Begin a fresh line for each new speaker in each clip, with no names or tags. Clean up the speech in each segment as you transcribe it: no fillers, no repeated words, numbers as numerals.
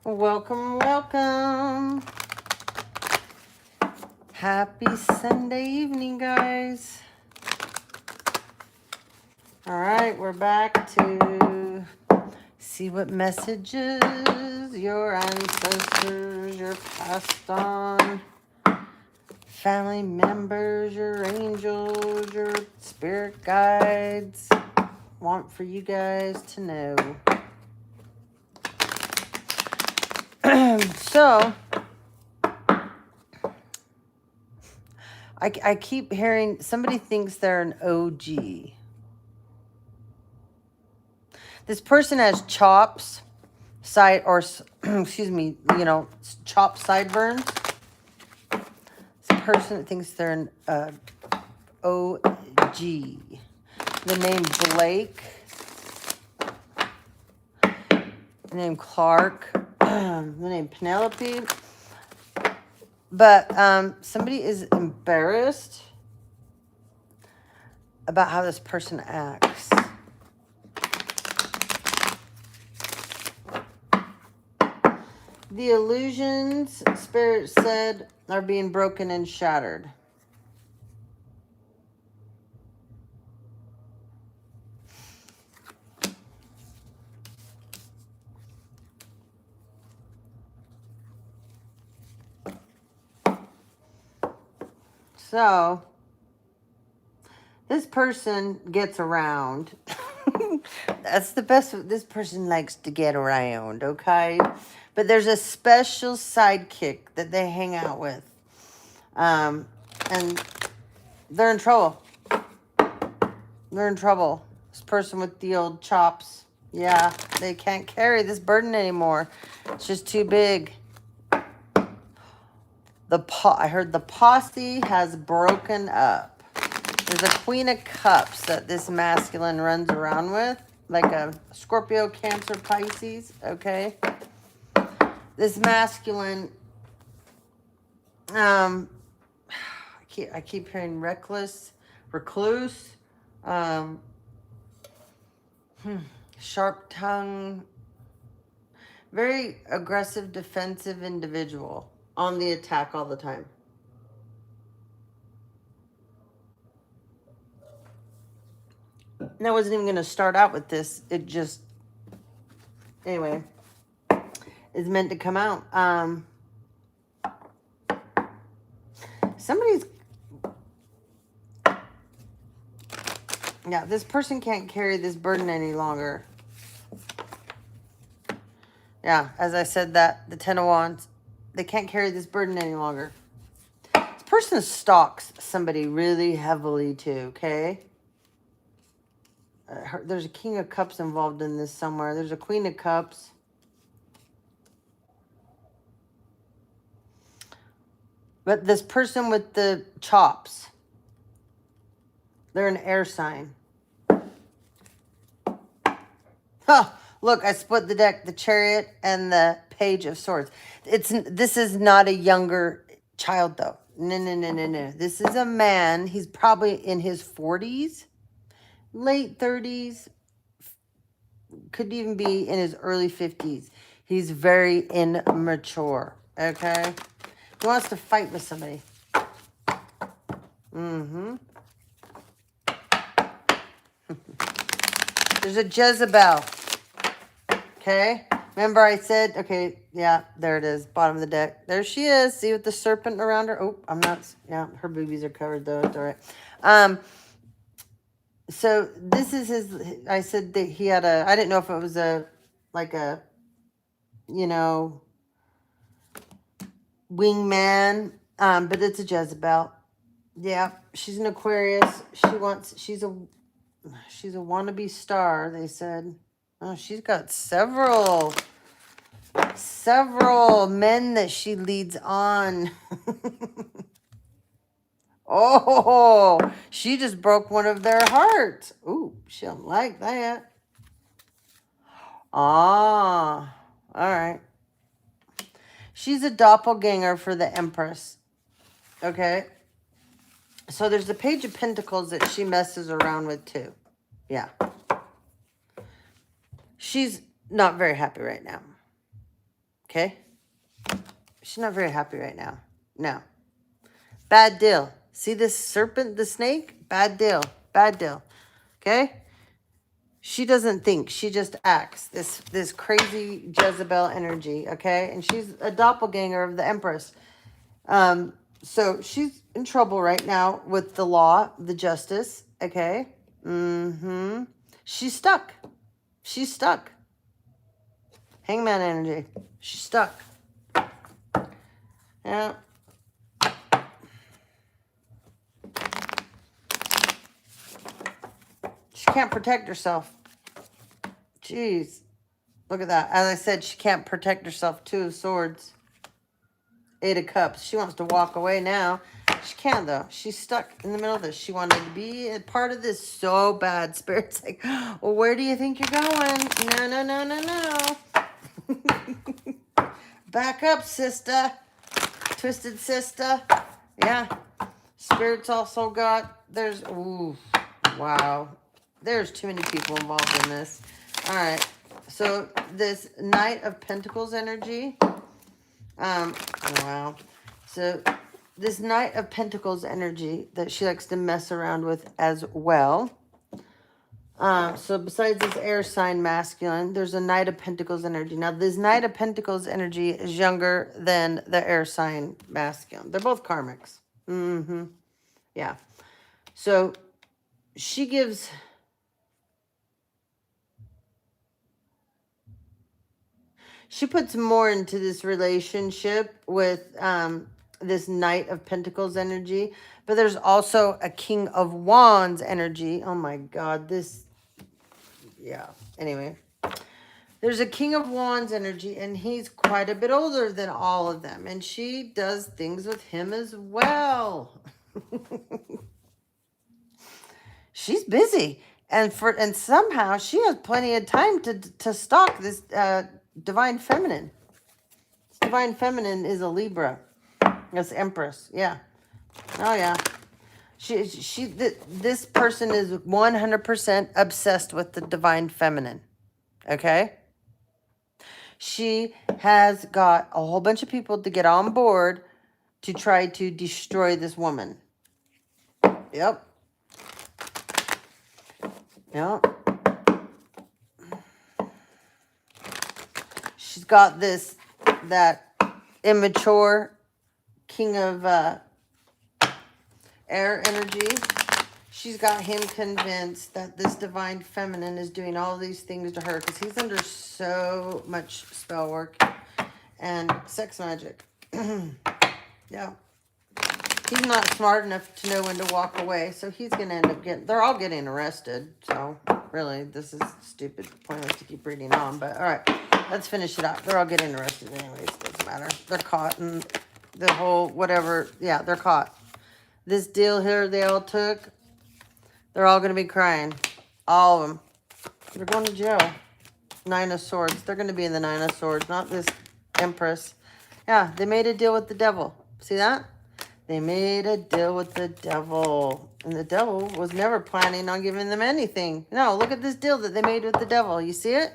Welcome, welcome. Happy Sunday evening, guys. All right, we're back to see what messages your ancestors, your passed on family members, your angels, your spirit guides want for you guys to know. So, I keep hearing somebody thinks they're an OG. This person has chops, excuse me, chopped sideburns. This person thinks they're an OG. The name Blake. The name Clark. The name Penelope. But somebody is embarrassed about how this person acts. The illusions, Spirit said, are being broken and shattered. So, this person gets around. That's the best. This person likes to get around, okay? But there's a special sidekick that they hang out with. And they're in trouble. They're in trouble. This person with the old chops. Yeah, they can't carry this burden anymore. It's just too big. I heard the posse has broken up. There's a Queen of Cups that this masculine runs around with. Like a Scorpio, Cancer, Pisces. Okay. This masculine, I keep hearing reckless, recluse, sharp tongue, very aggressive, defensive individual on the attack all the time. And I wasn't even going to start out with this. It just, anyway, is meant to come out. This person can't carry this burden any longer. Yeah, as I said that, the Ten of Wands, they can't carry this burden any longer. This person stalks somebody really heavily too, okay? There's a King of Cups involved in this somewhere. There's a Queen of Cups. But this person with the chops, they're an air sign. Huh. Look, I split the deck, the Chariot and the Page of Swords. This is not a younger child, though. No. This is a man. He's probably in his 40s, late 30s, could even be in his early 50s. He's very immature, okay? He wants to fight with somebody. There's a Jezebel. Okay, remember I said, okay, yeah, there it is, bottom of the deck. There she is. See with the serpent around her? Oh, I'm not, yeah, her boobies are covered though. It's all right. So this is his, I said that he had I didn't know if it was wingman, but it's a Jezebel. Yeah, she's an Aquarius. She's a wannabe star, they said. Oh, she's got several men that she leads on. Oh, she just broke one of their hearts. Ooh, she don't like that. Ah, all right. She's a doppelganger for the Empress. Okay. So there's the Page of Pentacles that she messes around with too. Yeah. She's not very happy right now. Okay? She's not very happy right now. No. Bad deal. See this serpent, the snake? Bad deal. Bad deal. Okay? She doesn't think. She just acts. This crazy Jezebel energy. Okay? And she's a doppelganger of the Empress. So she's in trouble right now with the law, the justice. Okay? Mm-hmm. She's stuck. She's stuck. Hangman energy. She's stuck. Yeah. She can't protect herself. Jeez. Look at that. As I said, she can't protect herself. 2 of Swords. 8 of Cups. She wants to walk away now. She can't, though. She's stuck in the middle of this. She wanted to be a part of this so bad. Spirit's like, well, where do you think you're going? No, no, no, no, no. Back up, sister. Twisted sister. Yeah. Spirit's also got, there's, ooh, wow. There's too many people involved in this. All right. So this Knight of Pentacles energy. Wow. So this Knight of Pentacles energy that she likes to mess around with as well. So besides this air sign masculine, there's a Knight of Pentacles energy. Now, this Knight of Pentacles energy is younger than the air sign masculine. They're both karmics. Mm-hmm. Yeah. So she gives... She puts more into this relationship with this Knight of Pentacles energy. But there's also a King of Wands energy. Oh my God, this... Yeah, anyway. There's a King of Wands energy, and he's quite a bit older than all of them. And she does things with him as well. She's busy. And somehow she has plenty of time to stalk this Divine Feminine. This Divine Feminine is a Libra. This Empress. Yeah. Oh, yeah. This person is 100% obsessed with the Divine Feminine. Okay? She has got a whole bunch of people to get on board to try to destroy this woman. Yep. Yep. She's got that immature King of air energy. She's got him convinced that this Divine Feminine is doing all these things to her because he's under so much spell work and sex magic. Yeah. He's not smart enough to know when to walk away, so he's going to end up they're all getting arrested. So, really, this is stupid, pointless to keep reading on. But, all right, let's finish it up. They're all getting arrested anyways. Doesn't matter. They're caught, and the whole whatever, yeah, they're caught. This deal here they all took, they're all going to be crying. All of them. They're going to jail. 9 of Swords. They're going to be in the 9 of Swords, not this Empress. Yeah, they made a deal with the devil. See that? They made a deal with the devil. And the devil was never planning on giving them anything. No, look at this deal that they made with the devil. You see it?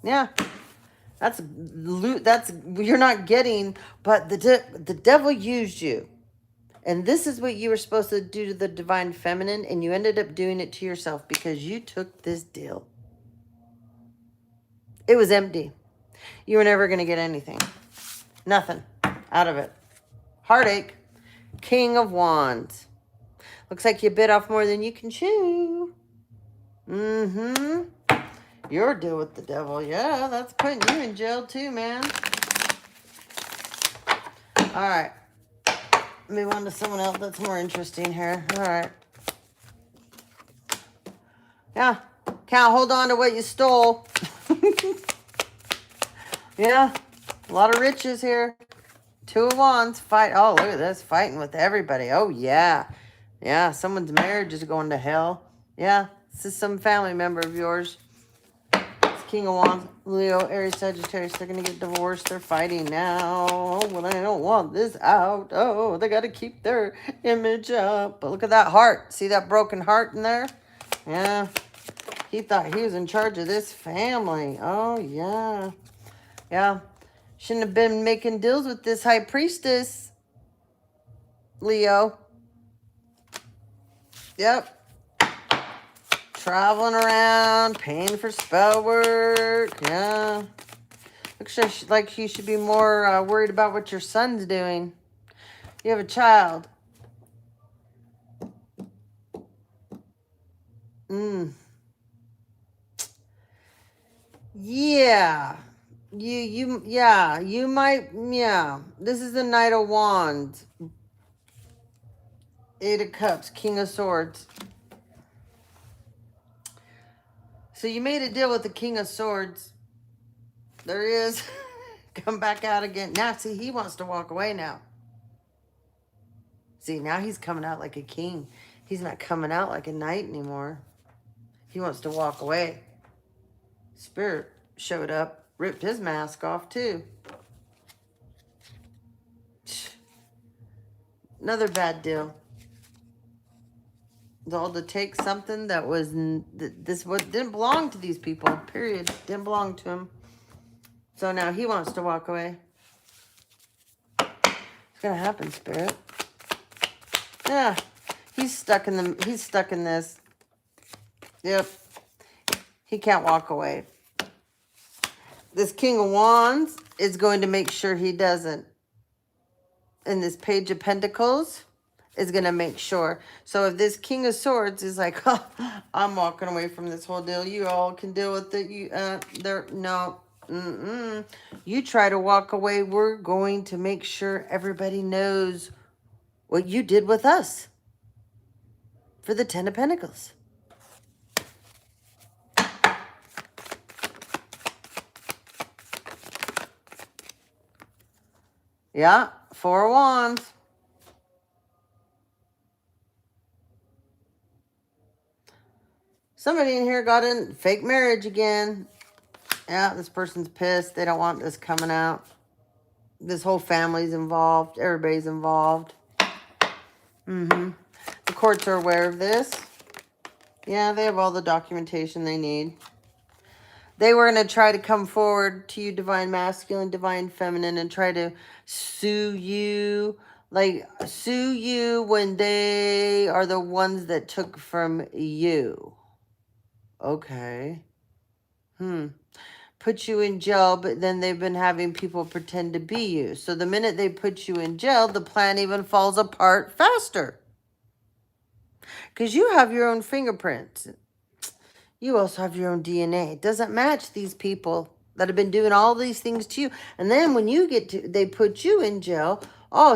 Yeah. That's you're not getting, but the devil used you. And this is what you were supposed to do to the Divine Feminine, and you ended up doing it to yourself because you took this deal. It was empty. You were never going to get anything. Nothing out of it. Heartache. King of Wands. Looks like you bit off more than you can chew. Mm-hmm. Your deal with the devil. Yeah, that's putting you in jail too, man. All right. Move on to someone else that's more interesting here. All right. Yeah. Can't hold on to what you stole. Yeah. A lot of riches here. 2 of Wands. Fight. Oh, look at this. Fighting with everybody. Oh, yeah. Yeah. Someone's marriage is going to hell. Yeah. This is some family member of yours. King of Wands, Leo, Aries, Sagittarius. They're going to get divorced. They're fighting now. Oh, well, I don't want this out. Oh, they got to keep their image up. But look at that heart. See that broken heart in there? Yeah. He thought he was in charge of this family. Oh, yeah. Yeah. Shouldn't have been making deals with this high priestess, Leo. Yep. Traveling around, paying for spell work. Yeah. Looks like you should be more worried about what your son's doing. You have a child. Yeah. You might, yeah. This is the Knight of Wands. Eight of Cups, King of Swords. So you made a deal with the King of Swords. There he is. Come back out again. Now, see, he wants to walk away now. See, now he's coming out like a king. He's not coming out like a knight anymore. He wants to walk away. Spirit showed up, ripped his mask off too. Another bad deal. All to take something that was didn't belong to these people. Period. Didn't belong to him. So now he wants to walk away. It's gonna happen, Spirit. Yeah, he's stuck in this. Yep. He can't walk away. This King of Wands is going to make sure he doesn't. And this Page of Pentacles is going to make sure. So if this King of Swords is like, oh, I'm walking away from this whole deal. You all can deal with it. No. You try to walk away. We're going to make sure everybody knows what you did with us. For the Ten of Pentacles. Yeah, Four of Wands. Somebody in here got in fake marriage again. Yeah, this person's pissed. They don't want this coming out. This whole family's involved. Everybody's involved. The courts are aware of this. Yeah, they have all the documentation they need. They were going to try to come forward to you, Divine Masculine, Divine Feminine, and try to sue you. Like, sue you when they are the ones that took from you. Okay. Put you in jail, but then they've been having people pretend to be you. So the minute they put you in jail, the plan even falls apart faster. Because you have your own fingerprints. You also have your own DNA. It doesn't match these people that have been doing all these things to you. And then when you they put you in jail,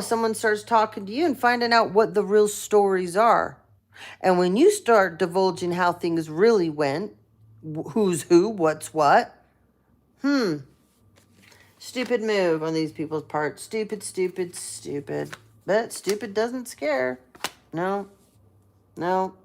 someone starts talking to you and finding out what the real stories are. And when you start divulging how things really went, who's who, what's what, stupid move on these people's part. Stupid, stupid, stupid. But stupid doesn't scare. No. Nope.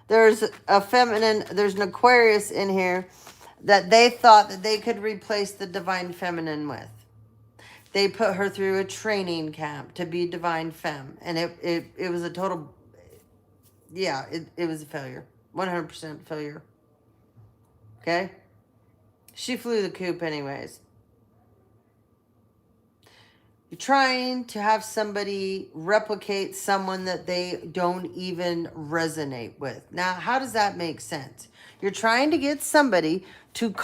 There's an Aquarius in here that they thought that they could replace the Divine Feminine with. They put her through a training camp to be Divine Femme. And it was a total, it was a failure. 100% failure. Okay? She flew the coop anyways. You're trying to have somebody replicate someone that they don't even resonate with. Now, how does that make sense? You're trying to get somebody to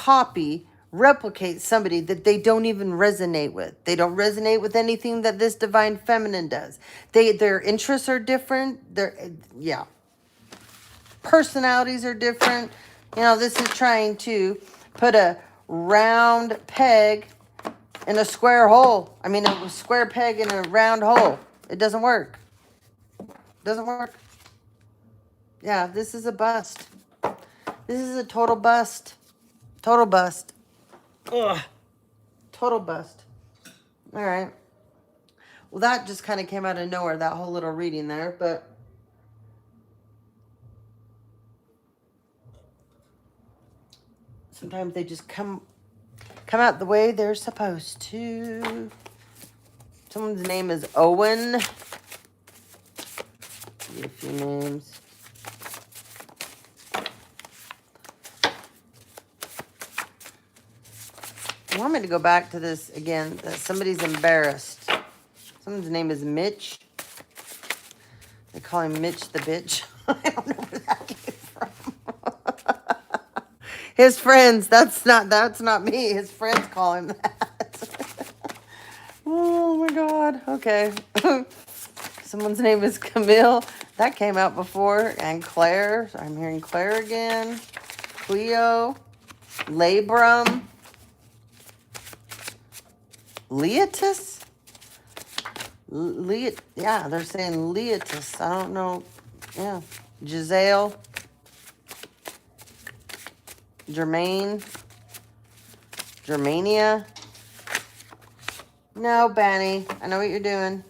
replicate somebody that they don't even resonate with. They don't resonate with anything that this Divine Feminine does. Their interests are different. Personalities are different. This is trying to put a round peg in a square hole. I mean, a square peg in a round hole. It doesn't work. Doesn't work. Yeah, this is a bust. This is a total bust. Total bust. Ugh. Total bust. All right. Well, that just kind of came out of nowhere, that whole little reading there, but sometimes they just come out the way they're supposed to. Someone's name is Owen. Give a few names. want me to go back to this again. Somebody's embarrassed. Someone's name is Mitch. They call him Mitch the bitch. I don't know where that came from. His friends, that's not me. His friends call him that. Oh my God. Okay. Someone's name is Camille. That came out before. And Claire. I'm hearing Claire again. Cleo. Labrum. Leotis? Yeah, they're saying Leotis. I don't know. Yeah. Giselle. Germaine. Germania. No, Benny. I know what you're doing.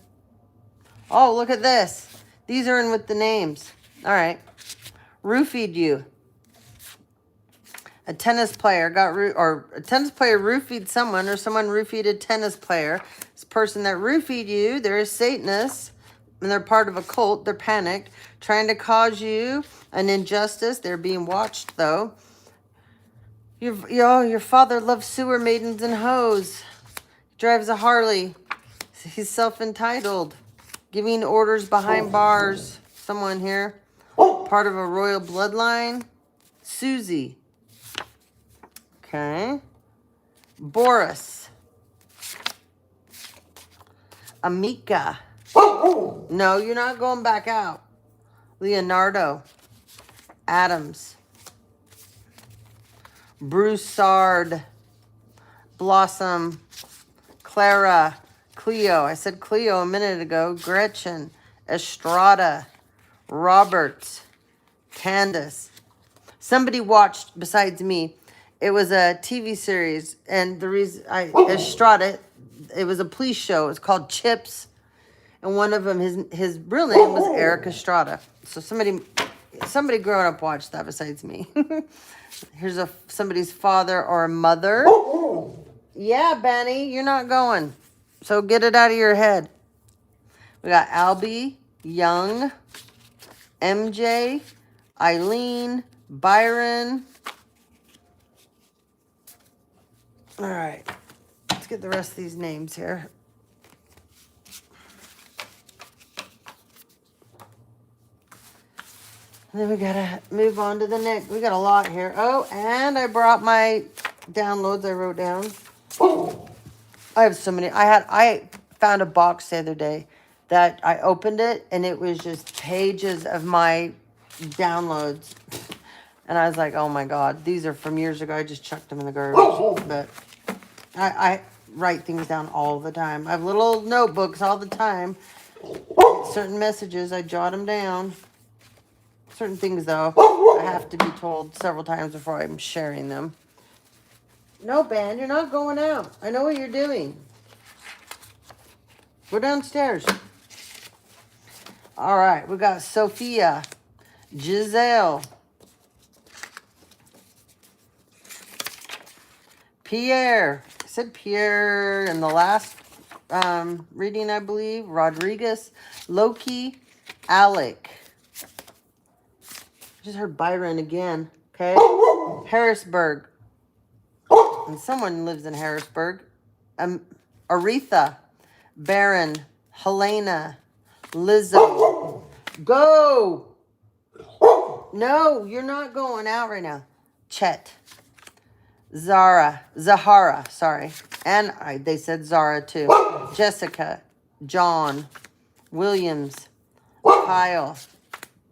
Oh, look at this. These are in with the names. All right. Roofied you. A tennis player a tennis player roofied someone, or someone roofied a tennis player. This person that roofied you, they're a Satanist, and they're part of a cult. They're panicked, trying to cause you an injustice. They're being watched, though. Your father loves sewer maidens and hoes. He drives a Harley. He's self-entitled. Giving orders behind bars. Someone here. Part of a royal bloodline. Susie. Okay. Boris. Amika. No, you're not going back out. Leonardo. Adams. Broussard. Blossom. Clara. Cleo. I said Cleo a minute ago. Gretchen. Estrada. Robert. Candace. Somebody watched besides me. It was a TV series, and the reason Estrada, it was a police show. It was called Chips, and one of them, his real name was Eric Estrada. So somebody growing up watched that besides me. Here's somebody's father or mother. Yeah, Benny, you're not going. So get it out of your head. We got Albie, Young, MJ, Eileen, Byron. All right, let's get the rest of these names here. And then we gotta move on to the next. We got a lot here. Oh, and I brought my downloads I wrote down. I have so many. I found a box the other day that I opened it, and it was just pages of my downloads. And I was like, oh my God, these are from years ago. I just chucked them in the garbage. But I write things down all the time. I have little notebooks all the time. Certain messages, I jot them down. Certain things, though, I have to be told several times before I'm sharing them. No, Ben, you're not going out. I know what you're doing. Go downstairs. All right, we got Sophia, Giselle, Pierre. I said Pierre in the last reading, I believe. Rodriguez, Loki, Alec. I just heard Byron again. Okay. Harrisburg. And someone lives in Harrisburg. Aretha, Baron, Helena, Lizzo. Go! No, you're not going out right now. Chet. Zahara, sorry. And they said Zara too. Jessica, John, Williams, Kyle.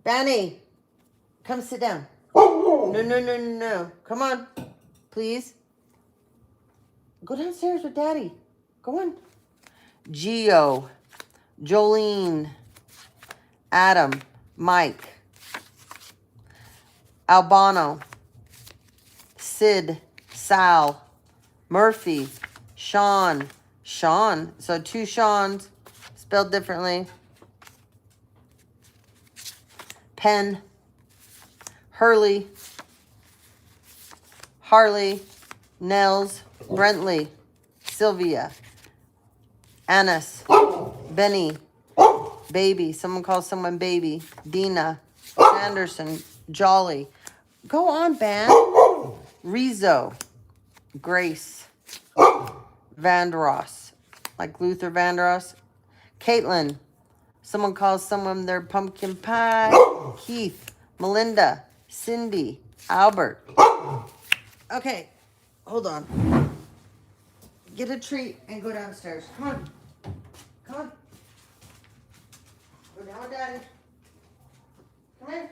Benny, come sit down. No. Come on, please. Go downstairs with Daddy. Go on. Gio, Jolene, Adam, Mike, Albano, Sid, Sal, Murphy, Sean. So two Seans, spelled differently. Penn, Hurley, Harley, Nels, Brentley, Sylvia, Annis, Benny, Baby. Someone calls someone Baby. Dina, Anderson, Jolly. Go on, Ben. Rizzo, Grace, Vandross, like Luther Vandross. Caitlin, someone calls someone their pumpkin pie. Keith, Melinda, Cindy, Albert. Okay, hold on. Get a treat and go downstairs. Come on. Come on. Go down with Daddy. Come here.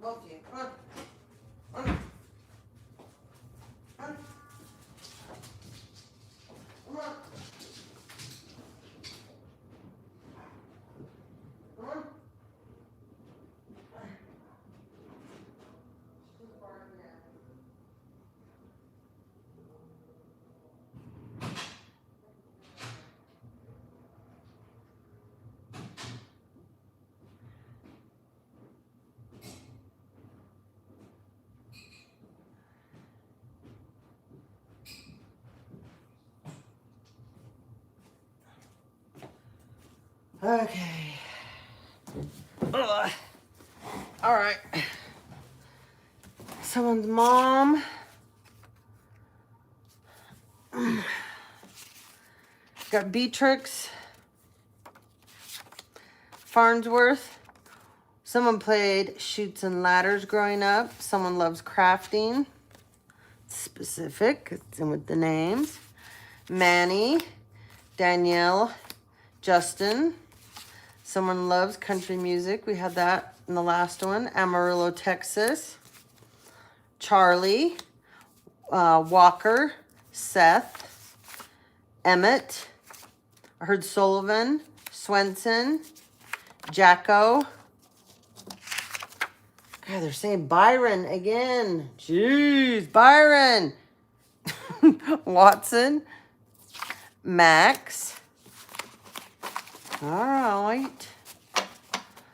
Both of you. Come on. Come on. Come on. Come on. Come on. Okay. Ugh. All right. Someone's mom. Got Beatrix. Farnsworth. Someone played Chutes and Ladders growing up. Someone loves crafting. Specific. It's in with the names. Manny. Danielle. Justin. Someone loves country music. We had that in the last one. Amarillo, Texas. Charlie. Walker. Seth. Emmett. I heard Sullivan. Swenson. Jacko. God, they're saying Byron again. Jeez, Byron. Watson. Max. All right.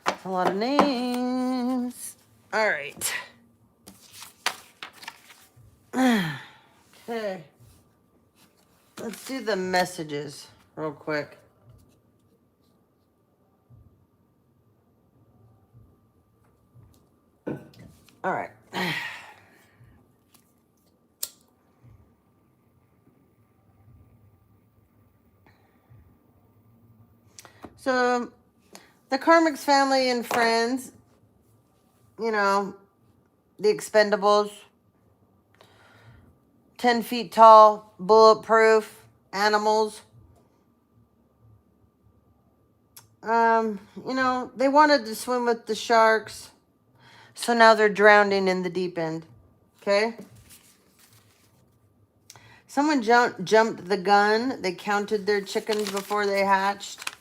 That's a lot of names. All right. Okay. Let's do the messages real quick. All right. So, the Karmics family and friends, you know, the Expendables, 10 feet tall, bulletproof, animals. You know, they wanted to swim with the sharks, so now they're drowning in the deep end. Okay? Someone jumped the gun. They counted their chickens before they hatched.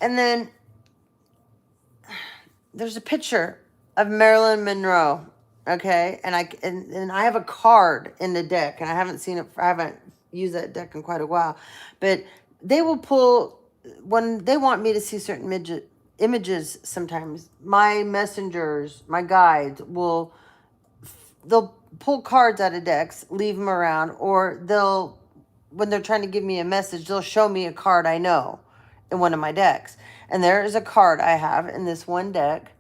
And then there's a picture of Marilyn Monroe, okay? And I have a card in the deck, and I haven't used that deck in quite a while. But they will pull, when they want me to see certain images sometimes, my messengers, my guides they'll pull cards out of decks, leave them around, or when they're trying to give me a message, they'll show me a card I know in one of my decks. And there is a card I have in this one deck,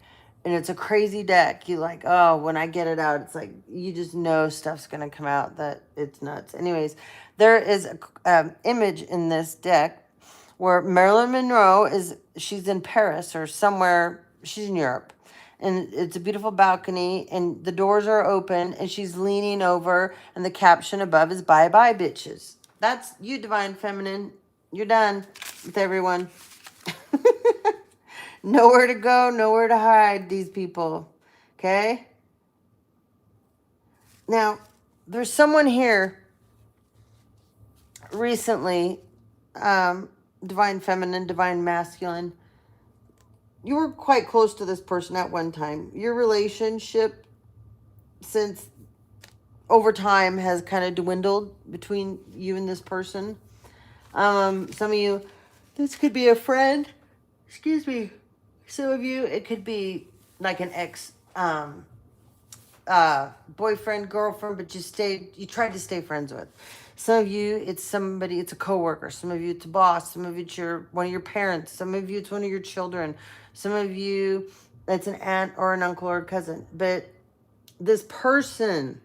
and it's a crazy deck. You like, oh, when I get it out, it's like, you just know stuff's going to come out that it's nuts. Anyways, there is a image in this deck where Marilyn Monroe she's in Paris or somewhere, she's in Europe. And it's a beautiful balcony, and the doors are open, and she's leaning over, and the caption above is, "Bye-bye, bitches." That's you, Divine Feminine. You're done with everyone. Nowhere to go, nowhere to hide, these people. Okay? Now, there's someone here recently, Divine Feminine, Divine Masculine. You were quite close to this person at one time. Your relationship, since over time, has kind of dwindled between you and this person. Some of you, this could be a friend. Excuse me. Some of you, it could be like an ex boyfriend, girlfriend, but you tried to stay friends with. Some of you, it's somebody, it's a coworker. Some of you, it's a boss. Some of you, it's one of your parents. Some of you, it's one of your children. Some of you, it's an aunt or an uncle or a cousin. But this person,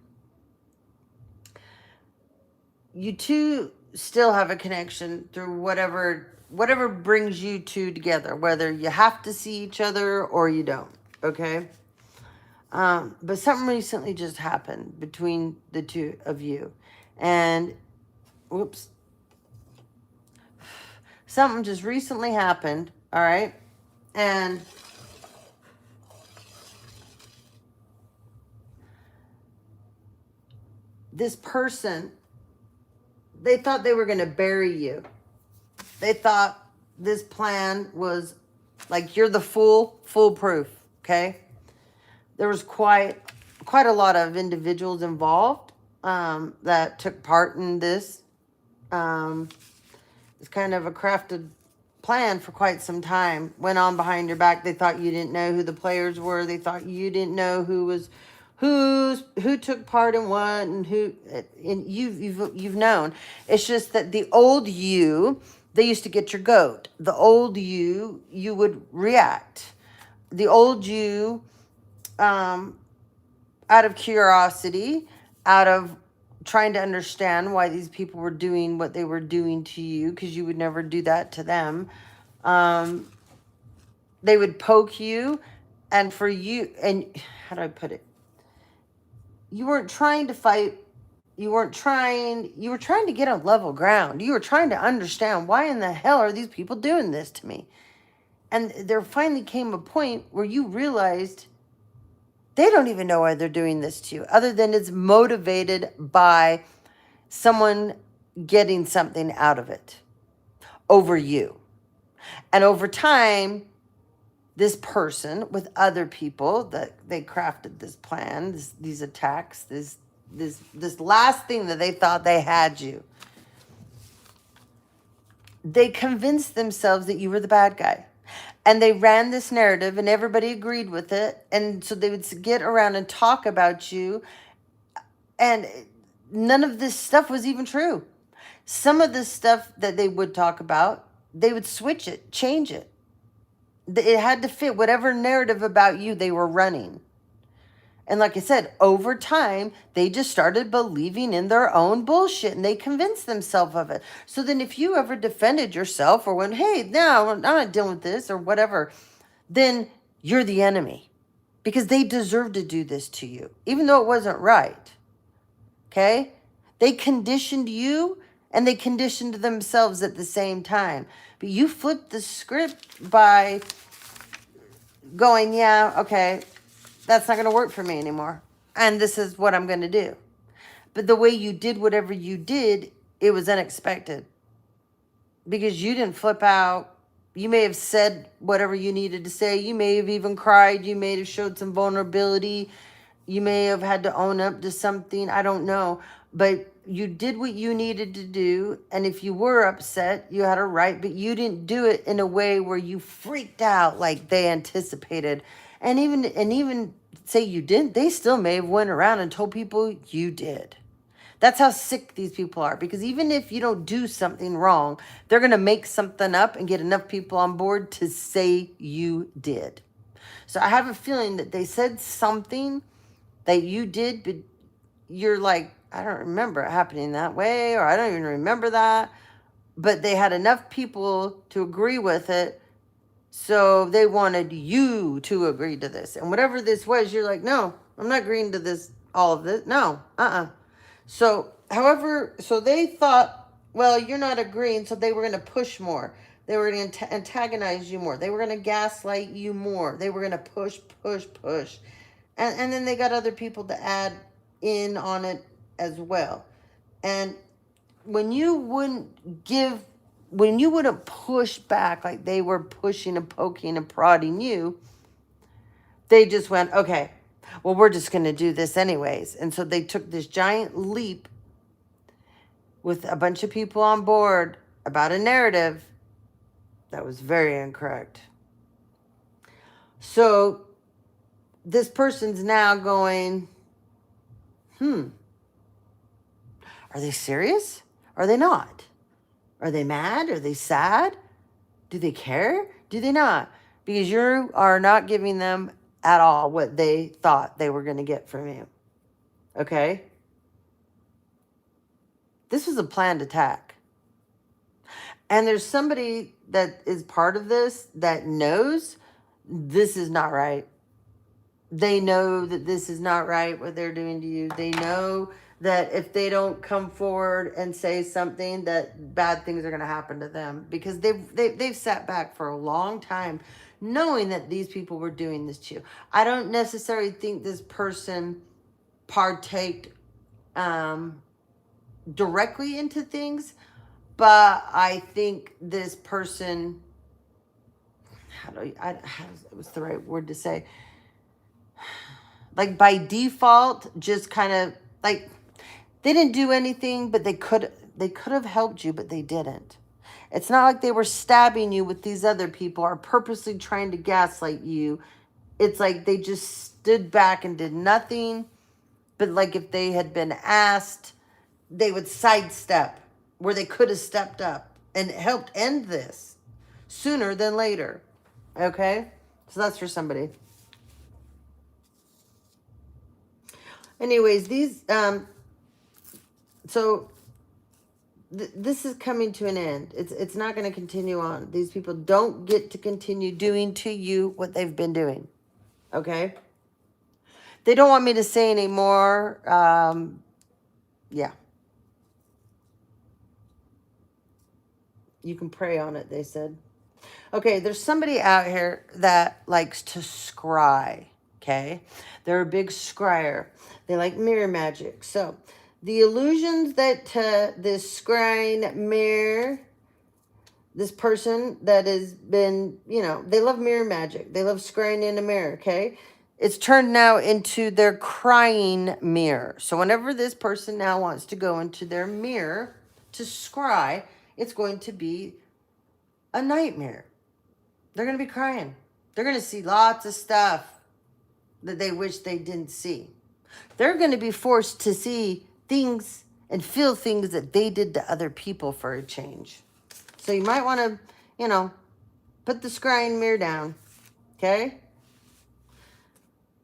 you two still have a connection through whatever brings you two together, whether you have to see each other or you don't. Okay. But something recently just happened between the two of you, and whoops, something just recently happened. All right. And this person, they thought they were going to bury you. They thought this plan was like, you're the foolproof. Okay. There was quite a lot of individuals involved that took part in this. It's kind of a crafted plan for quite some time. Went on behind your back. They thought you didn't know who the players were. They thought you didn't know who took part in what, and who. And you've known. It's just that the old you, they used to get your goat. The old you would react. The old you, out of curiosity, out of trying to understand why these people were doing what they were doing to you, because you would never do that to them. They would poke you, and for you, and how do I put it? You weren't trying to fight. You were trying to get on level ground. You were trying to understand, why in the hell are these people doing this to me? And there finally came a point where you realized they don't even know why they're doing this to you, other than it's motivated by someone getting something out of it over you. And over time, this person with other people, that they crafted this plan, these attacks, this last thing that they thought they had you, they convinced themselves that you were the bad guy. And they ran this narrative, and everybody agreed with it. And so they would get around and talk about you. And none of this stuff was even true. Some of the stuff that they would talk about, they would switch it, change it. It had to fit whatever narrative about you they were running. And like I said, over time, they just started believing in their own bullshit, and they convinced themselves of it. So then if you ever defended yourself or went, hey, no, I'm not dealing with this or whatever, then you're the enemy, because they deserve to do this to you, even though it wasn't right. Okay? They conditioned you, and they conditioned themselves at the same time. But you flipped the script by going, yeah, okay, that's not going to work for me anymore, and this is what I'm going to do. But the way you did whatever you did, it was unexpected, because you didn't flip out. You may have said whatever you needed to say. You may have even cried. You may have showed some vulnerability. You may have had to own up to something. I don't know. But you did what you needed to do. And if you were upset, you had a right. But you didn't do it in a way where you freaked out like they anticipated. And even say you didn't, they still may have went around and told people you did. That's how sick these people are. Because even if you don't do something wrong, they're going to make something up and get enough people on board to say you did. So I have a feeling that they said something that you did, but you're like, I don't remember it happening that way, or I don't even remember that. But they had enough people to agree with it. So they wanted you to agree to this. And whatever this was, you're like, no, I'm not agreeing to this, all of this. No, So, however, so they thought, well, you're not agreeing, so they were going to push more. They were going to antagonize you more. They were going to gaslight you more. They were going to push. And then they got other people to add in on it as well. And when you wouldn't push back like they were pushing and poking and prodding you, they just went, okay, well, we're just going to do this anyways. And so they took this giant leap with a bunch of people on board about a narrative that was very incorrect. So this person's now going, are they serious? Are they not? Are they mad? Are they sad? Do they care? Do they not? Because you are not giving them at all what they thought they were going to get from you. Okay? This was a planned attack. And there's somebody that is part of this that knows this is not right. They know that this is not right, what they're doing to you. They know that if they don't come forward and say something, that bad things are going to happen to them, because they've sat back for a long time knowing that these people were doing this to you. I don't necessarily think this person partaked directly into things, but I think this person, what's the right word to say? Like by default, just kind of like, they didn't do anything, but they could have helped you, but they didn't. It's not like they were stabbing you with these other people or purposely trying to gaslight you. It's like they just stood back and did nothing. But like if they had been asked, they would sidestep where they could have stepped up and helped end this sooner than later. Okay? So that's for somebody. Anyways, these, this is coming to an end. It's not going to continue on. These people don't get to continue doing to you what they've been doing. Okay? They don't want me to say any more. Yeah. You can pray on it, they said. Okay, there's somebody out here that likes to scry. Okay? They're a big scryer. They like mirror magic. So, the illusions that this scrying mirror, this person that has been, they love mirror magic. They love scrying in a mirror, okay? It's turned now into their crying mirror. So whenever this person now wants to go into their mirror to scry, it's going to be a nightmare. They're going to be crying. They're going to see lots of stuff that they wish they didn't see. They're going to be forced to see things and feel things that they did to other people for a change. So you might want to, put the scrying mirror down. Okay?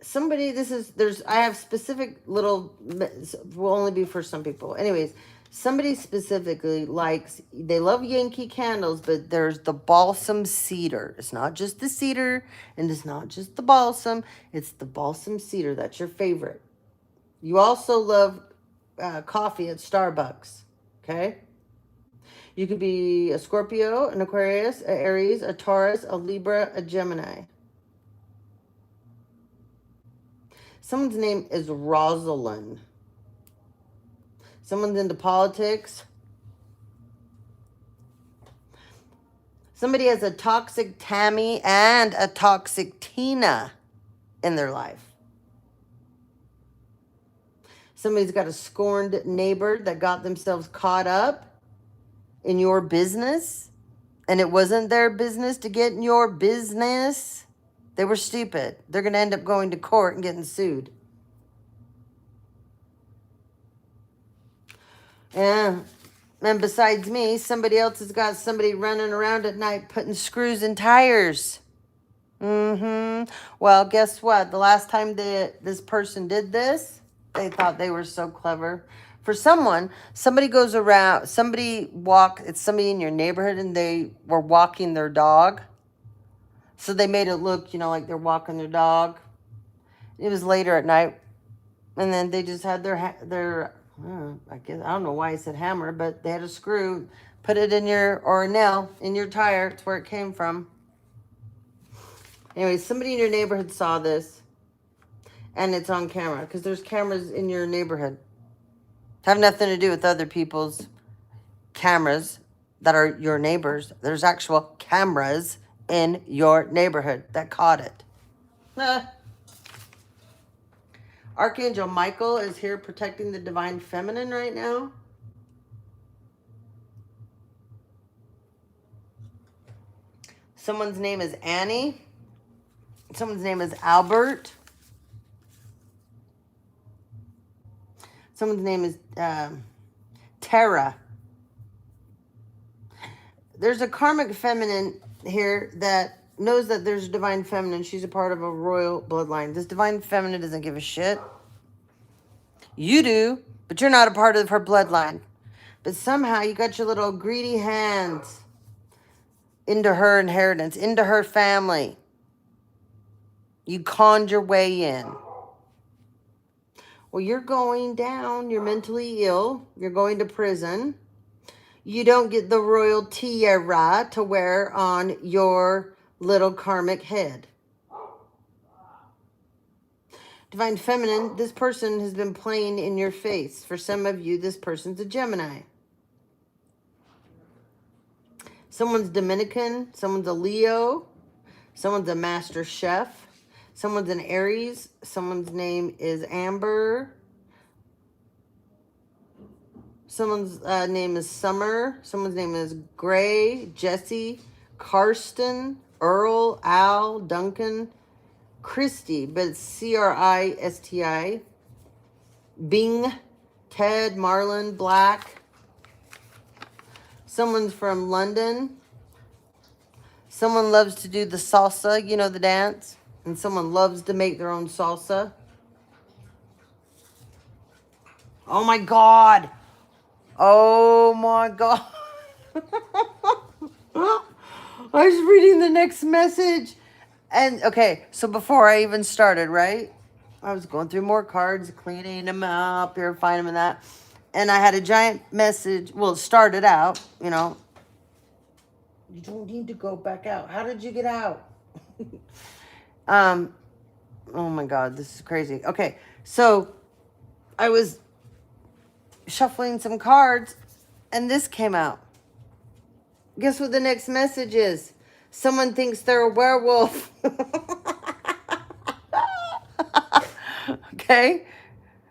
Somebody, I have specific little, will only be for some people. Anyways, somebody specifically they love Yankee candles, but there's the balsam cedar. It's not just the cedar, and it's not just the balsam. It's the balsam cedar. That's your favorite. You also love coffee at Starbucks. Okay? You could be a Scorpio, an Aquarius, an Aries, a Taurus, a Libra, a Gemini. Someone's name is Rosalind. Someone's into politics. Somebody has a toxic Tammy and a toxic Tina in their life. Somebody's got a scorned neighbor that got themselves caught up in your business, and it wasn't their business to get in your business. They were stupid. They're going to end up going to court and getting sued. Yeah. And besides me, somebody else has got somebody running around at night putting screws in tires. Well, guess what? The last time this person did this, they thought they were so clever. For somebody goes around, it's somebody in your neighborhood, and they were walking their dog. So they made it look, like they're walking their dog. It was later at night. And then they just had their I don't know why I said hammer, but they had a screw, put it in or a nail in your tire. It's where it came from. Anyway, somebody in your neighborhood saw this, and it's on camera, because there's cameras in your neighborhood. Have nothing to do with other people's cameras that are your neighbors. There's actual cameras in your neighborhood that caught it. Archangel Michael is here protecting the divine feminine right now. Someone's name is Annie. Someone's name is Albert. Someone's name is Tara. there's a karmic feminine here that knows that there's a divine feminine. She's a part of a royal bloodline. This divine feminine doesn't give a shit. You do, but you're not a part of her bloodline. But somehow you got your little greedy hands into her inheritance, into her family. You conned your way in. Well, you're going down. You're mentally ill. You're going to prison. You don't get the royal tiara to wear on your little karmic head. Divine Feminine, this person has been playing in your face. For some of you, this person's a Gemini. Someone's Dominican. Someone's a Leo. Someone's a master chef. Someone's an Aries. Someone's name is Amber. Someone's name is Summer. Someone's name is Gray, Jesse, Karsten, Earl, Al, Duncan, Christy, but it's Chrissti. Bing, Ted, Marlon, Black. Someone's from London. Someone loves to do the salsa, you know, the dance. And someone loves to make their own salsa. Oh my God. Oh my God. I was reading the next message. And okay, so before I even started, right? I was going through more cards, cleaning them up, purifying them and that. And I had a giant message. Well, it started out, you know. You don't need to go back out. How did you get out? Oh my God, this is crazy. Okay, so I was shuffling some cards and this came out. Guess what the next message is? Someone thinks they're a werewolf. Okay?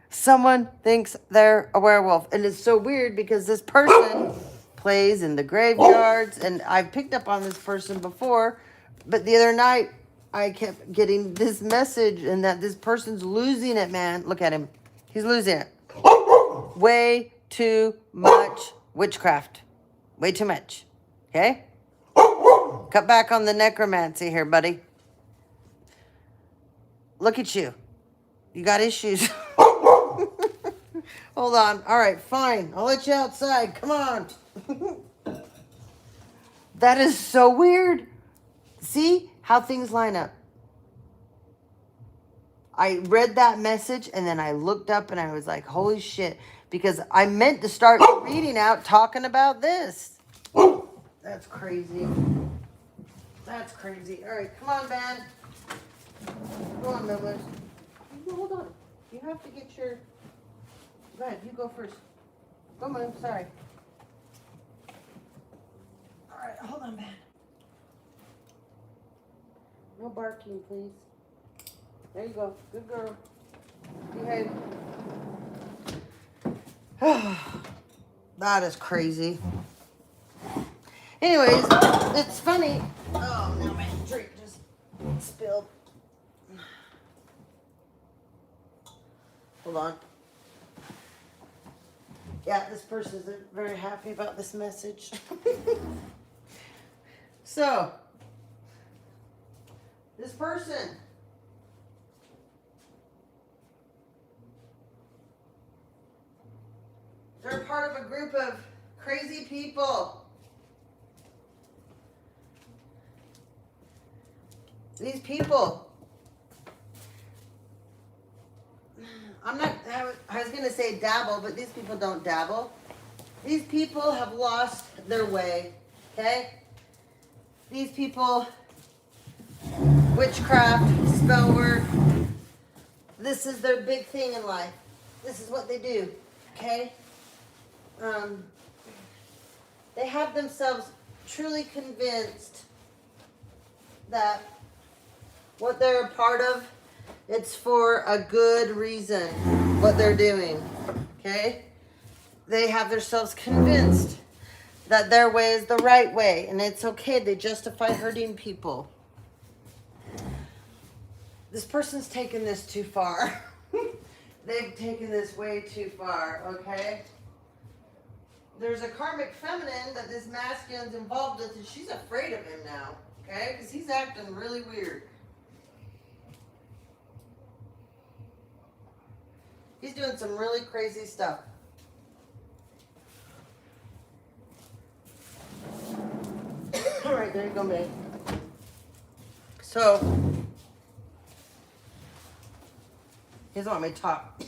Someone thinks they're a werewolf. And it's so weird because this person plays in the graveyards. And I've picked up on this person before. But the other night, I kept getting this message and that this person's losing it, man. Look at him. He's losing it. Way too much witchcraft. Way too much. Okay? Cut back on the necromancy here, buddy. Look at you. You got issues. Hold on. All right, fine. I'll let you outside. Come on. That is so weird. See how things line up. I read that message and then I looked up and I was like, holy shit. Because I meant to start reading out talking about this. That's crazy. That's crazy. All right, come on, man. Go on, Millers. Hold on. You have to get your... Go ahead, you go first. Go, Moon. Sorry. All right, hold on, man. No barking, please. There you go. Good girl. Behave. That is crazy. Anyways, it's funny. Oh, now my drink just spilled. Hold on. Yeah, this person isn't very happy about this message. So, this person. They're part of a group of crazy people. These people. I was going to say dabble, but these people don't dabble. These people have lost their way, okay? These people, witchcraft, spell work, this is their big thing in life. This is what they do, okay? They have themselves truly convinced that what they're a part of, it's for a good reason, what they're doing, okay? They have themselves convinced that their way is the right way, and it's okay. They justify hurting people. This person's taken this too far. They've taken this way too far, okay? there's a karmic feminine that this masculine's involved with, and she's afraid of him now, okay? Because he's acting really weird. He's doing some really crazy stuff. All right, there you go, babe. So, he doesn't want me to talk.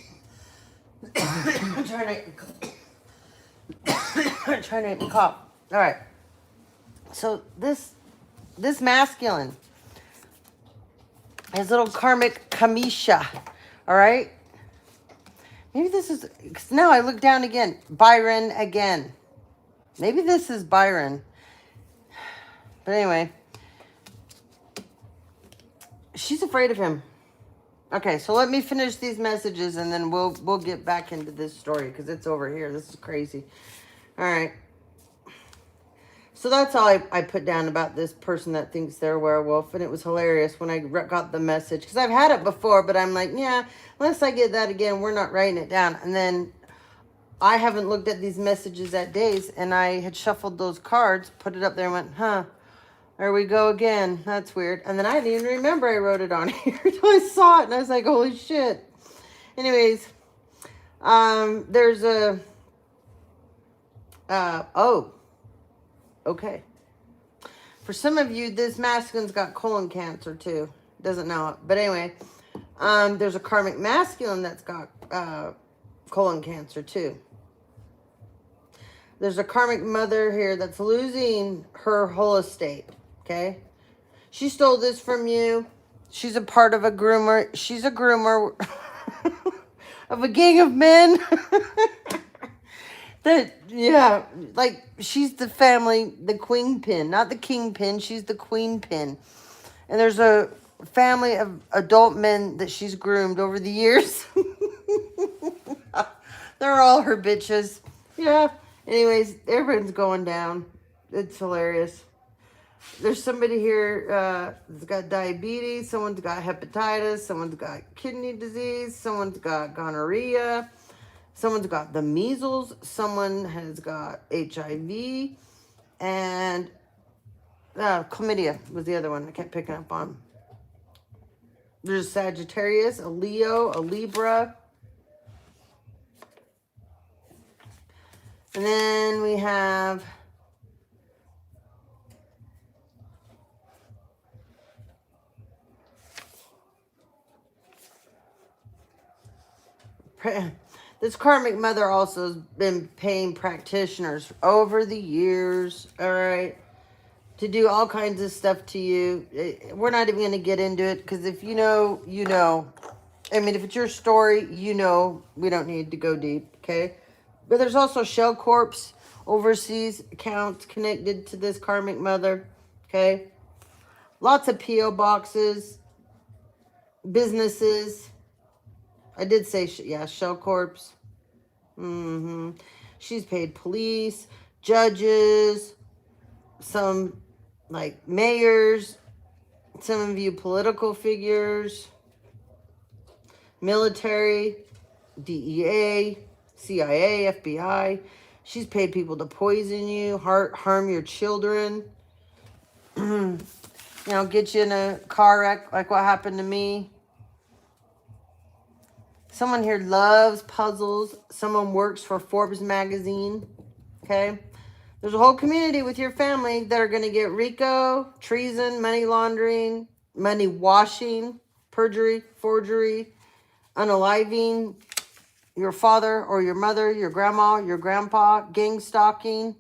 I'm trying to cough. All right. So this masculine, his little karmic Kamisha. All right. Maybe this is, now I look down again. Byron again. Maybe this is Byron. But anyway, she's afraid of him. Okay, so let me finish these messages and then we'll get back into this story because it's over here. This is crazy. All right. So that's all I put down about this person that thinks they're a werewolf. And it was hilarious when I got the message. Because I've had it before, but I'm like, yeah, unless I get that again, we're not writing it down. And then I haven't looked at these messages at days. And I had shuffled those cards, put it up there and went, huh, there we go again. That's weird. And then I didn't even remember I wrote it on here until I saw it. And I was like, holy shit. Anyways, there's a... Okay. For some of you, this masculine's got colon cancer too. Doesn't know it. But anyway, there's a karmic masculine that's got colon cancer too. There's a karmic mother here that's losing her whole estate. Okay. She stole this from you. She's a part of a groomer. She's a groomer of a gang of men. That, yeah, like, she's the family, the queen pin, not the king pin, she's the queen pin. And there's a family of adult men that she's groomed over the years. They're all her bitches. Yeah. Anyways, everyone's going down. It's hilarious. There's somebody here that's got diabetes. Someone's got hepatitis. Someone's got kidney disease. Someone's got gonorrhea. Someone's got the measles. Someone has got HIV. And chlamydia was the other one I kept picking up on. There's a Sagittarius, a Leo, a Libra. And then we have... This karmic mother also has been paying practitioners over the years, all right, to do all kinds of stuff to you. We're not even going to get into it because if you know, you know. I mean, if it's your story, you know, we don't need to go deep, okay? But there's also shell corpse overseas accounts connected to this karmic mother, okay? Lots of P.O. boxes, businesses. I did say, yeah, shell corpse. She's paid police, judges, some like mayors, some of you political figures, military, DEA, CIA, FBI. She's paid people to poison you, harm your children, you know, get you in a car wreck like what happened to me. Someone here loves puzzles. Someone works for Forbes magazine. Okay. There's a whole community with your family that are going to get RICO, treason, money laundering, money washing, perjury, forgery, unaliving your father or your mother, your grandma, your grandpa, gang stalking,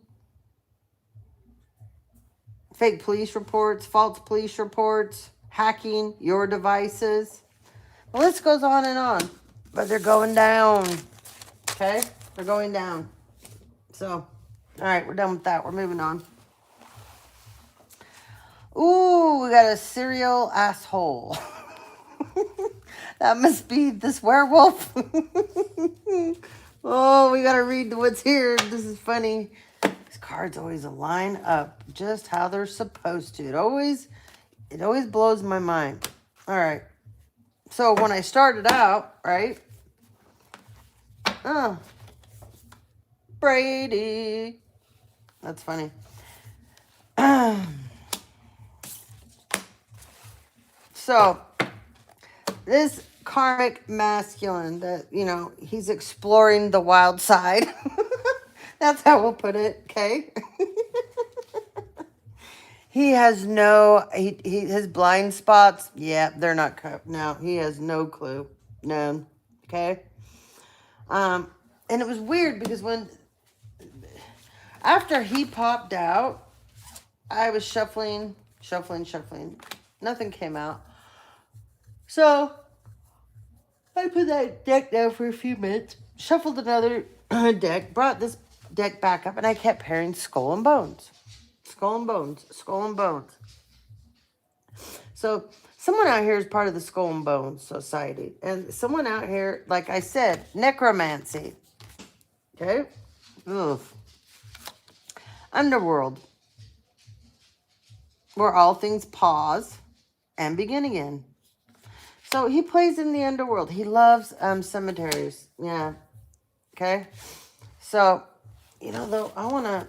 fake police reports, false police reports, hacking your devices. The list goes on and on. But they're going down, okay? They're going down. So, all right, we're done with that. We're moving on. Ooh, we got a serial asshole. That must be this werewolf. Oh, we got to read what's here. This is funny. These cards always line up just how they're supposed to. It always blows my mind. All right. So when I started out, right? Brady. That's funny. So, this karmic masculine that, you know, he's exploring the wild side. That's how we'll put it, okay? He has no, his blind spots, yeah, they're not cut. No, he has no clue. None, okay? And it was weird because after he popped out, I was shuffling. Nothing came out. So I put that deck down for a few minutes, shuffled another deck, brought this deck back up, and I kept pairing skull and bones. Skull and bones, skull and bones. So someone out here is part of the Skull and Bones Society. And someone out here, like I said, necromancy. Okay? Ugh. Underworld. Where all things pause and begin again. So he plays in the underworld. He loves cemeteries. Yeah. Okay? So, you know, though, I want to...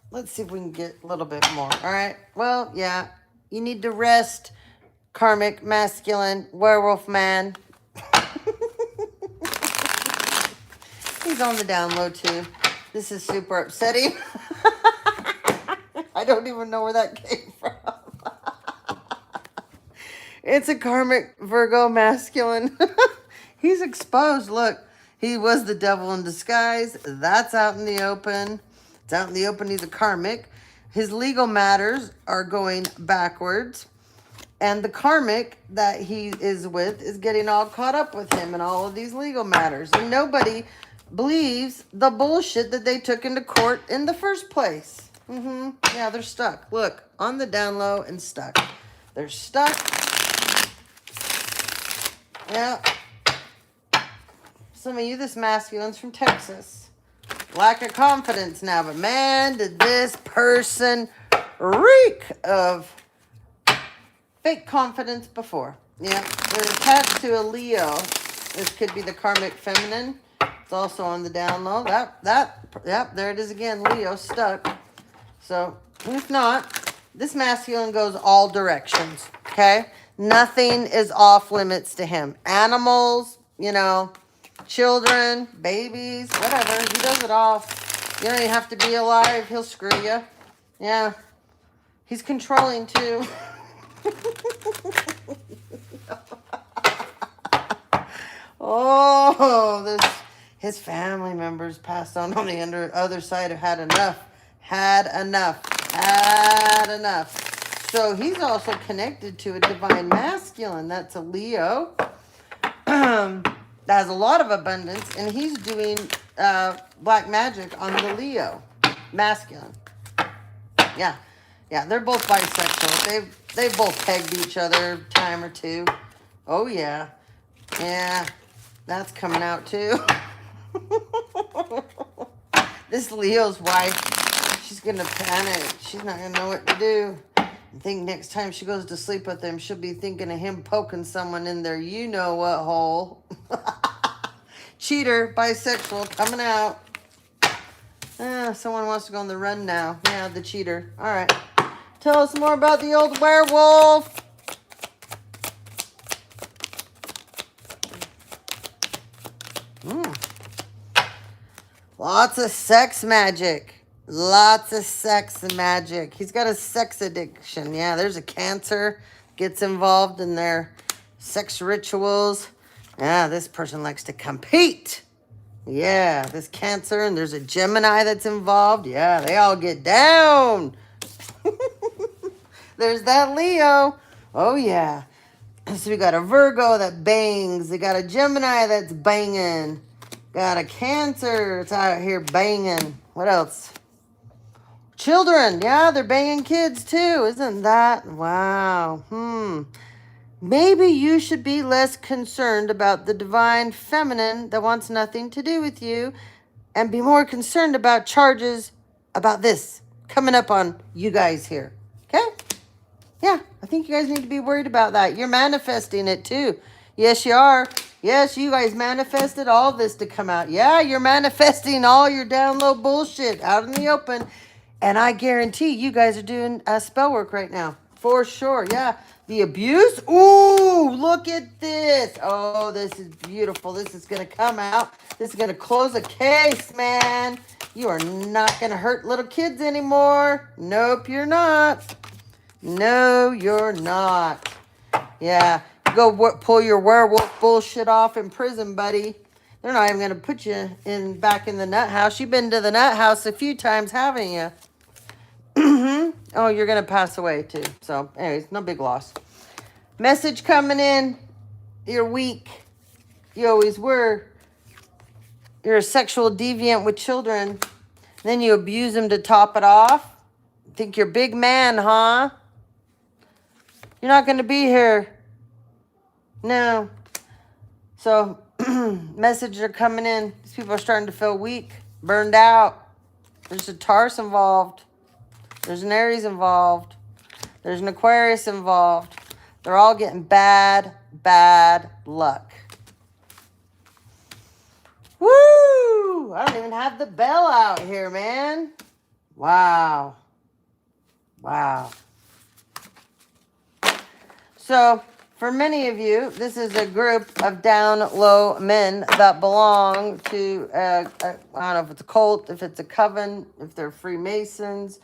Let's see if we can get a little bit more. All right? Well, yeah. You need to rest, karmic, masculine, werewolf man. He's on the down low, too. This is super upsetting. I don't even know where that came from. It's a karmic Virgo masculine. He's exposed. Look, he was the devil in disguise. That's out in the open. It's out in the open. He's a karmic. His legal matters are going backwards. And the karmic that he is with is getting all caught up with him in all of these legal matters. And nobody believes the bullshit that they took into court in the first place. Yeah, they're stuck. Look, on the down low and stuck. They're stuck. Yeah. Some of you, this masculine's from Texas. Lack of confidence now. But man, did this person reek of fake confidence before. Yeah, they're attached to a Leo. This could be the karmic feminine. It's also on the down low. Yep, there it is again. Leo stuck. So, if not, this masculine goes all directions. Okay? Nothing is off limits to him. Animals, you know, children, babies, whatever. He does it all. You don't even have to be alive. He'll screw you. Yeah. He's controlling too. Oh, his family members passed on the other side have had enough. Had enough. So he's also connected to a divine masculine. That's a Leo. That has a lot of abundance. And he's doing black magic on the Leo masculine. Yeah. Yeah, they're both bisexual. They've both pegged each other a time or two. Oh, yeah. Yeah, that's coming out, too. This Leo's wife, she's going to panic. She's not going to know what to do. I think next time she goes to sleep with him, she'll be thinking of him poking someone in their you-know-what hole. Cheater, bisexual, coming out. Someone wants to go on the run now. Yeah, the cheater. All right. Tell us more about the old werewolf. Lots of sex magic. Lots of sex magic. He's got a sex addiction. Yeah, there's a Cancer. Gets involved in their sex rituals. Yeah, this person likes to compete. Yeah, this Cancer, and there's a Gemini that's involved. Yeah, they all get down. There's that Leo. Oh, yeah. So we got a Virgo that bangs. They got a Gemini that's banging. Got a Cancer. It's out here banging. What else? Children. Yeah, they're banging kids too. Isn't that? Wow. Maybe you should be less concerned about the divine feminine that wants nothing to do with you and be more concerned about charges about this coming up on you guys here. Okay? Yeah, I think you guys need to be worried about that. You're manifesting it too. Yes, you are. Yes, you guys manifested all this to come out. Yeah, you're manifesting all your down low bullshit out in the open. And I guarantee you guys are doing spell work right now. For sure. Yeah. The abuse. Ooh, look at this. Oh, this is beautiful. This is going to come out. This is going to close a case, man. You are not going to hurt little kids anymore. Nope, you're not. No, you're not. Yeah. Go pull your werewolf bullshit off in prison, buddy. They're not even going to put you back in the nut house. You've been to the nut house a few times, haven't you? Oh, you're going to pass away too. So, anyways, no big loss. Message coming in. You're weak. You always were. You're a sexual deviant with children. Then you abuse them to top it off. Think you're big man, huh? You're not going to be here. No. So, messages are coming in. These people are starting to feel weak, burned out. There's a Taurus involved. There's an Aries involved. There's an Aquarius involved. They're all getting bad luck. Woo! I don't even have the bell out here, man. Wow. Wow. So, for many of you, this is a group of down low men that belong to, I don't know if it's a cult, if it's a coven, if they're Freemasons.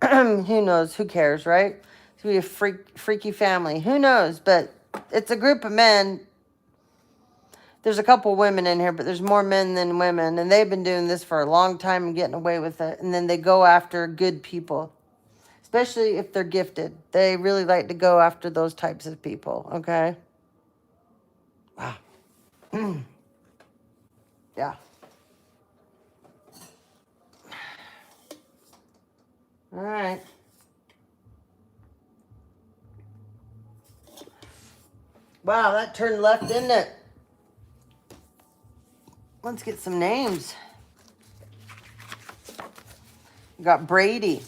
Who knows? Who cares, right? It's going to be a freaky family. Who knows? But it's a group of men. There's a couple women in here, but there's more men than women. And they've been doing this for a long time and getting away with it. And then they go after good people, especially if they're gifted. They really like to go after those types of people, okay? Wow. Yeah. All right. Wow, that turned left, didn't it? Let's get some names. We got Brady.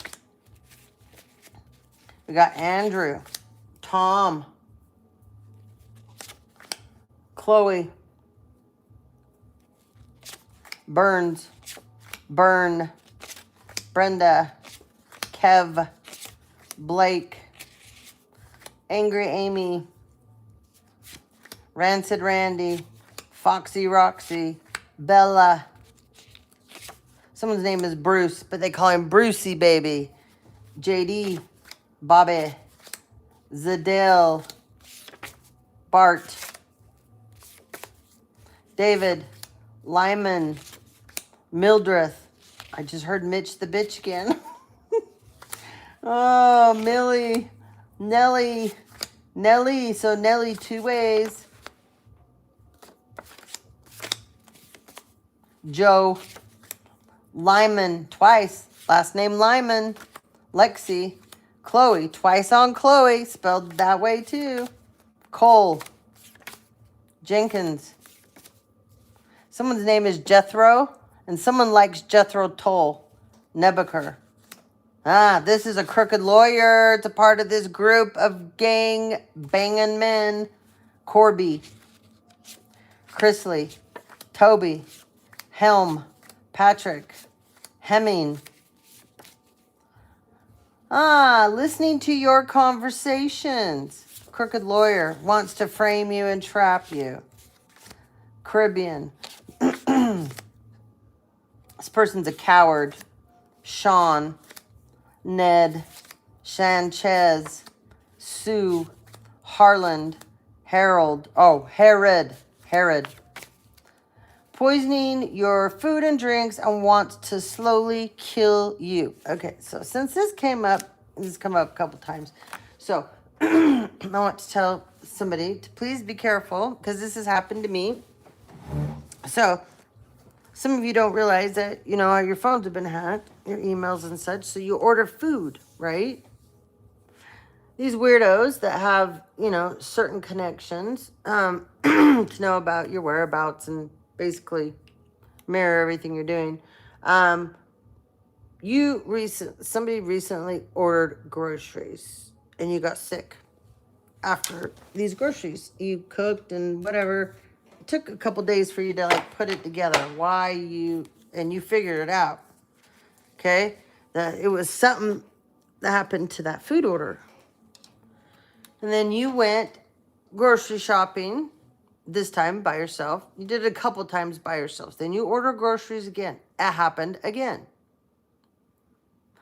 We got Andrew. Tom. Chloe. Burns. Byrne. Brenda. Kev. Blake. Angry Amy. Rancid Randy. Foxy Roxy. Bella. Someone's name is Bruce, but they call him Brucey Baby. JD. Bobby. Zadell. Bart. David. Lyman. Mildreth. I just heard Mitch the bitch again. Oh, Millie. Nellie. Nellie. So Nellie two ways. Joe. Lyman twice. Last name Lyman. Lexi. Chloe. Twice on Chloe. Spelled that way too. Cole. Jenkins. Someone's name is Jethro. And someone likes Jethro Tull. Nebuchadnezzar. Ah, this is a crooked lawyer. It's a part of this group of gang banging men. Corby. Chrisley. Toby. Helm. Patrick. Hemming. Ah, listening to your conversations. Crooked lawyer wants to frame you and trap you. Caribbean. This person's a coward. Sean. Ned. Sanchez. Sue. Harland. Harold. Oh, Herod. Poisoning your food and drinks and wants to slowly kill you. Okay, so since this came up a couple times. So I want to tell somebody to please be careful because this has happened to me. So some of you don't realize that, your phones have been hacked, your emails and such. So you order food, right? These weirdos that have, certain connections to know about your whereabouts and basically mirror everything you're doing. Somebody recently ordered groceries and you got sick after these groceries. You cooked and whatever, took a couple days for you to like put it together. Why and you figured it out. Okay? That it was something that happened to that food order. And then you went grocery shopping, this time by yourself. You did it a couple times by yourself. Then you order groceries again. It happened again.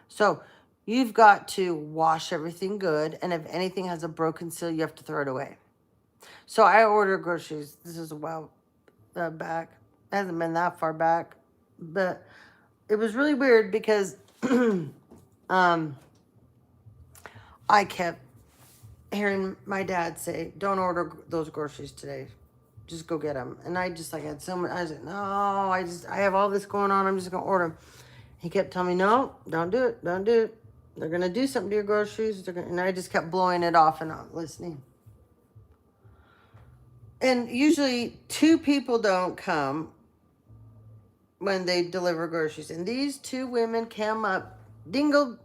So you've got to wash everything good. And if anything has a broken seal, you have to throw it away. So I ordered groceries. This is a while back. It hasn't been that far back. But it was really weird because I kept hearing my dad say, don't order those groceries today. Just go get them. And I just like had so much. I said, no, I have all this going on. I'm just going to order them. He kept telling me, no, don't do it. Don't do it. They're going to do something to your groceries. And I just kept blowing it off and not listening. And usually 2 people don't come when they deliver groceries. And these 2 women came up, ding dong,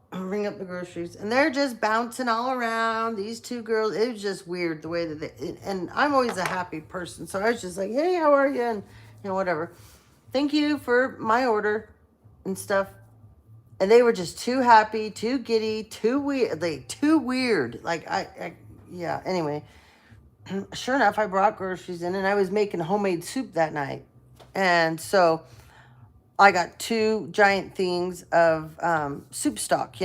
bring up the groceries. And they're just bouncing all around. These 2 girls, it was just weird the way that and I'm always a happy person. So I was just like, hey, how are you? And, whatever. Thank you for my order and stuff. And they were just too happy, too giddy, too weird. Like, yeah, anyway. Sure enough, I brought groceries in, and I was making homemade soup that night. And so I got 2 giant things of soup stock,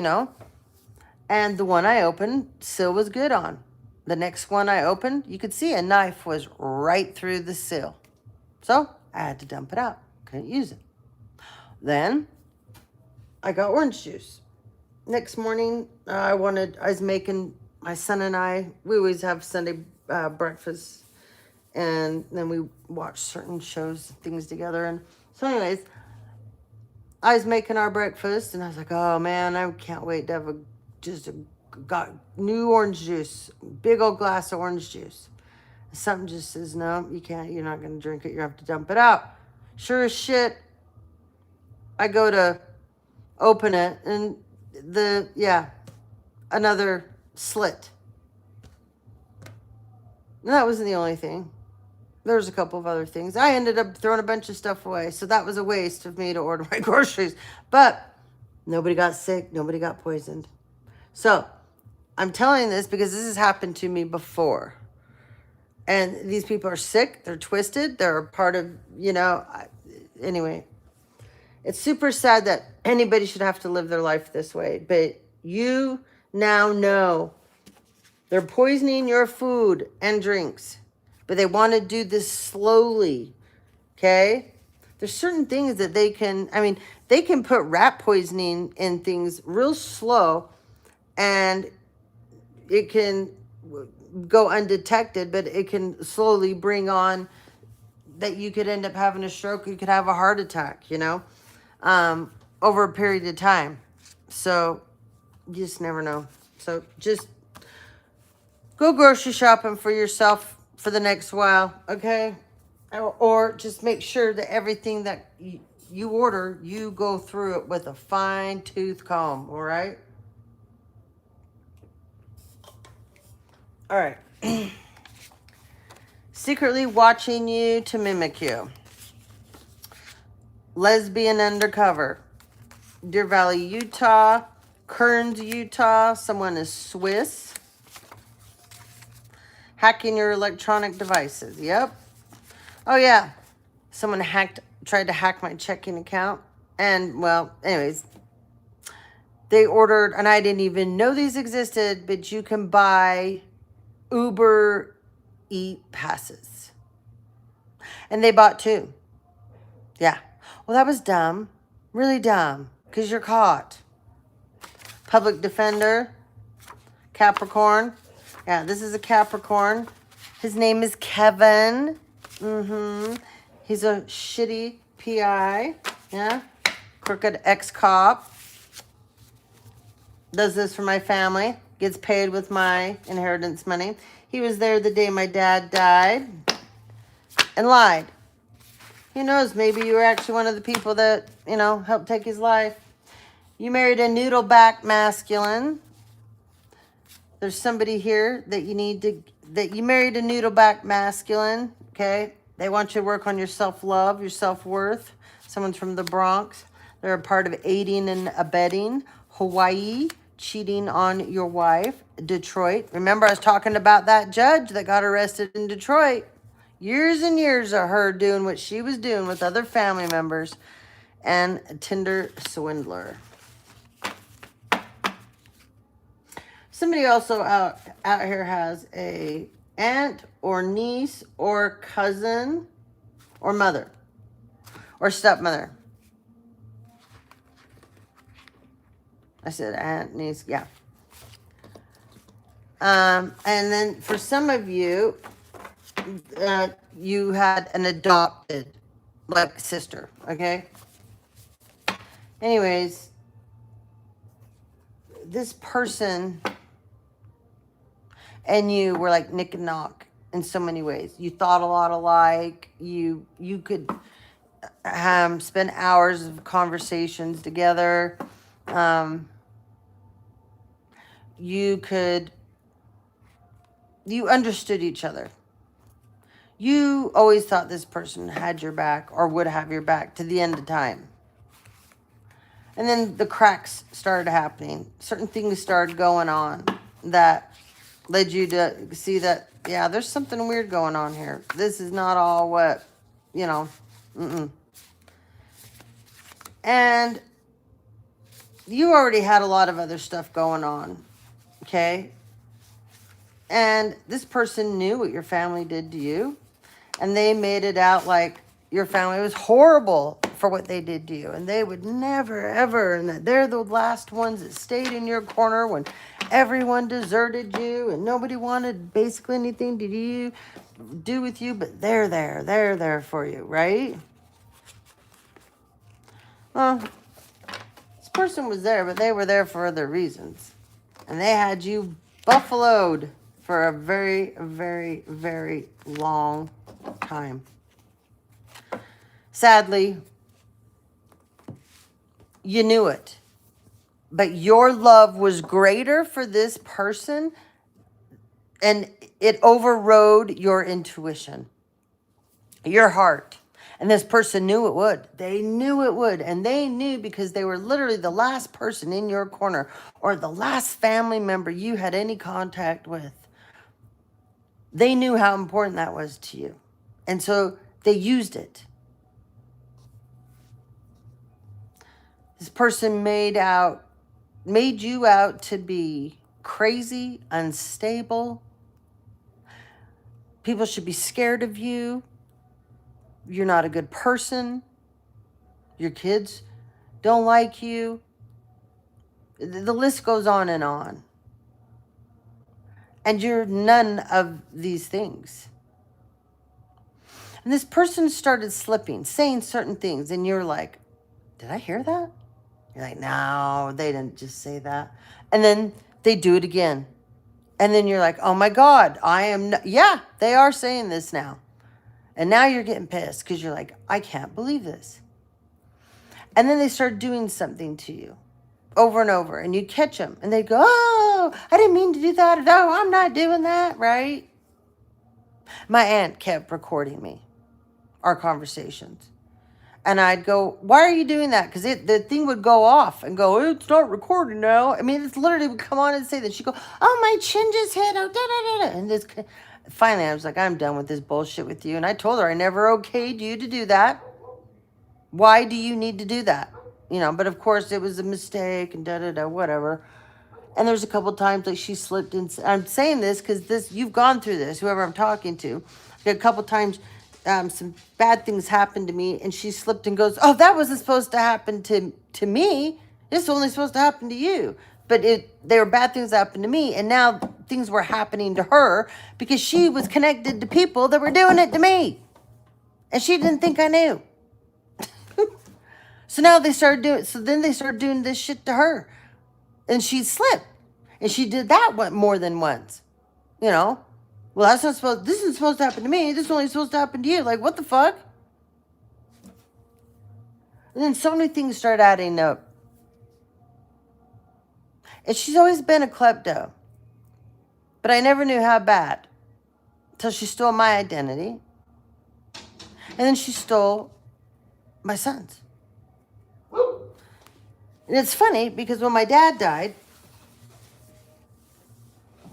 And the one I opened, seal was good on. The next one I opened, you could see a knife was right through the seal. So I had to dump it out. Couldn't use it. Then I got orange juice. Next morning, I was making, my son and I, we always have Sunday breakfast. And then we watch certain shows, things together. And so anyways, I was making our breakfast, and I was like, oh, man, I can't wait to have got new orange juice, big old glass of orange juice. Something just says, no, you can't, you're not going to drink it. You have to dump it out. Sure as shit, I go to open it, and another slit. And that wasn't the only thing. There was a couple of other things. I ended up throwing a bunch of stuff away. So that was a waste of me to order my groceries. But nobody got sick. Nobody got poisoned. So I'm telling this because this has happened to me before. And these people are sick. They're twisted. They're a part of, anyway. It's super sad that anybody should have to live their life this way. But you now know they're poisoning your food and drinks. But they want to do this slowly, okay? There's certain things that they can put rat poisoning in things real slow, and it can go undetected, but it can slowly bring on that you could end up having a stroke, you could have a heart attack, over a period of time. So you just never know. So just go grocery shopping for yourself for the next while, okay? Or just make sure that everything that you order, you go through it with a fine-tooth comb, all right? All right. Secretly watching you to mimic you. Lesbian undercover. Deer Valley, Utah. Kearns, Utah. Someone is Swiss. Hacking your electronic devices. Yep. Oh, yeah. Someone tried to hack my checking account. And, well, anyways, they ordered, and I didn't even know these existed, but you can buy Uber Eat passes. And they bought 2. Yeah. Well, that was dumb. Really dumb. Because you're caught. Public defender. Capricorn. Yeah, this is a Capricorn. His name is Kevin. He's a shitty PI. Yeah. Crooked ex-cop. Does this for my family. Gets paid with my inheritance money. He was there the day my dad died. And lied. Who knows, maybe you were actually one of the people that, helped take his life. You married a noodleback masculine. There's somebody here that you married a noodleback masculine, okay? They want you to work on your self-love, your self-worth. Someone's from the Bronx. They're a part of aiding and abetting. Hawaii, cheating on your wife. Detroit. Remember, I was talking about that judge that got arrested in Detroit. Years and years of her doing what she was doing with other family members. And a Tinder swindler. Somebody also out here has a aunt or niece or cousin or mother or stepmother. I said aunt, niece, yeah. And then for some of you, you had an adopted, like, sister, okay? Anyways, this person and you were like Nick and Knock in so many ways. You thought a lot alike. You could spend hours of conversations together. You understood each other. You always thought this person had your back or would have your back to the end of time. And then the cracks started happening. Certain things started going on that led you to see that, yeah, there's something weird going on here. This is not all what, And you already had a lot of other stuff going on, okay? And this person knew what your family did to you. And they made it out like your family was horrible for what they did to you. And they would never, ever, and that they're the last ones that stayed in your corner when everyone deserted you and nobody wanted basically anything to do with you, but they're there for you, right? Well, this person was there, but they were there for other reasons. And they had you buffaloed for a very, very, very long time. Sadly, you knew it. But your love was greater for this person, and it overrode your intuition, your heart. And this person knew it would. They knew it would. And they knew because they were literally the last person in your corner or the last family member you had any contact with. They knew how important that was to you. And so they used it. This person made you out to be crazy, unstable. People should be scared of you. You're not a good person. Your kids don't like you. The list goes on and on. And you're none of these things. And this person started slipping, saying certain things, and you're like, did I hear that? You're like, no, they didn't just say that. And then they do it again. And then you're like, oh my God, yeah, they are saying this now. And now you're getting pissed because you're like, I can't believe this. And then they start doing something to you over and over. And you catch them. And they go, oh, I didn't mean to do that. No, I'm not doing that, right? My aunt kept recording me, our conversations. And I'd go, why are you doing that? Because the thing would go off and go, it's not recording now. I mean, it's literally would come on and say that. She'd go, oh, my chin just hit. Oh, da-da-da-da. And this, finally, I was like, I'm done with this bullshit with you. And I told her I never okayed you to do that. Why do you need to do that? But of course, it was a mistake and da-da-da, whatever. And there's a couple times like she slipped in. I'm saying this because you've gone through this, whoever I'm talking to. A couple times some bad things happened to me, and she slipped and goes, oh, that wasn't supposed to happen to me. This was only supposed to happen to you. But there were bad things that happened to me, and now things were happening to her because she was connected to people that were doing it to me. And she didn't think I knew. So now then they started doing this shit to her. And she slipped. And she did that more than once. Well, this isn't supposed to happen to me. This is only supposed to happen to you. Like, what the fuck? And then so many things start adding up. And she's always been a klepto. But I never knew how bad until she stole my identity. And then she stole my son's. And it's funny because when my dad died,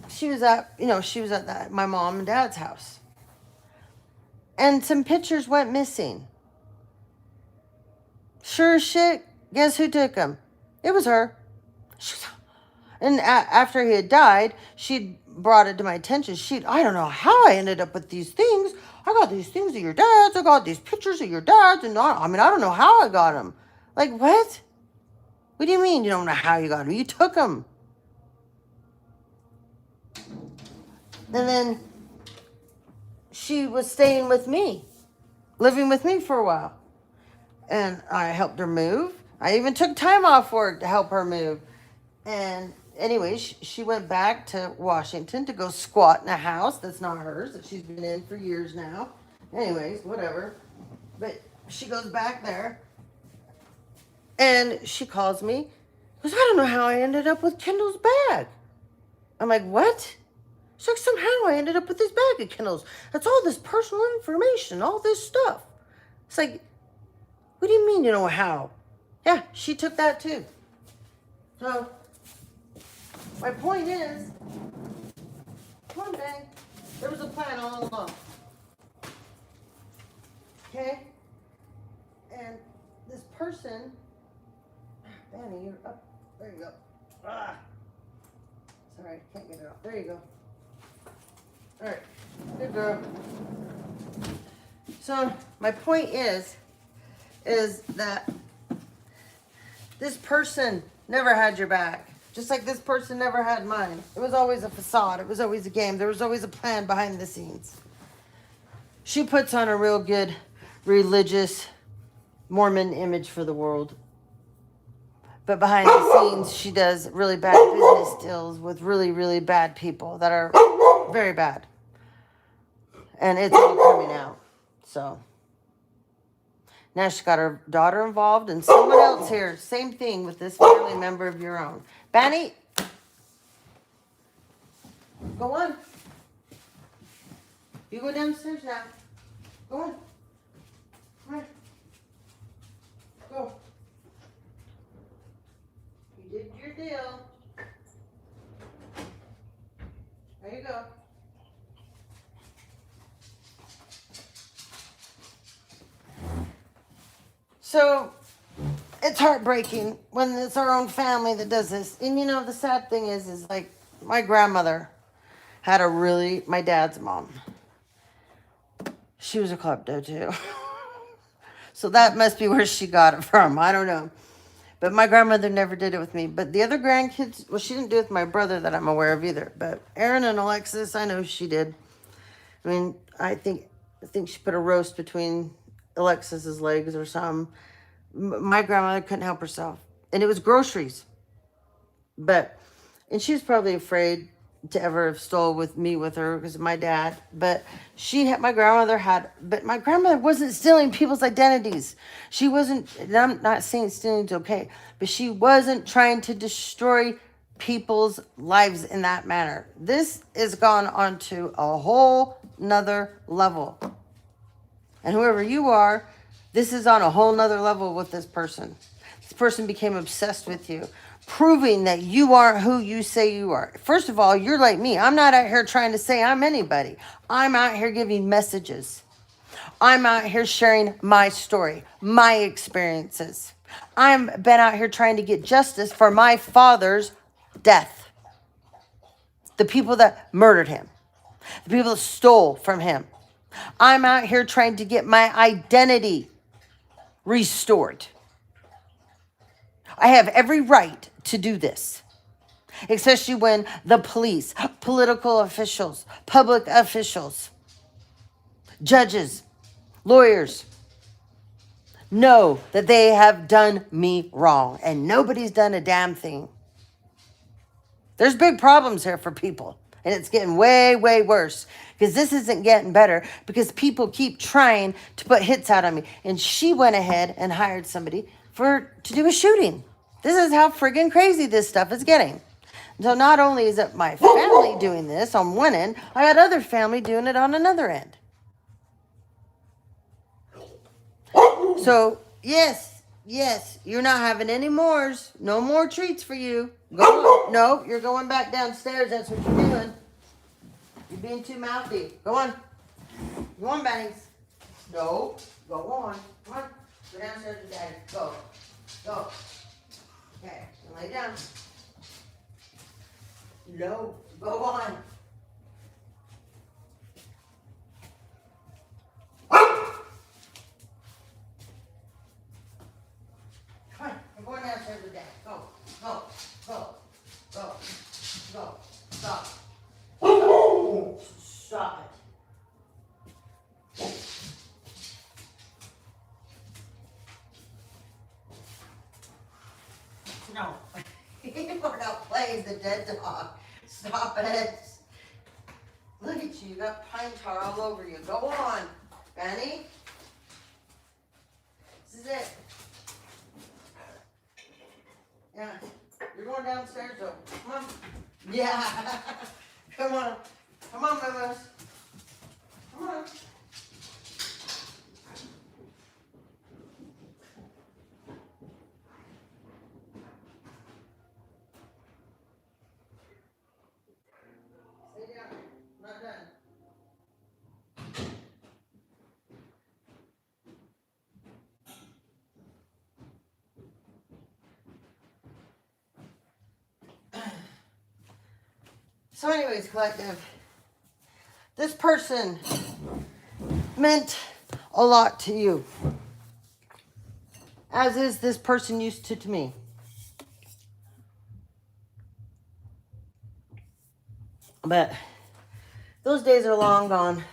she was at my mom and dad's house. And some pictures went missing. Sure as shit, guess who took them? It was her. And after he had died, she brought it to my attention. I don't know how I ended up with these things. I got these things of your dad's. I got these pictures of your dad's. And I don't know how I got them. Like, what? What do you mean you don't know how you got them? You took them. And then she was staying with me, living with me for a while. And I helped her move. I even took time off work to help her move. And anyway, she went back to Washington to go squat in a house that's not hers, that she's been in for years now. Anyways, whatever. But she goes back there. And she calls me. Goes, I don't know how I ended up with Kendall's bag. I'm like, what? She's like, somehow I ended up with this bag of Kendall's. That's all this personal information, all this stuff. It's like, what do you mean you know how? Yeah, she took that too. So, my point is, one day, there was a plan all along. Okay? And this person, Danny, you're up. There you go. Sorry, can't get it off. There you go. All right, good girl. So my point is that this person never had your back. Just like this person never had mine. It was always a facade. It was always a game. There was always a plan behind the scenes. She puts on a real good religious Mormon image for the world. But behind the scenes, she does really bad business deals with really, really bad people that are very bad. And it's all coming out. So now she's got her daughter involved and someone else here. Same thing with this family member of your own. Banny, go on. You go downstairs now. Go on. Come on. Go. You did your deal. There you go. So it's heartbreaking when it's our own family that does this. And you know, the sad thing is like my grandmother had my dad's mom. She was a klepto too. So that must be where she got it from. I don't know. But my grandmother never did it with me. But the other grandkids, well, she didn't do it with my brother that I'm aware of either. But Aaron and Alexis, I know she did. I mean, I think she put a roast between Alexis's legs or something. My grandmother couldn't help herself. And it was groceries. And she was probably afraid to ever have stole with her because of my dad. But my grandmother wasn't stealing people's identities. She wasn't, and I'm not saying stealing's okay, but she wasn't trying to destroy people's lives in that manner. This has gone on to a whole nother level. And whoever you are, this is on a whole nother level with this person. This person became obsessed with you, proving that you aren't who you say you are. First of all, you're like me. I'm not out here trying to say I'm anybody. I'm out here giving messages. I'm out here sharing my story, my experiences. I've been out here trying to get justice for my father's death. The people that murdered him. The people that stole from him. I'm out here trying to get my identity restored. I have every right to do this, especially when the police, political officials, public officials, judges, lawyers know that they have done me wrong and nobody's done a damn thing. There's big problems here for people. And it's getting way, way worse because this isn't getting better because people keep trying to put hits out on me. And she went ahead and hired somebody to do a shooting. This is how friggin' crazy this stuff is getting. So not only is it my family doing this on one end, I got other family doing it on another end. So, yes, you're not having any mores. No more treats for you. Go on. No, you're going back downstairs. That's what you're doing. You're being too mouthy. Go on. Go on, Bangs. No, go on. Come on. Go downstairs with Daddy. Go. Go. Okay, lay down. No, go on. Come on, I'm going downstairs with Dad. Go, go, go, go, go. Stop. Stop it. No. We're not playing the dead dog. Stop it. Look at you. You got pine tar all over you. Go on, Benny. This is it. Yeah. You're going downstairs, though. Come on. Yeah. Come on. Come on, Memos. Come on. Stay down. I'm not done. So anyways, collective, this person meant a lot to you, as is this person used to me. But those days are long gone.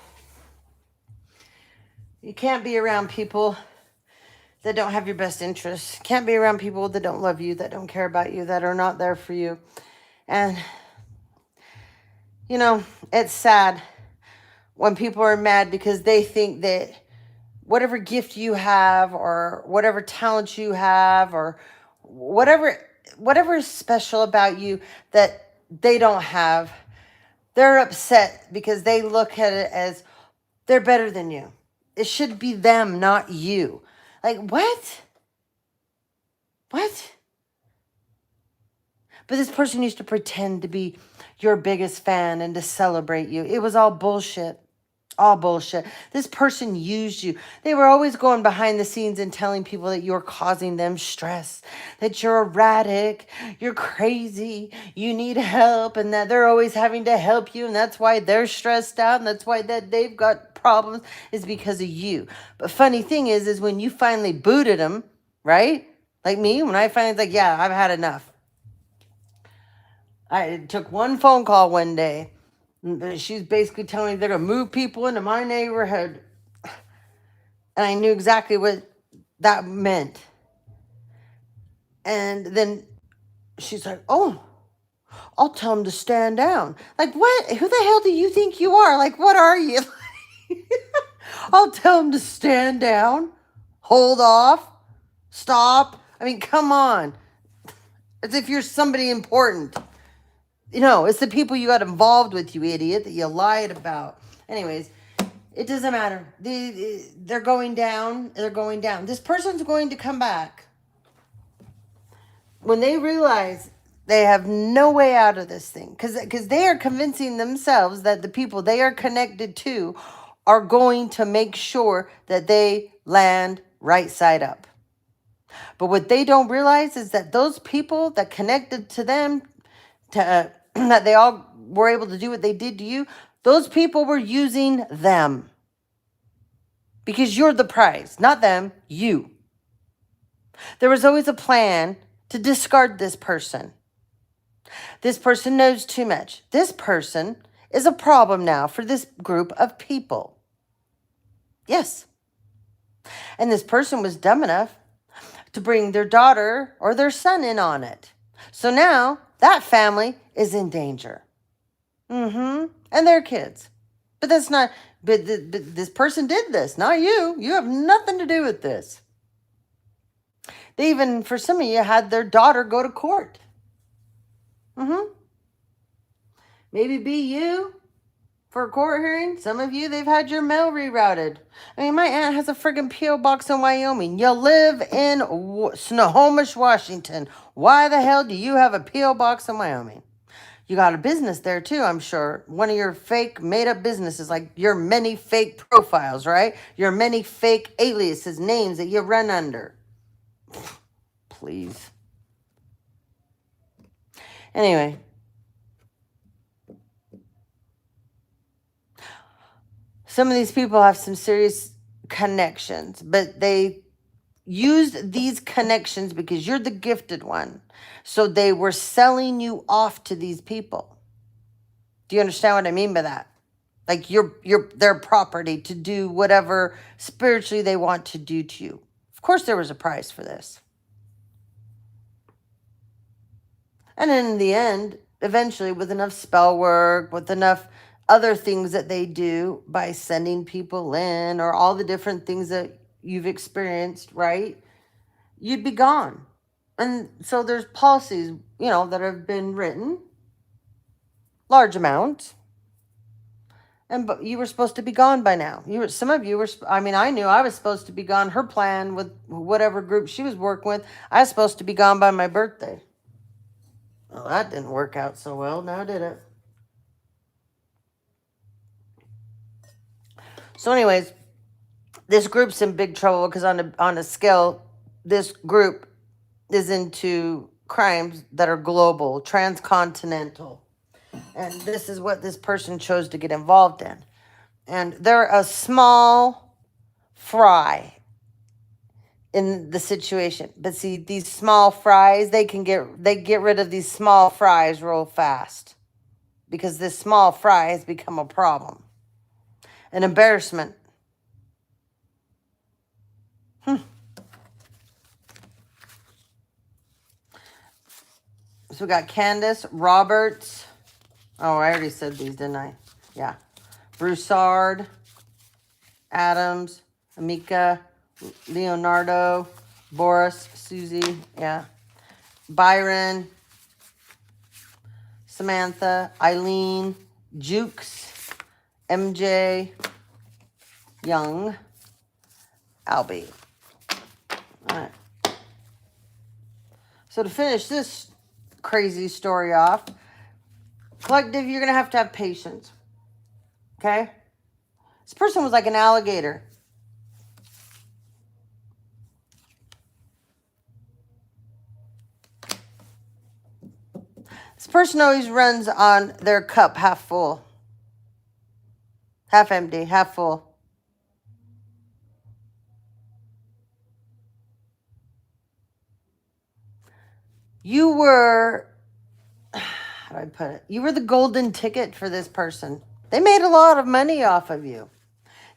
You can't be around people that don't have your best interests. Can't be around people that don't love you, that don't care about you, that are not there for you. And you know, it's sad when people are mad because they think that whatever gift you have or whatever talent you have or whatever is special about you that they don't have, they're upset because they look at it as they're better than you. It should be them, not you. Like, what? What? But this person used to pretend to be your biggest fan and to celebrate you. It was all bullshit. All bullshit. This person used you. They were always going behind the scenes and telling people that you're causing them stress, that you're erratic, you're crazy, you need help, and that they're always having to help you, and that's why they're stressed out, and that's why that they've got problems, is because of you. But funny thing is when you finally booted them, right? Like me, when I finally like, yeah, I've had enough. I took one phone call one day. She's basically telling me they're going to move people into my neighborhood. And I knew exactly what that meant. And then she's like, oh, I'll tell them to stand down. Like, what? Who the hell do you think you are? Like, what are you? I'll tell them to stand down, hold off, stop. I mean, come on. As if you're somebody important. You know, it's the people you got involved with, you idiot, that you lied about. Anyways, it doesn't matter. They're going down. They're going down. This person's going to come back. When they realize they have no way out of this thing. Because they are convincing themselves that the people they are connected to are going to make sure that they land right side up. But what they don't realize is that those people that connected to them, that they all were able to do what they did to you, those people were using them. Because you're the prize, not them, you. There was always a plan to discard this person. This person knows too much. This person is a problem now for this group of people. Yes. And this person was dumb enough to bring their daughter or their son in on it. So now that family is in danger. And their kids. But that's not, but this person did this, not you. You have nothing to do with this. They even, for some of you, had their daughter go to court. Maybe be you for a court hearing. Some of you, they've had your mail rerouted. I mean, my aunt has a friggin' P.O. box in Wyoming. You live in Snohomish, Washington. Why the hell do you have a P.O. box in Wyoming? You got a business there too, I'm sure. One of your fake made up businesses, like your many fake profiles, right? Your many fake aliases, names that you run under. Please. Anyway. Some of these people have some serious connections, but they used these connections because you're the gifted one. So they were selling you off to these people. Do you understand what I mean by that? Like you're their property to do whatever spiritually they want to do to you. Of course there was a price for this. And in the end, eventually with enough spell work, with enough other things that they do by sending people in or all the different things that you've experienced, right? You'd be gone. And so there's policies, that have been written, large amounts. But you were supposed to be gone by now. Some of you were, I knew I was supposed to be gone. Her plan with whatever group she was working with, I was supposed to be gone by my birthday. Well, that didn't work out so well, now did it? So anyways, this group's in big trouble because on a scale, this group is into crimes that are global, transcontinental. And this is what this person chose to get involved in. And they're a small fry in the situation. But see, these small fries, they get rid of these small fries real fast. Because this small fry has become a problem. An embarrassment. So we got Candace, Roberts. Oh, I already said these, didn't I? Yeah. Broussard, Adams, Amika, Leonardo, Boris, Susie, yeah. Byron, Samantha, Eileen, Jukes, MJ, Young, Albie. All right. So to finish this crazy story off, collective, you're going to have patience. Okay? This person was like an alligator. This person always runs on their cup half full. Half empty, half full. You were, how do I put it? You were the golden ticket for this person. They made a lot of money off of you.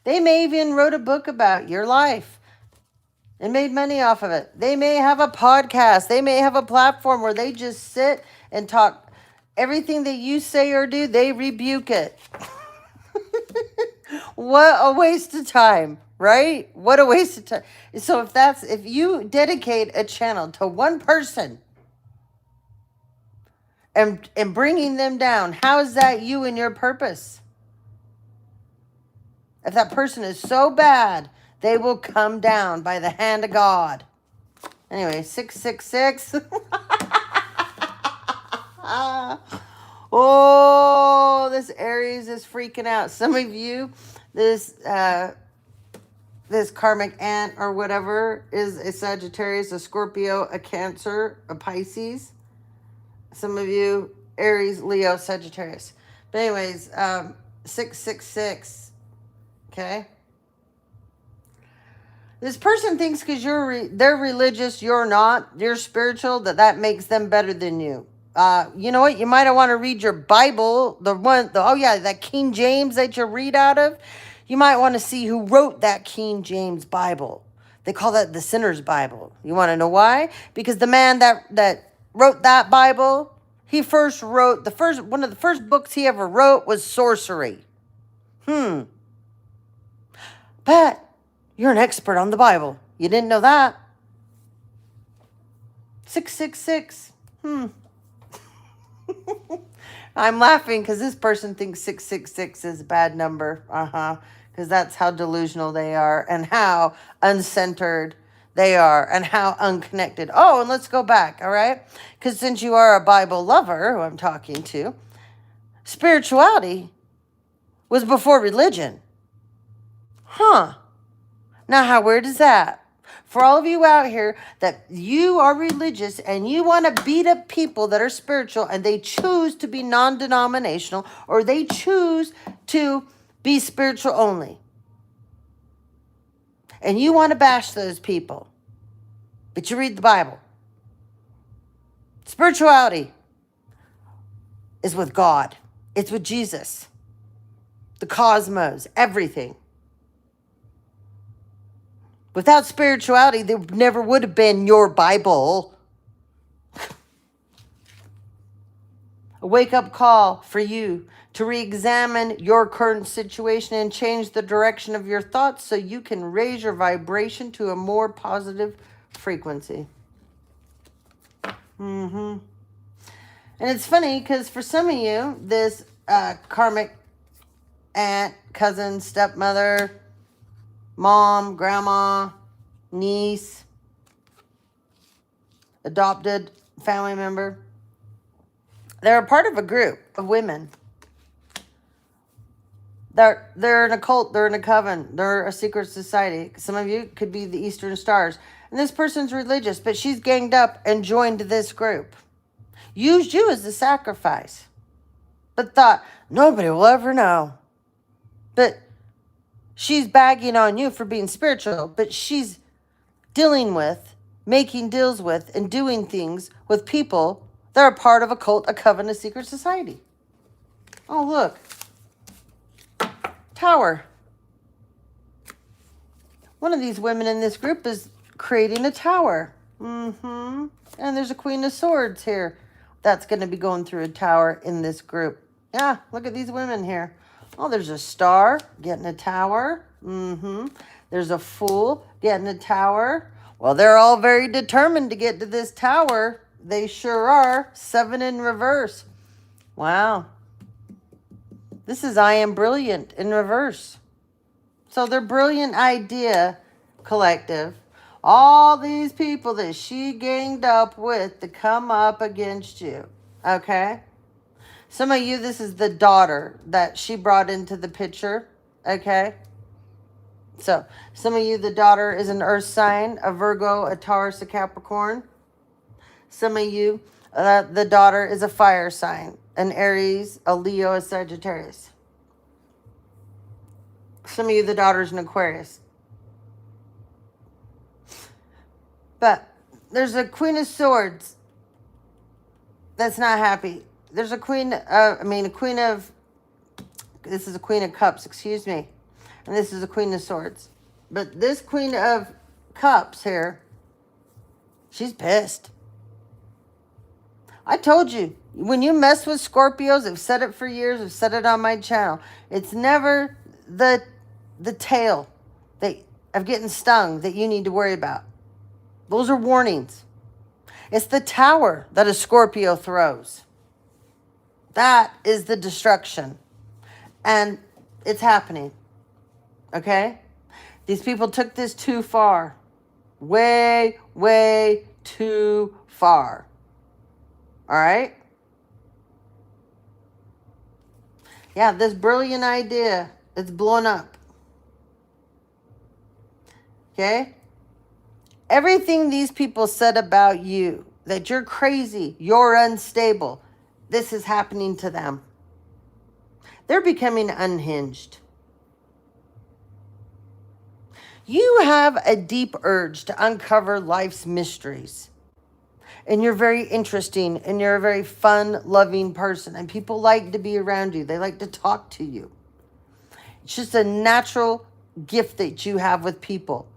They may even wrote a book about your life and made money off of it. They may have a podcast. They may have a platform where they just sit and talk. Everything that you say or do, they rebuke it. What a waste of time, right? What a waste of time. So if you dedicate a channel to one person and bringing them down, how is that you and your purpose? If that person is so bad, they will come down by the hand of God. Anyway, 666. Oh, this Aries is freaking out. Some of you, this karmic aunt or whatever is a Sagittarius, a Scorpio, a Cancer, a Pisces. Some of you, Aries, Leo, Sagittarius. But anyways, 666. Okay? This person thinks because they're religious, you're not, you're spiritual, that makes them better than you. You know what? You might want to read your Bible, that King James that you read out of. You might want to see who wrote that King James Bible. They call that the Sinner's Bible. You want to know why? Because the man that wrote that Bible, he first wrote one of the first books he ever wrote was sorcery. But you're an expert on the Bible. You didn't know that. 666. I'm laughing because this person thinks 666 is a bad number. Because that's how delusional they are and how uncentered they are and how unconnected. Oh, and let's go back, all right? Because since you are a Bible lover, who I'm talking to, spirituality was before religion. Huh. Now, how weird is that? For all of you out here that you are religious and you want to beat up people that are spiritual and they choose to be non-denominational or they choose to be spiritual only. And you want to bash those people. But you read the Bible. Spirituality is with God. It's with Jesus. The cosmos, everything. Without spirituality, there never would have been your Bible. A wake-up call for you to re-examine your current situation and change the direction of your thoughts so you can raise your vibration to a more positive frequency. And it's funny because for some of you, this karmic aunt, cousin, stepmother, mom, grandma, niece, adopted family member, they're a part of a group of women. They're in a cult, they're in a coven, they're a secret society. Some of you could be the Eastern Stars. And this person's religious, but she's ganged up and joined this group. Used you as the sacrifice. But thought, nobody will ever know. But she's bagging on you for being spiritual, but she's dealing with, making deals with, and doing things with people that are part of a cult, a coven, a secret society. Oh, look. Tower. One of these women in this group is creating a tower. And there's a Queen of Swords here. That's going to be going through a tower in this group. Yeah, look at these women here. Oh, there's a star getting a tower. There's a Fool getting a tower. Well, they're all very determined to get to this tower. They sure are. 7 in reverse. Wow. This is I Am Brilliant in reverse. So their brilliant idea collective, all these people that she ganged up with to come up against you. Okay? Some of you, this is the daughter that she brought into the picture. Okay? So, some of you, the daughter is an earth sign, a Virgo, a Taurus, a Capricorn. Some of you, the daughter is a fire sign, an Aries, a Leo, a Sagittarius. Some of you, the daughter's an Aquarius. But there's a Queen of Swords that's not happy. There's a Queen of, this is a Queen of Cups, excuse me. And this is a Queen of Swords. But this Queen of Cups here, she's pissed. I told you, when you mess with Scorpios, I've said it for years, I've said it on my channel. It's never the tail of getting stung that you need to worry about. Those are warnings. It's the tower that a Scorpio throws. That is the destruction. And it's happening. Okay? These people took this too far. Way, way too far. All right? Yeah, this brilliant idea, it's blown up. Okay? Everything these people said about you, that you're crazy, you're unstable, this is happening to them. They're becoming unhinged. You have a deep urge to uncover life's mysteries. And you're very interesting and you're a very fun, loving person. And people like to be around you. They like to talk to you. It's just a natural gift that you have with people.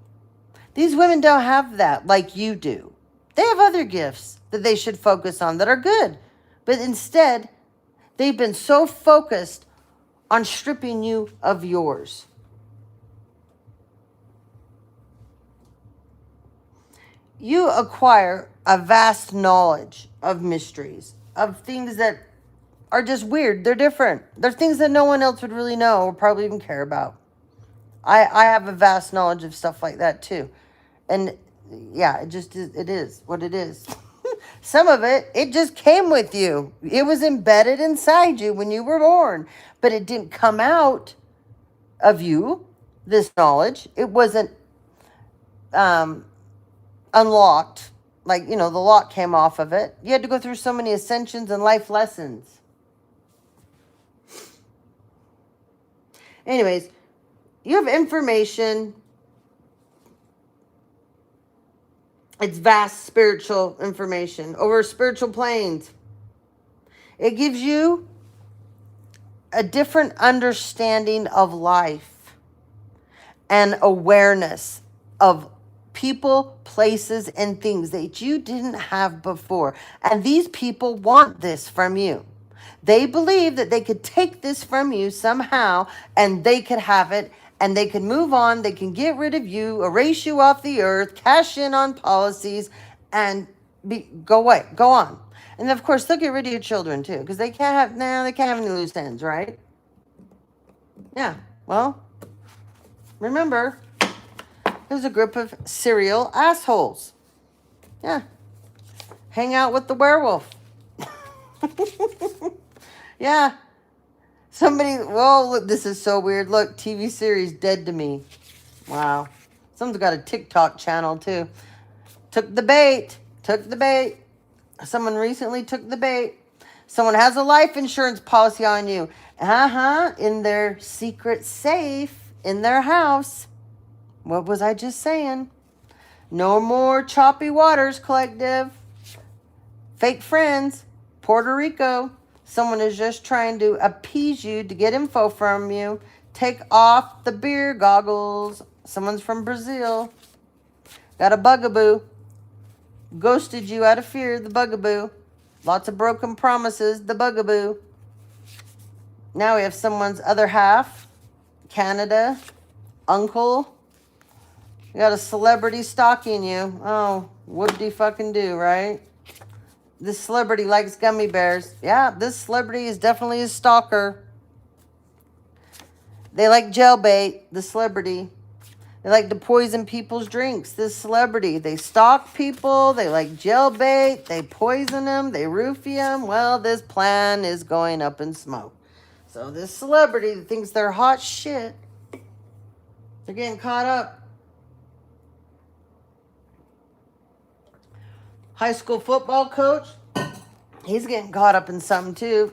These women don't have that like you do. They have other gifts that they should focus on that are good. But instead, they've been so focused on stripping you of yours. You acquire a vast knowledge of mysteries, of things that are just weird. They're different. They're things that no one else would really know or probably even care about. I have a vast knowledge of stuff like that too. And yeah, it just is, it is what it is. Some of it just came with you. It was embedded inside you when you were born, but it didn't come out of you, this knowledge. It wasn't unlocked. Like, the lock came off of it. You had to go through so many ascensions and life lessons. Anyways, you have information. It's vast spiritual information over spiritual planes. It gives you a different understanding of life and awareness of people, places, and things that you didn't have before. And these people want this from you. They believe that they could take this from you somehow and they could have it and they can move on. They can get rid of you, erase you off the earth, cash in on policies, and go away, go on. And of course, they'll get rid of your children too, because they can't have any loose ends, right? Yeah, well, remember, there's a group of serial assholes. Yeah, hang out with the werewolf. Yeah. Look, this is so weird. Look, TV series Dead to Me. Wow. Someone's got a TikTok channel too. Took the bait. Someone recently took the bait. Someone has a life insurance policy on you. In their secret safe in their house. What was I just saying? No more choppy waters, collective. Fake friends. Puerto Rico. Someone is just trying to appease you to get info from you. Take off the beer goggles. Someone's from Brazil. Got a bugaboo. Ghosted you out of fear, the bugaboo. Lots of broken promises, the bugaboo. Now we have someone's other half. Canada. Uncle. You got a celebrity stalking you. Oh, whoop-de-fucking-do, right? This celebrity likes gummy bears. Yeah, this celebrity is definitely a stalker. They like jailbait, the celebrity. They like to poison people's drinks, this celebrity. They stalk people. They like jailbait. They poison them. They roofie them. Well, this plan is going up in smoke. So this celebrity that thinks they're hot shit, they're getting caught up. High school football coach, he's getting caught up in something too.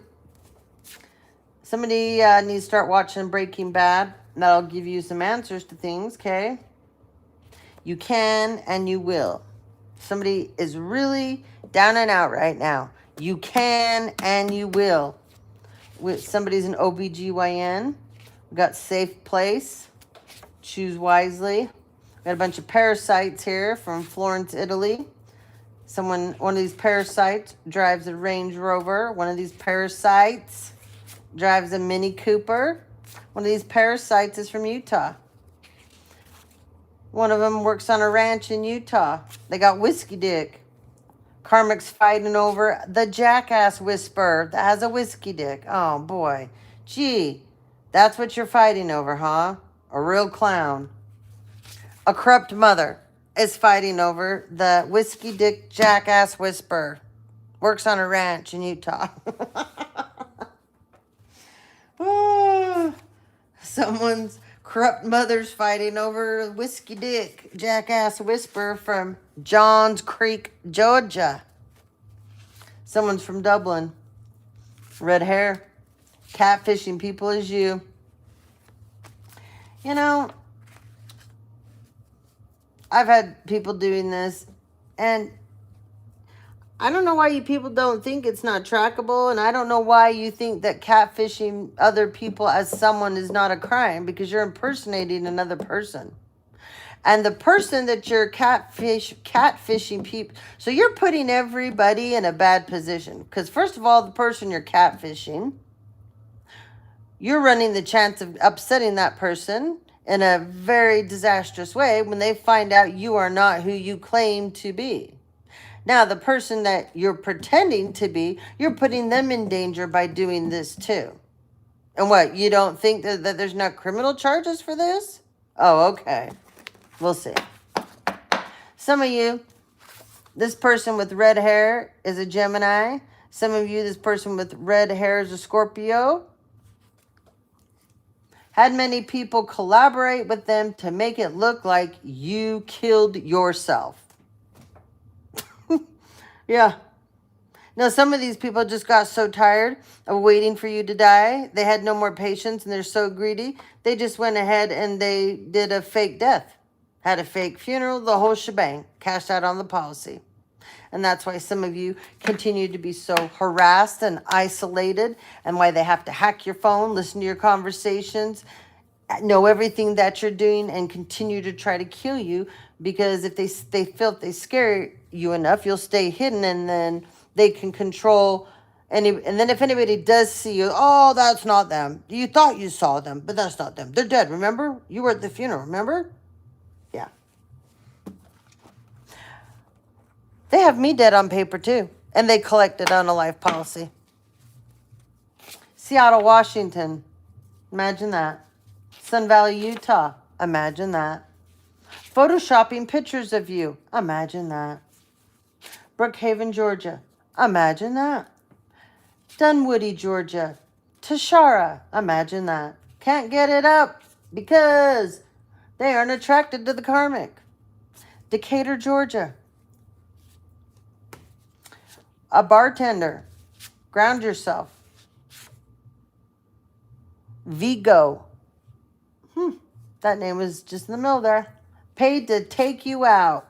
Somebody needs to start watching Breaking Bad. That'll give you some answers to things, okay? You can and you will. Somebody is really down and out right now. You can and you will. Somebody's an OBGYN. We got Safe Place. Choose wisely. Got a bunch of parasites here from Florence, Italy. One of these parasites drives a Range Rover. One of these parasites drives a Mini Cooper. One of these parasites is from Utah. One of them works on a ranch in Utah. They got whiskey dick. Karmic's fighting over the jackass whisperer that has a whiskey dick. Oh, boy. Gee, that's what you're fighting over, huh? A real clown. A corrupt mother is fighting over the whiskey dick jackass whisperer. Works on a ranch in Utah. Someone's corrupt mother's fighting over whiskey dick jackass whisperer from Johns Creek, Georgia. Someone's from Dublin. Red hair. Catfishing people as you. I've had people doing this, and I don't know why you people don't think it's not trackable, and I don't know why you think that catfishing other people as someone is not a crime, because you're impersonating another person. And the person that you're catfishing people, so you're putting everybody in a bad position. Because first of all, the person you're catfishing, you're running the chance of upsetting that person in a very disastrous way when they find out you are not who you claim to be. Now, the person that you're pretending to be, you're putting them in danger by doing this too. And what, you don't think that there's not criminal charges for this? Oh, okay. We'll see. Some of you, this person with red hair is a Gemini. Some of you, this person with red hair is a Scorpio. Had many people collaborate with them to make it look like you killed yourself. Yeah. Now, some of these people just got so tired of waiting for you to die. They had no more patience and they're so greedy. They just went ahead and they did a fake death. Had a fake funeral, the whole shebang. Cashed out on the policy. And that's why some of you continue to be so harassed and isolated, and why they have to hack your phone, listen to your conversations, know everything that you're doing, and continue to try to kill you, because if they feel if they scare you enough, you'll stay hidden, and then they can control any. And then if anybody does see you, oh, that's not them. You thought you saw them, but that's not them. They're dead, remember? You were at the funeral, remember? Yeah. They have me dead on paper too, and they collected on a life policy. Seattle, Washington. Imagine that. Sun Valley, Utah. Imagine that. Photoshopping pictures of you. Imagine that. Brookhaven, Georgia. Imagine that. Dunwoody, Georgia. Tashara. Imagine that. Can't get it up because they aren't attracted to the karmic. Decatur, Georgia. A bartender. Ground yourself. Vigo. That name was just in the middle there. Paid to take you out.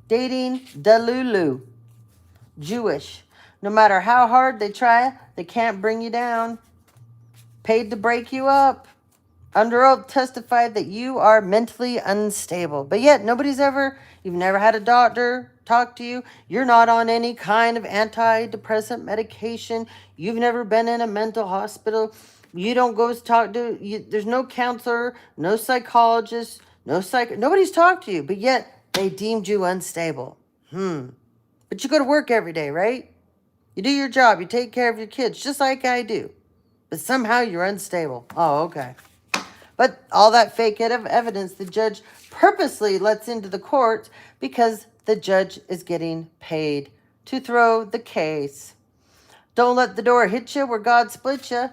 Dating Delulu. Jewish. No matter how hard they try, they can't bring you down. Paid to break you up. Under oath testified that you are mentally unstable. But yet you've never had a doctor talk to you. You're not on any kind of antidepressant medication. You've never been in a mental hospital. You don't go talk to, there's no counselor, no psychologist, nobody's talked to you, but yet they deemed you unstable. But you go to work every day, right? You do your job, you take care of your kids, just like I do. But somehow you're unstable. Oh, okay. But all that fake evidence the judge purposely lets into the court because the judge is getting paid to throw the case. Don't let the door hit you where God split you.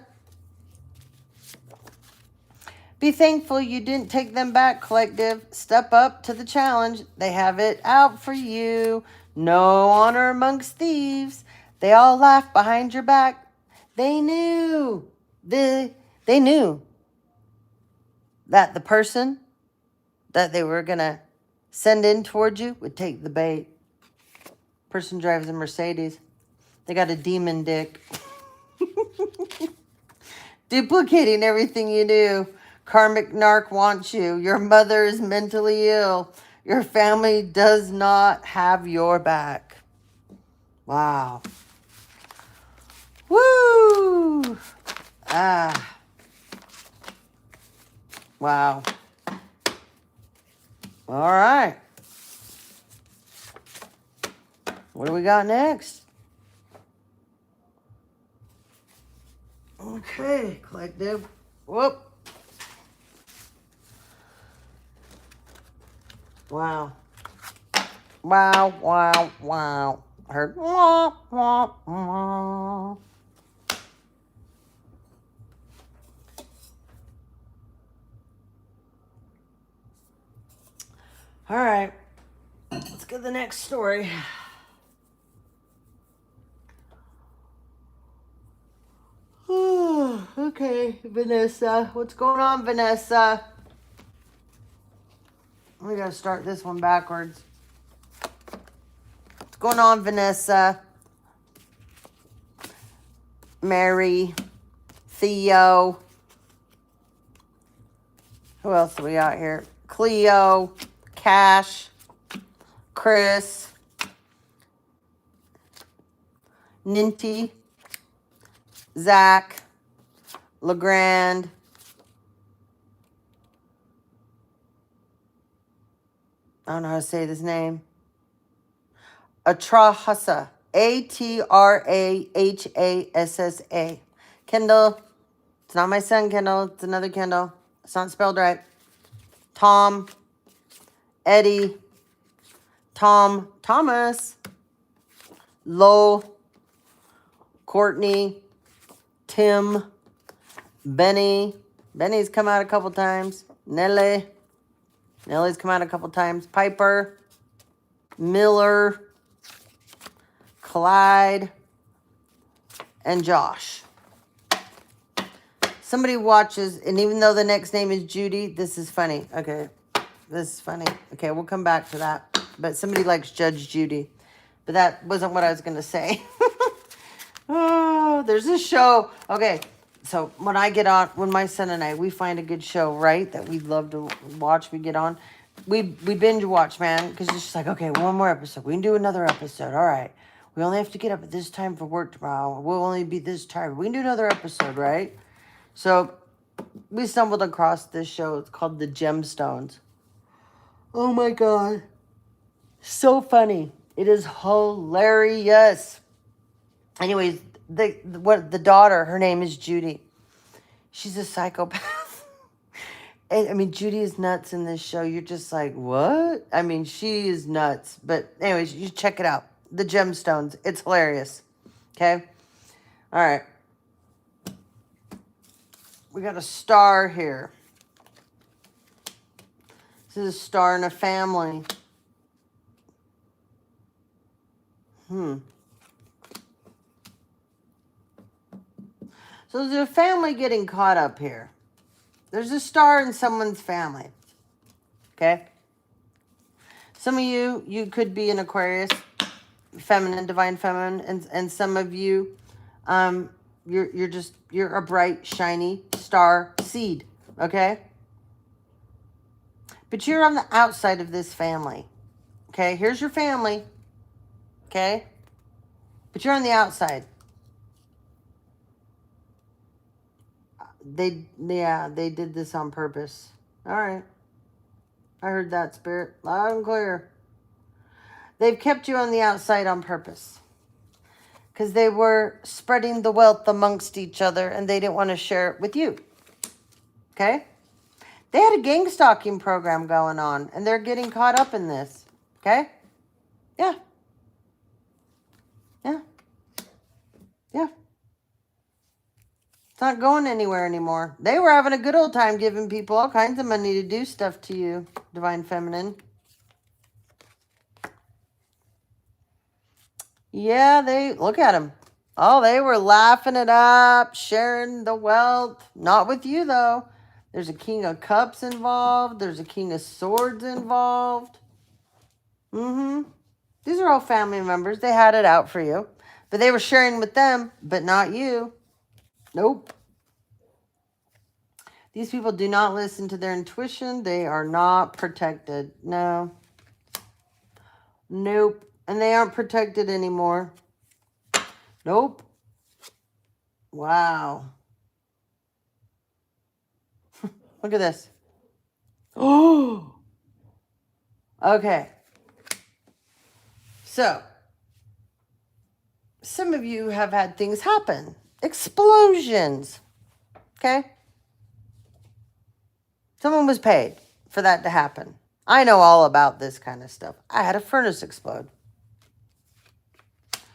Be thankful you didn't take them back, collective. Step up to the challenge. They have it out for you. No honor amongst thieves. They all laugh behind your back. They knew. They knew that the person that they were going to send in towards you would take the bait. Person drives a Mercedes. They got a demon dick. Duplicating everything you do. Karmic narc wants you. Your mother is mentally ill. Your family does not have your back. Wow. Woo! Ah. Wow. All right. What do we got next? Okay, collective. Whoop. Wow. Wow, wow, wow. I heard wah, wah, wah. All right. Let's go to the next story. Okay, Vanessa. What's going on, Vanessa? We gotta start this one backwards. What's going on, Vanessa? Mary. Theo. Who else do we got here? Cleo. Cash. Chris. Ninty. Zach. LeGrand. I don't know how to say this name. Atrahasa. Atrahassa. Kendall. It's not my son, Kendall. It's another Kendall. It's not spelled right. Tom. Eddie. Tom. Thomas. Lo. Courtney. Tim. Benny. Benny's come out a couple times. Nelly. Nelly's come out a couple times. Piper. Miller. Clyde. And Josh. Somebody watches, and even though the next name is Judy, this is funny. Okay. This is funny. Okay, we'll come back to that. But somebody likes Judge Judy. But that wasn't what I was going to say. Oh, there's a show. Okay, so when my son and I, we find a good show, right, that we love to watch, we get on. We binge watch, man, because it's just like, okay, one more episode. We can do another episode. All right. We only have to get up at this time for work tomorrow. We'll only be this tired. We can do another episode, right? So we stumbled across this show. It's called The Gemstones. Oh my God. So funny. It is hilarious. Anyways, the daughter, her name is Judy. She's a psychopath. I mean, Judy is nuts in this show. You're just like, what? I mean, she is nuts. But anyways, you check it out. The Gemstones. It's hilarious. Okay? All right. We got a star here. This is a star in a family. So there's a family getting caught up here. There's a star in someone's family. Okay? Some of you could be an Aquarius, feminine, divine feminine, and some of you, you're a bright, shiny star seed, okay? But you're on the outside of this family, okay? Here's your family, okay? But you're on the outside. They did this on purpose. All right. I heard that, Spirit. Loud and clear. They've kept you on the outside on purpose. Because they were spreading the wealth amongst each other and they didn't want to share it with you. Okay? They had a gang stalking program going on and they're getting caught up in this. Okay? Yeah. Yeah. Yeah. It's not going anywhere anymore. They were having a good old time giving people all kinds of money to do stuff to you, Divine Feminine. Yeah, look at them. Oh, they were laughing it up, sharing the wealth. Not with you, though. There's a King of Cups involved. There's a King of Swords involved. These are all family members. They had it out for you. But they were sharing with them, but not you. Nope. These people do not listen to their intuition. They are not protected. No. Nope. And they aren't protected anymore. Nope. Wow. Look at this. Oh. Okay. So, some of you have had things happen. Explosions. Okay? Someone was paid for that to happen. I know all about this kind of stuff. I had a furnace explode.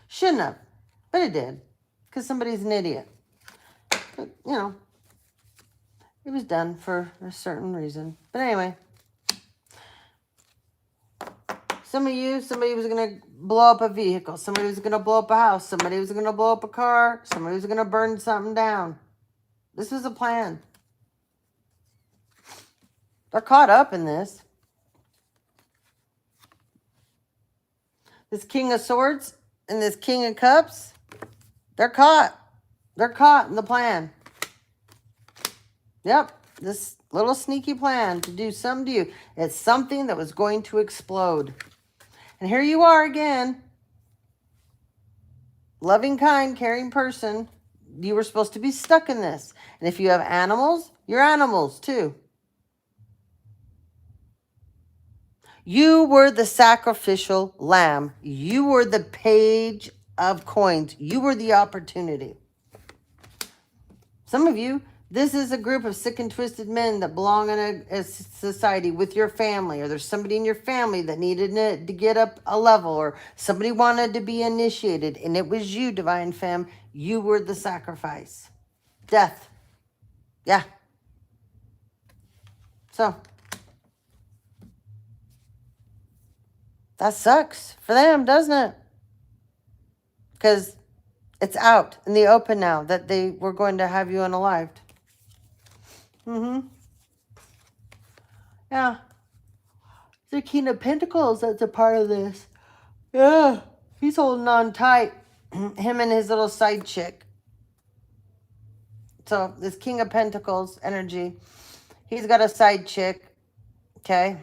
Shouldn't have, but it did. Because somebody's an idiot. But, you know, it was done for a certain reason. But anyway. Somebody was going to blow up a vehicle. Somebody was going to blow up a house. Somebody was going to blow up a car. Somebody was going to burn something down. This was a plan. They're caught up in this. This King of Swords and this King of Cups, they're caught. They're caught in the plan. Yep, this little sneaky plan to do something to you. It's something that was going to explode. And here you are again. Loving, kind, caring person. You were supposed to be stuck in this. And if you have animals, you're animals too. You were the sacrificial lamb. You were the page of coins. You were the opportunity. Some of you, this is a group of sick and twisted men that belong in a society with your family, or there's somebody in your family that needed to get up a level, or somebody wanted to be initiated, and it was you, Divine Femme. You were the sacrifice. Death. Yeah. So, that sucks for them, doesn't it? Because it's out in the open now that they were going to have you unalived. Yeah. The King of Pentacles that's a part of this. Yeah. He's holding on tight. Him and his little side chick. So this King of Pentacles energy. He's got a side chick. Okay.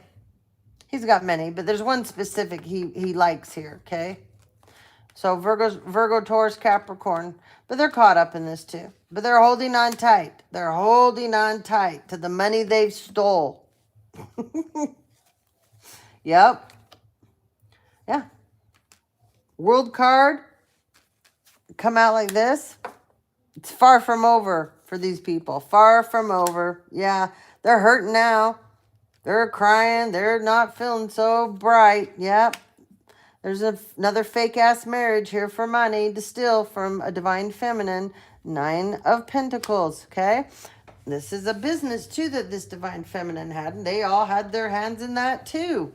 He's got many, but there's one specific he likes here. Okay. So Virgo, Taurus, Capricorn. But they're caught up in this too. But they're holding on tight. They're holding on tight to the money they've stole. Yep. Yeah. World card. Come out like this. It's far from over for these people. Far from over. Yeah. They're hurting now. They're crying. They're not feeling so bright. Yep. There's another fake-ass marriage here for money to steal from a divine feminine. 9 of Pentacles, okay? This is a business, too, that this divine feminine had, and they all had their hands in that, too.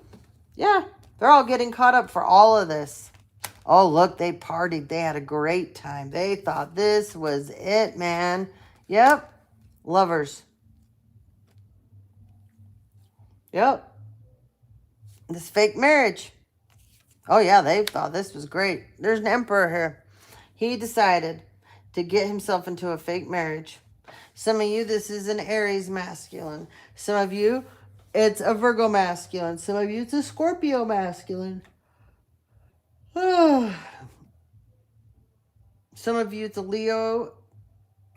Yeah, they're all getting caught up for all of this. Oh, look, they partied. They had a great time. They thought this was it, man. Yep, lovers. Yep. This fake marriage. Oh, yeah, they thought this was great. There's an emperor here. He decided to get himself into a fake marriage. Some of you, this is an Aries masculine. Some of you, it's a Virgo masculine. Some of you, it's a Scorpio masculine. Some of you, it's a Leo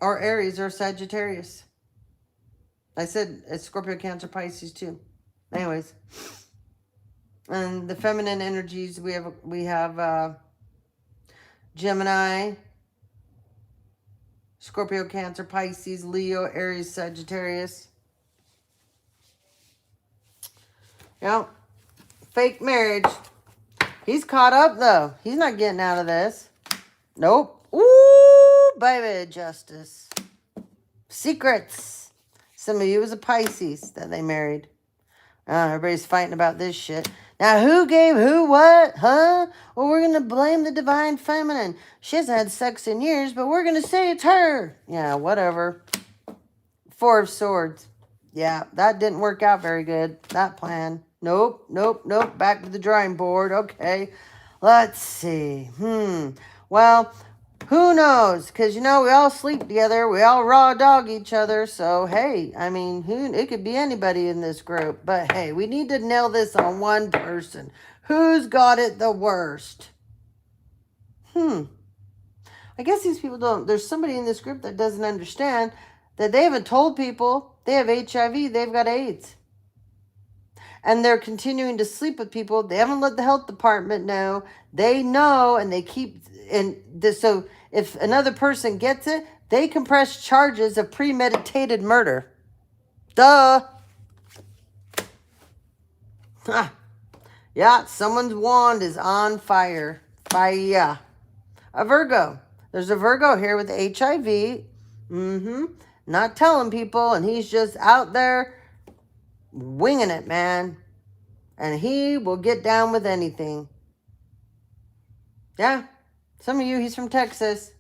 or Aries or Sagittarius. I said it's Scorpio, Cancer, Pisces too. Anyways. And the feminine energies, we have Gemini, Scorpio, Cancer, Pisces, Leo, Aries, Sagittarius. Yep. Fake marriage. He's caught up, though. He's not getting out of this. Nope. Ooh, baby, justice. Secrets. Some of you was a Pisces that they married. Everybody's fighting about this shit. Now, who gave who what? Huh? Well, we're going to blame the divine feminine. She hasn't had sex in years, but we're going to say it's her. Yeah, whatever. 4 of Swords. Yeah, that didn't work out very good. That plan. Nope. Back to the drawing board. Okay. Let's see. Well, who knows? Because, we all sleep together. We all raw dog each other. So, hey, I mean, it could be anybody in this group. But, hey, we need to nail this on one person. Who's got it the worst? I guess these people don't. There's somebody in this group that doesn't understand that they haven't told people they have HIV. They've got AIDS. And they're continuing to sleep with people. They haven't let the health department know. They know, and they keep... So if another person gets it, they can press charges of premeditated murder. Duh. Yeah, someone's wand is on fire. Fire. A Virgo. There's a Virgo here with HIV. Not telling people, and he's just out there winging it, man. And he will get down with anything. Yeah. Some of you, he's from Texas.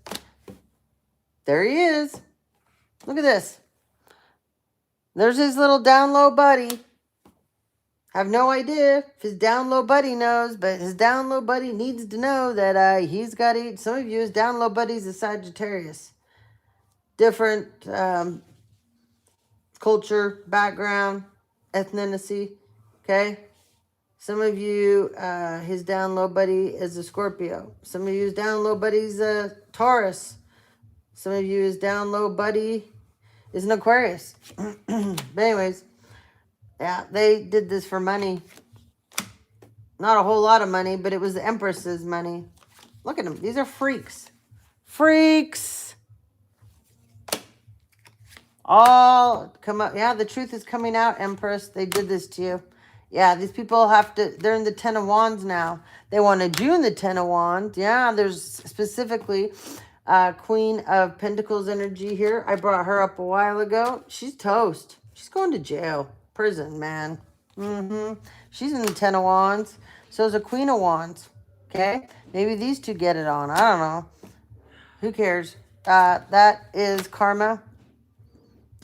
There he is. Look at this. There's his little down low buddy. I have no idea if his down low buddy knows, but his down low buddy needs to know that he's got to eat. Some of you, his down low buddy's a Sagittarius. Different culture, background, ethnicity. Okay? Some of you, his down low buddy is a Scorpio. Some of you, his down low buddy's a Taurus. Some of you, his down low buddy is an Aquarius. But anyways, yeah, they did this for money. Not a whole lot of money, but it was the Empress's money. Look at them. These are freaks. Freaks. All come up. Yeah, the truth is coming out, Empress. They did this to you. Yeah, these people have to, they're in the Ten of Wands now. They wanted you in the Ten of Wands. Yeah, there's specifically Queen of Pentacles energy here. I brought her up a while ago. She's toast. She's going to jail. Prison, man. She's in the Ten of Wands. So is a Queen of Wands. Okay? Maybe these two get it on. I don't know. Who cares? That is karma.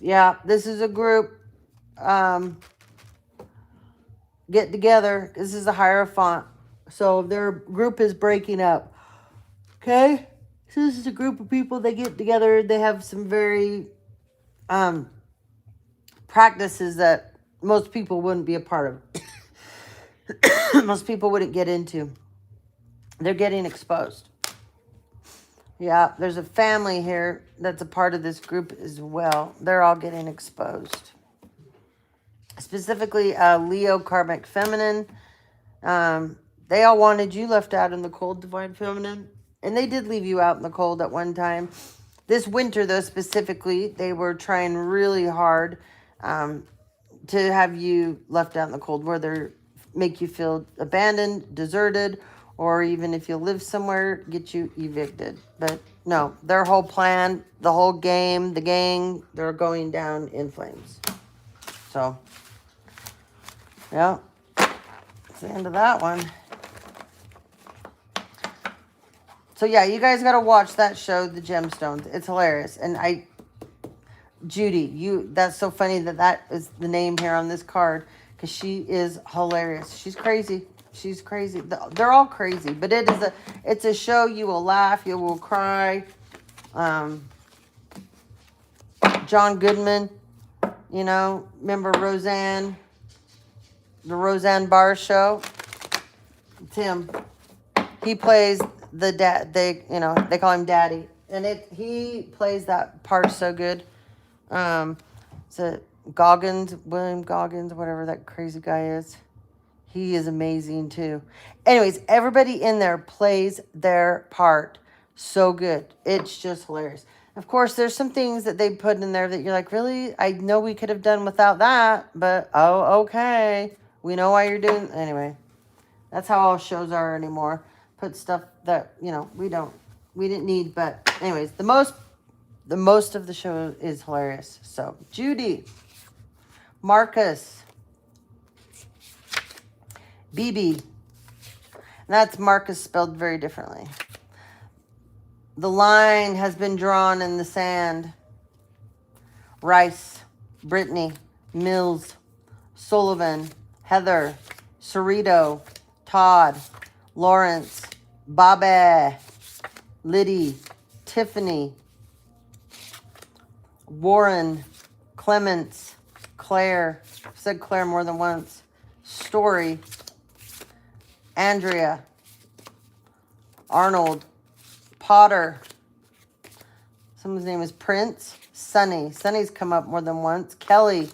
Yeah, this is a group. Get together. This is a Hierophant. So their group is breaking up. Okay? So this is a group of people that get together. They have some very practices that most people wouldn't be a part of. Most people wouldn't get into. They're getting exposed. Yeah, there's a family here that's a part of this group as well. They're all getting exposed. Specifically, Leo Karmic Feminine. They all wanted you left out in the cold, Divine Feminine. And they did leave you out in the cold at one time. This winter, though, specifically, they were trying really hard to have you left out in the cold, whether make you feel abandoned, deserted, or even if you live somewhere, get you evicted. But no, their whole plan, the whole game, the gang, they're going down in flames. So, yeah, that's the end of that one. So, yeah, you guys got to watch that show, The Gemstones. It's hilarious. And Judy, that's so funny that is the name here on this card, because she is hilarious. She's crazy. She's crazy. They're all crazy, but it's a show you will laugh, you will cry. John Goodman, remember Roseanne, the Roseanne Barr show? It's him. He plays the dad. They call him Daddy, and he plays that part so good. So William Goggins, whatever that crazy guy is. He is amazing too. Anyways, everybody in there plays their part so good. It's just hilarious. Of course, there's some things that they put in there that you're like, really? I know we could have done without that, but okay. We know why you're doing. Anyway, that's how all shows are anymore. Put stuff that, we didn't need. But anyways, the most of the show is hilarious. So, Judy, Marcus, BB. That's Marcus spelled very differently. The line has been drawn in the sand. Rice, Brittany, Mills, Sullivan, Heather, Cerrito, Todd, Lawrence, Bobby, Liddy, Tiffany, Warren, Clements, Claire. I've said Claire more than once. Story, Andrea, Arnold, Potter. Someone's name is Prince. Sunny. Sunny's come up more than once. Kelly.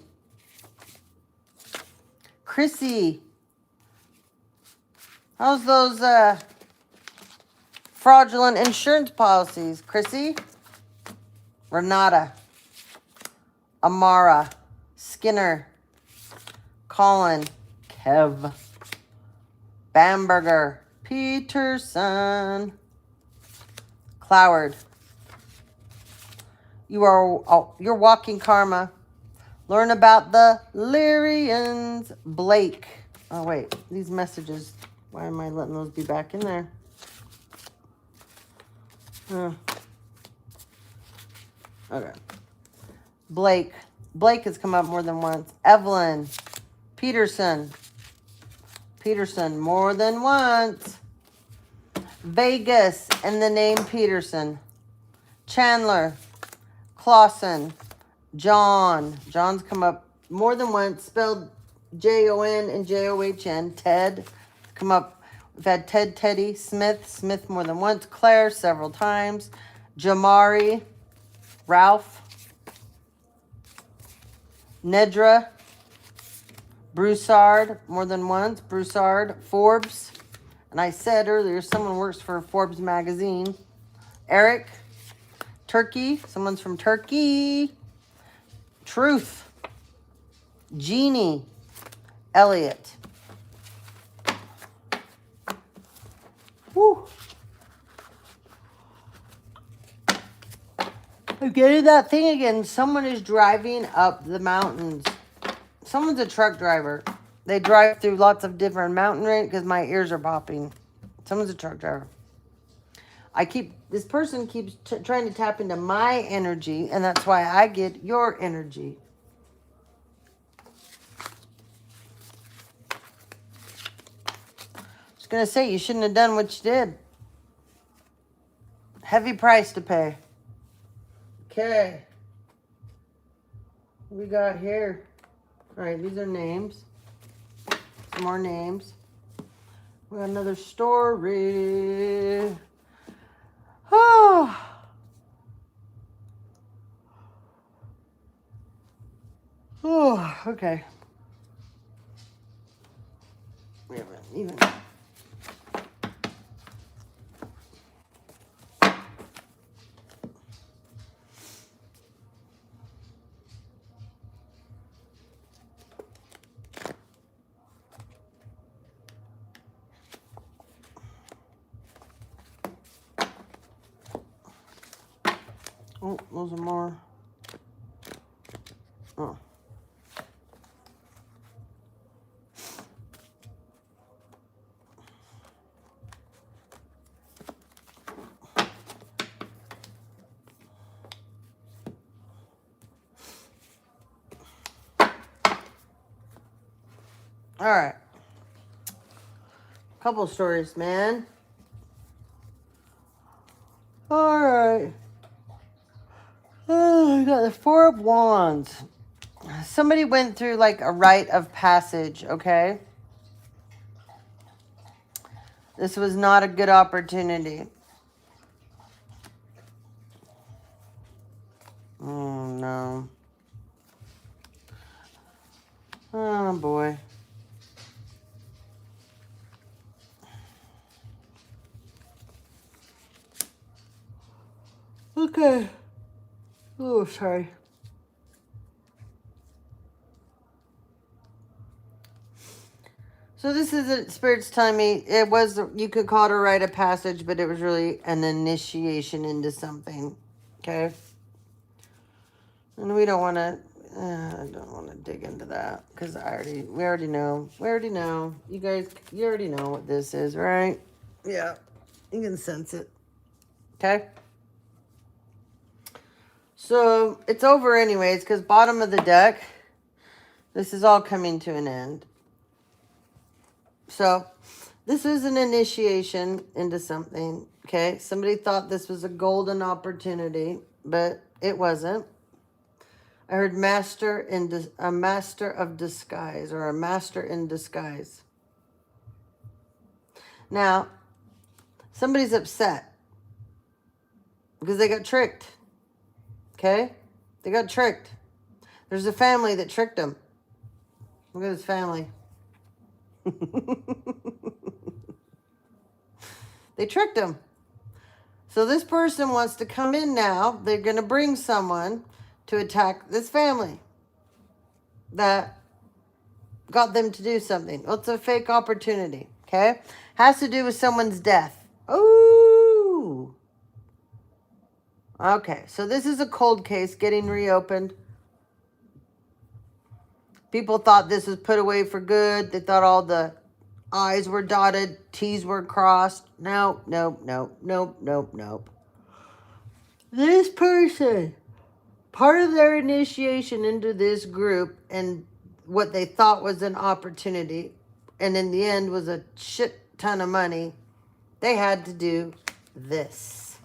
Chrissy. How's those fraudulent insurance policies? Chrissy. Renata. Amara. Skinner. Colin. Kev. Bamberger. Peterson. Cloward. You're walking karma. Learn about the Lyrians. Blake. Oh, wait. These messages. Why am I letting those be back in there? Okay. Blake. Blake has come up more than once. Evelyn. Peterson. Peterson more than once. Vegas and the name Peterson. Chandler. Clausen. John. John's come up more than once. Spelled Jon and John. Ted. Come up. We've had Ted, Teddy. Smith. Smith more than once. Claire several times. Jamari. Ralph. Nedra. Broussard, more than once. Broussard, Forbes. And I said earlier, someone works for Forbes magazine. Eric, Turkey. Someone's from Turkey. Truth. Jeannie. Elliot. Woo. I'm getting that thing again. Someone is driving up the mountains. Someone's a truck driver. They drive through lots of different mountain ranges because my ears are popping. Someone's a truck driver. This person keeps trying to tap into my energy, and that's why I get your energy. I was going to say, you shouldn't have done what you did. Heavy price to pay. Okay. What we got here? All right, these are names. Some more names. We got another story. Oh. Oh, okay. We haven't even. Oh, those are more. Oh. All right. Couple stories, man. All right. Oh, I got the Four of Wands. Somebody went through like a rite of passage, okay? This was not a good opportunity. Oh, no. Oh, boy. Okay. Oh, sorry. So this is a Spirit's telling me it was, you could call it a rite of passage, but it was really an initiation into something. Okay? And we don't want to, I don't want to dig into that because we already know. We already know. You guys, you already know what this is, right? Yeah. You can sense it. Okay? So it's over anyways because bottom of the deck, this is all coming to an end. So this is an initiation into something, okay? Somebody thought this was a golden opportunity, but it wasn't. I heard a master of disguise or a master in disguise. Now, somebody's upset because they got tricked, okay? They got tricked. There's a family that tricked them. Look at this family. They tricked him. So this person wants to come in now. They're going to bring someone to attack this family that got them to do something. Well, it's a fake opportunity, okay? Has to do with someone's death. Ooh. Okay, so this is a cold case getting reopened. People thought this was put away for good. They thought all the I's were dotted, T's were crossed. Nope. This person, part of their initiation into this group and what they thought was an opportunity, and in the end was a shit ton of money, they had to do this.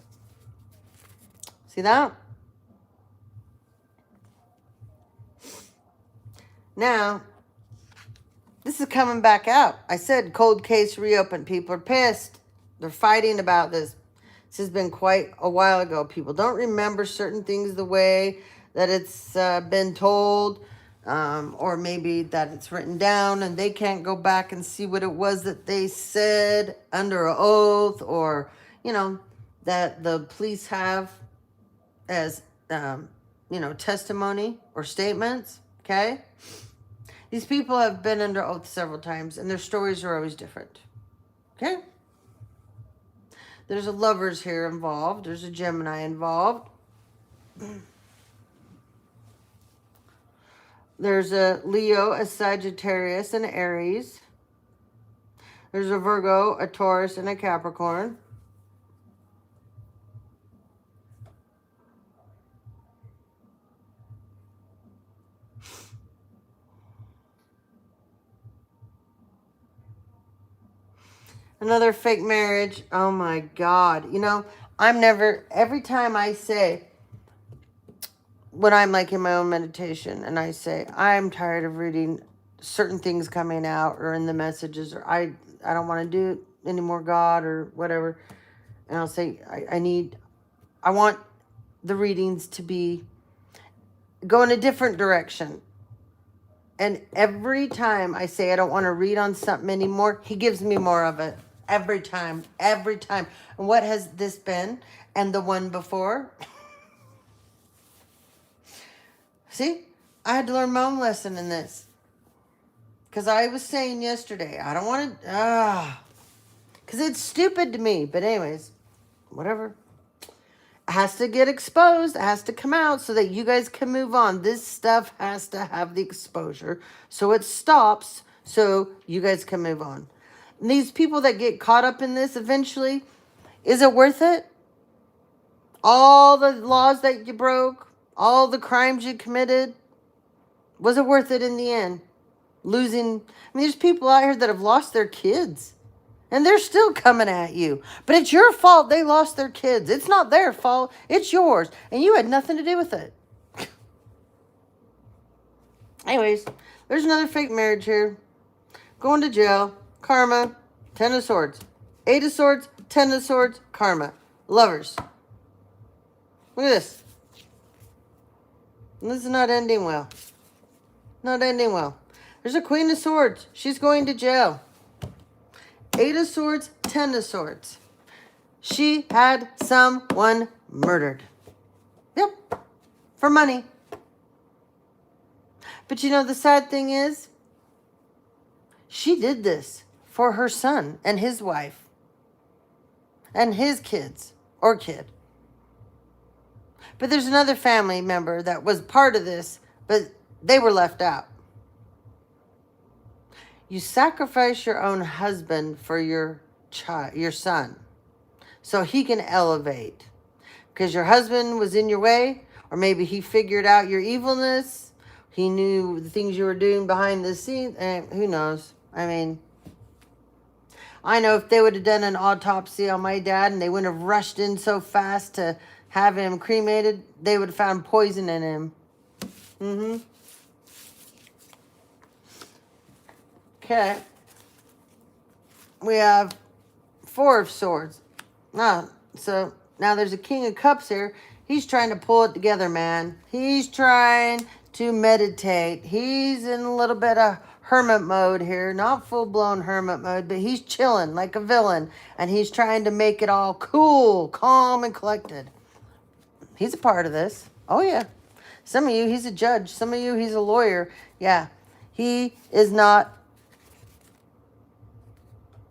See that? Now, this is coming back out. I said cold case reopened. People are pissed. They're fighting about this. This has been quite a while ago. People don't remember certain things the way that it's been told. Or maybe that it's written down and they can't go back and see what it was that they said under an oath, or, that the police have as, testimony or statements. Okay. These people have been under oath several times and their stories are always different. Okay. There's a lovers here involved. There's a Gemini involved. There's a Leo, a Sagittarius, and Aries. There's a Virgo, a Taurus, and a Capricorn. Another fake marriage. Oh my God. Every time I say, when I'm like in my own meditation and I say, I'm tired of reading certain things coming out or in the messages, or I don't want to do it anymore, God, or whatever. And I'll say, I want the readings to go in a different direction. And every time I say I don't want to read on something anymore, he gives me more of it. Every time. And what has this been? And the one before? See, I had to learn my own lesson in this. Because I was saying yesterday, I don't want to, because it's stupid to me. But anyways, whatever. It has to get exposed. It has to come out so that you guys can move on. This stuff has to have the exposure so it stops so you guys can move on. And these people that get caught up in this eventually, is it worth it? All the laws that you broke, all the crimes you committed, was it worth it in the end? There's people out here that have lost their kids. And they're still coming at you. But it's your fault they lost their kids. It's not their fault. It's yours. And you had nothing to do with it. Anyways, there's another fake marriage here. Going to jail. Karma. 10 of Swords. 8 of Swords. 10 of Swords. Karma. Lovers. Look at this. This is not ending well. Not ending well. There's a Queen of Swords. She's going to jail. 8 of Swords, 10 of Swords. She had someone murdered. Yep. For money. But the sad thing is, she did this for her son and his wife. And his kids. Or kid. But there's another family member that was part of this, but they were left out. You sacrifice your own husband for your son, so he can elevate. Because your husband was in your way, or maybe he figured out your evilness. He knew the things you were doing behind the scenes. Who knows? I know if they would have done an autopsy on my dad and they wouldn't have rushed in so fast to have him cremated, they would have found poison in him. Okay. We have 4 of Swords. So now there's a King of Cups here. He's trying to pull it together, man. He's trying to meditate. He's in a little bit of hermit mode here. Not full-blown hermit mode, but he's chilling like a villain. And he's trying to make it all cool, calm, and collected. He's a part of this. Oh, yeah. Some of you, he's a judge. Some of you, he's a lawyer. Yeah. He is not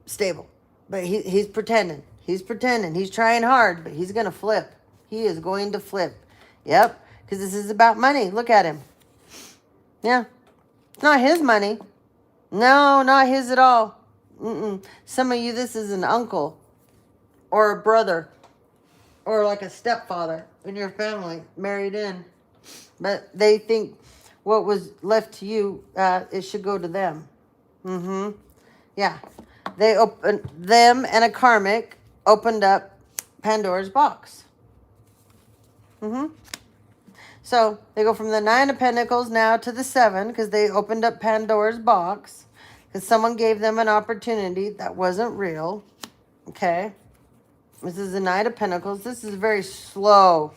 stable. But he's pretending. He's pretending. He's trying hard, but he's going to flip. He is going to flip. Yep. Because this is about money. Look at him. Yeah. It's not his money. No, not his at all. Some of you, this is an uncle or a brother or like a stepfather in your family married in. But they think what was left to you, it should go to them. Yeah. Them and a karmic opened up Pandora's box. So they go from the 9 of Pentacles now to the 7 because they opened up Pandora's box because someone gave them an opportunity that wasn't real. Okay. This is the 9 of Pentacles. This is very slow.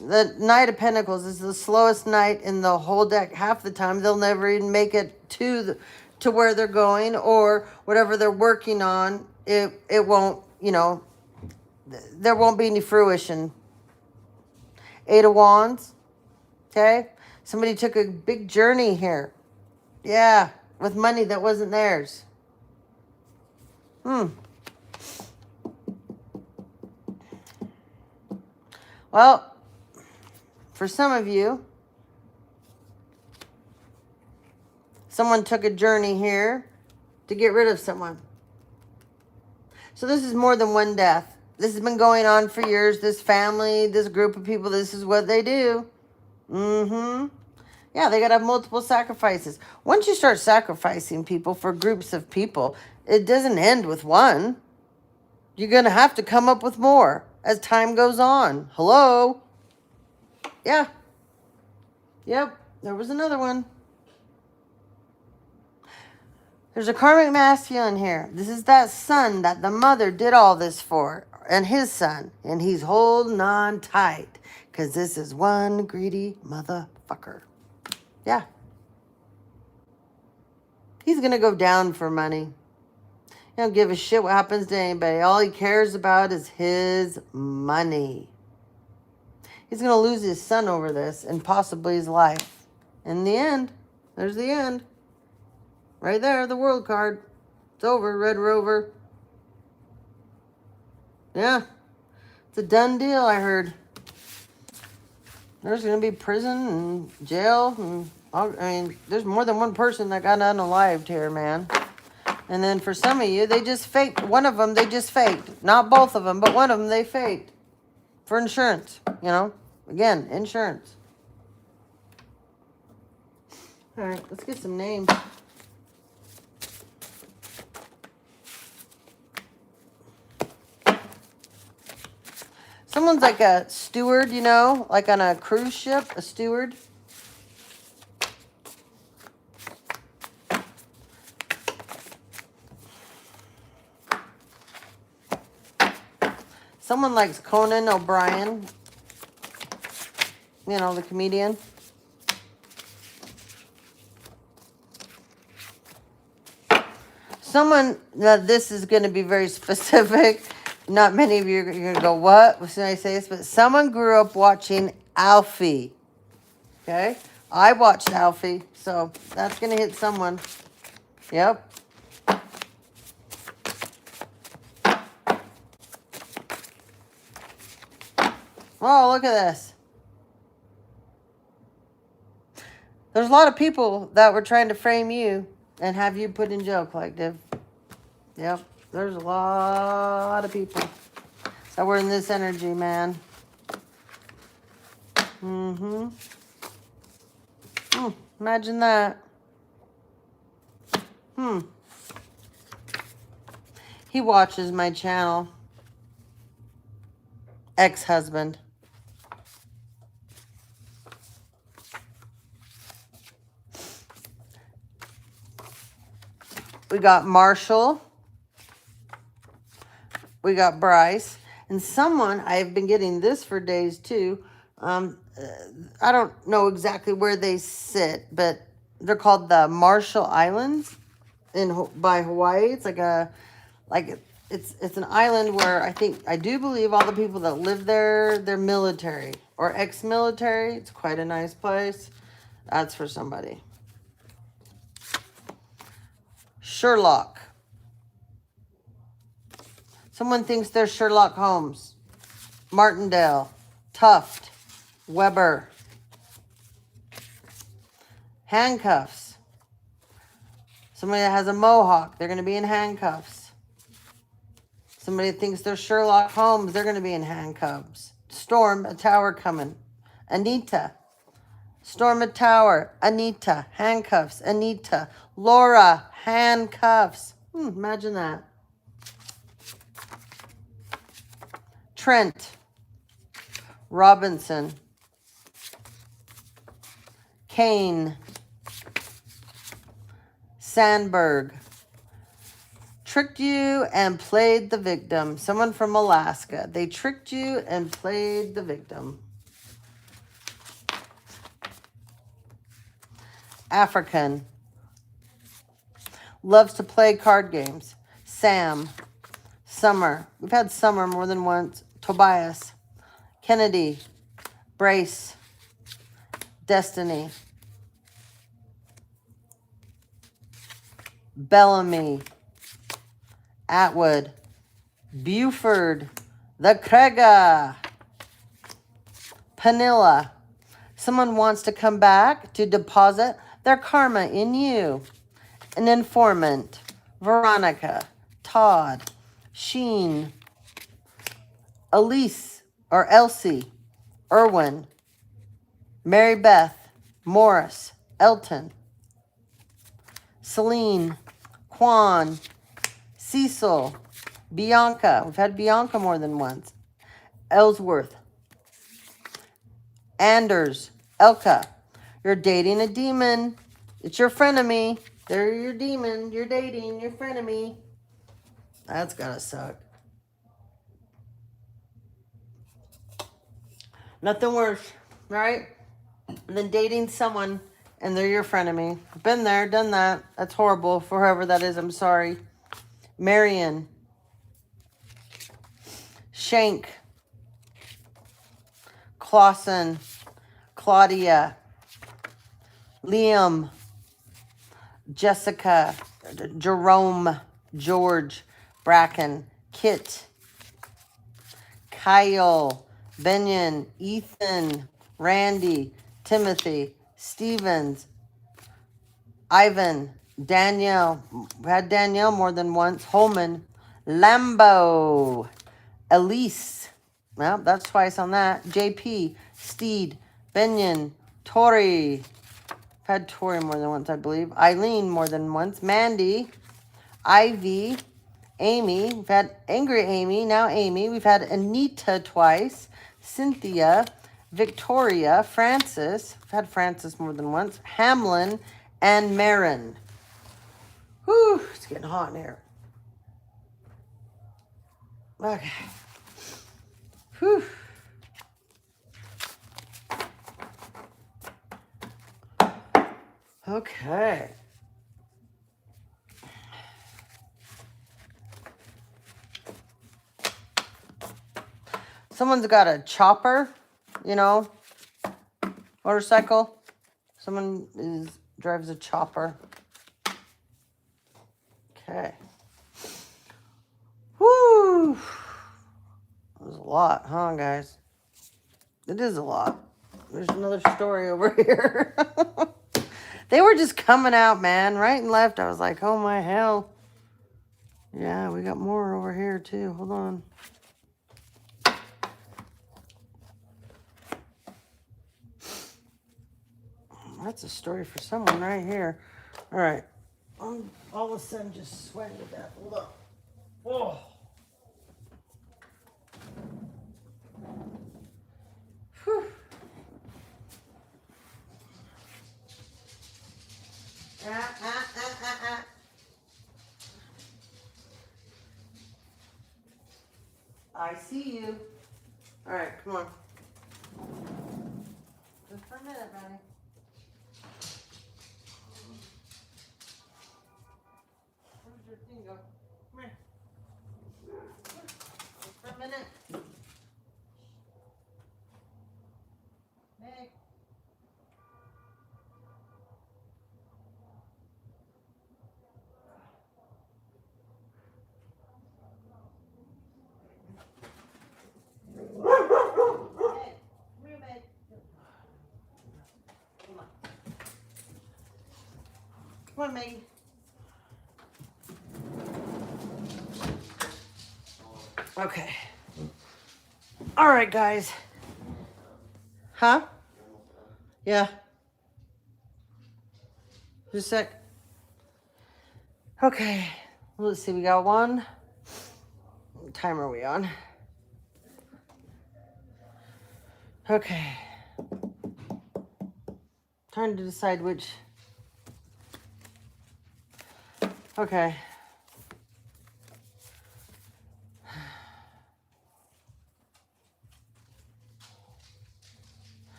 The Knight of Pentacles is the slowest knight in the whole deck. Half the time, they'll never even make it to where they're going, or whatever they're working on. It won't, you know, there won't be any fruition. Eight of Wands. Okay? Somebody took a big journey here. Yeah, with money that wasn't theirs. Well, for some of you, someone took a journey here to get rid of someone. So this is more than one death. This has been going on for years. This family, this group of people, this is what they do. Yeah, they got to have multiple sacrifices. Once you start sacrificing people for groups of people, it doesn't end with one. You're going to have to come up with more as time goes on. Hello? Yeah. Yep, there was another one. There's a karmic masculine here. This is that son that the mother did all this for, and his son. And he's holding on tight because this is one greedy motherfucker. Yeah. He's going to go down for money. He don't give a shit what happens to anybody. All he cares about is his money. He's going to lose his son over this and possibly his life. In the end, there's the end. Right there, the world card. It's over, Red Rover. Yeah. It's a done deal, I heard. There's going to be prison and jail. And there's more than one person that got unalived here, man. And then for some of you, they just faked. One of them, they just faked. Not both of them, but one of them, they faked. For insurance, you know. Again, insurance. All right, let's get some names. Someone's like a steward, you know, like on a cruise ship, a steward. Someone likes Conan O'Brien, you know, the comedian. Someone, now this is going to be very specific. Not many of you are going to go, what? When I say this? But someone grew up watching Alfie. Okay? I watched Alfie, so that's going to hit someone. Yep. Oh, look at this. There's a lot of people that were trying to frame you and have you put in jail, collective. Yep. There's a lot of people that were in this energy, man. Imagine that. He watches my channel. Ex-husband. We got Marshall. We got Bryce. And someone, I've been getting this for days too. I don't know exactly where they sit, but they're called the Marshall Islands by Hawaii. It's it's an island where I do believe all the people that live there, they're military or ex-military. It's quite a nice place. That's for somebody. Sherlock. Someone thinks they're Sherlock Holmes. Martindale. Tuft. Weber. Handcuffs. Somebody that has a mohawk, they're going to be in handcuffs. Somebody that thinks they're Sherlock Holmes, they're going to be in handcuffs. Storm a tower coming. Anita. Storm a tower. Anita. Handcuffs. Anita. Laura. Handcuffs. Imagine that. Trent. Robinson. Kane. Sandberg. Tricked you and played the victim. Someone from Alaska. They tricked you and played the victim. African. Loves to play card games. Sam. Summer. We've had Summer more than once. Tobias. Kennedy. Brace. Destiny. Bellamy. Atwood. Buford. The Krega. Panilla. Someone wants to come back to deposit their karma in you. An informant. Veronica. Todd. Sheen. Elise or Elsie. Irwin. Mary Beth. Morris. Elton. Celine. Quan. Cecil. Bianca. We've had Bianca more than once. Ellsworth. Anders. Elka. You're dating a demon. It's your frenemy. They're your demon. You're dating your frenemy. That's gotta suck. Nothing worse, right? Than dating someone and they're your frenemy. Been there, done that. That's horrible for whoever that is. I'm sorry. Marion. Shank. Clausen. Claudia. Liam. Jessica. Jerome. George. Bracken. Kit. Kyle. Benyon. Ethan. Randy. Timothy. Stevens. Ivan. Danielle. We had Danielle more than once. Holman. Lambo. Elise. Well, that's twice on that. JP. Steed. Benyon. Tori. Had Tori more than once, I believe. Eileen more than once. Mandy. Ivy. Amy. We've had Angry Amy. Now Amy. We've had Anita twice. Cynthia. Victoria. Francis. We've had Francis more than once. Hamlin. And Marin. Whew. It's getting hot in here. Okay. Whew. Okay. Someone's got a chopper, you know, motorcycle. Someone drives a chopper. Okay. Whoo. That was a lot, huh, guys? It is a lot. There's another story over here. They were just coming out, man, right and left. I was like, oh my hell. Yeah, we got more over here too. Hold on. That's a story for someone right here. All right. I'm all of a sudden just sweating to death. Hold up. Whoa. Whew. I see you. All right, come on. Just for a minute, buddy. Where's your thing go? Come here. Just for a minute. Meg. Come on, Maggie. Okay. All right, guys. Huh? Yeah. Just a sec. Okay. Let's see. We got one. What time are we on? Okay. Trying to decide which. Okay.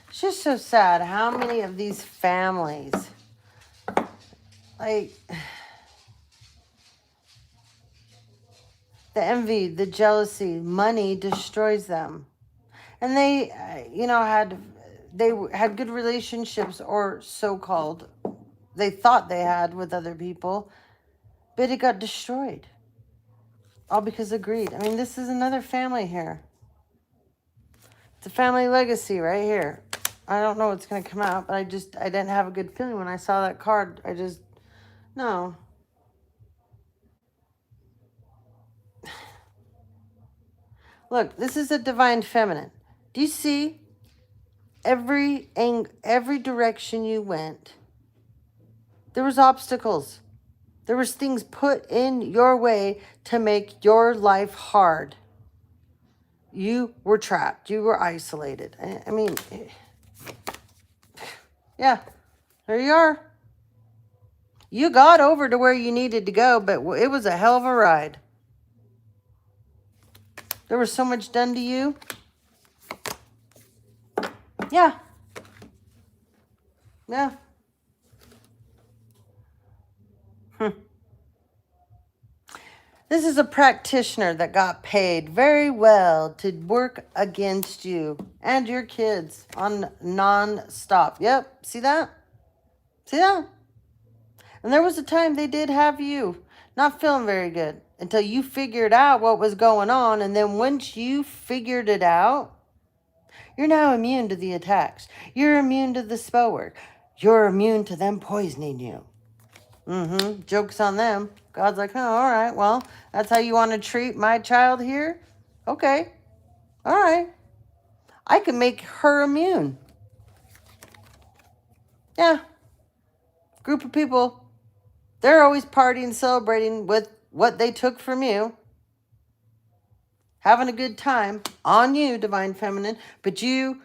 It's just so sad how many of these families Like, the envy, the jealousy, money destroys them. And they, they had good relationships, or so-called, they thought they had with other people, but it got destroyed. All because of greed. I mean, this is another family here. It's a family legacy right here. I don't know what's going to come out, but I didn't have a good feeling when I saw that card. No. Look, this is a divine feminine. Do you see every direction you went? There was obstacles. There was things put in your way to make your life hard. You were trapped. You were isolated. I mean, yeah, there you are. You got over to where you needed to go, but it was a hell of a ride. There was so much done to you. Yeah. Yeah. This is a practitioner that got paid very well to work against you and your kids on non-stop. Yep. See that? See that? And there was a time they did have you not feeling very good until you figured out what was going on. And then once you figured it out, you're now immune to the attacks. You're immune to the spell work. You're immune to them poisoning you. Joke's on them. God's like, oh, all right, well, that's how you want to treat my child here? Okay. All right. I can make her immune. Yeah. Group of people. They're always partying, celebrating with what they took from you. Having a good time on you, Divine Feminine. But you...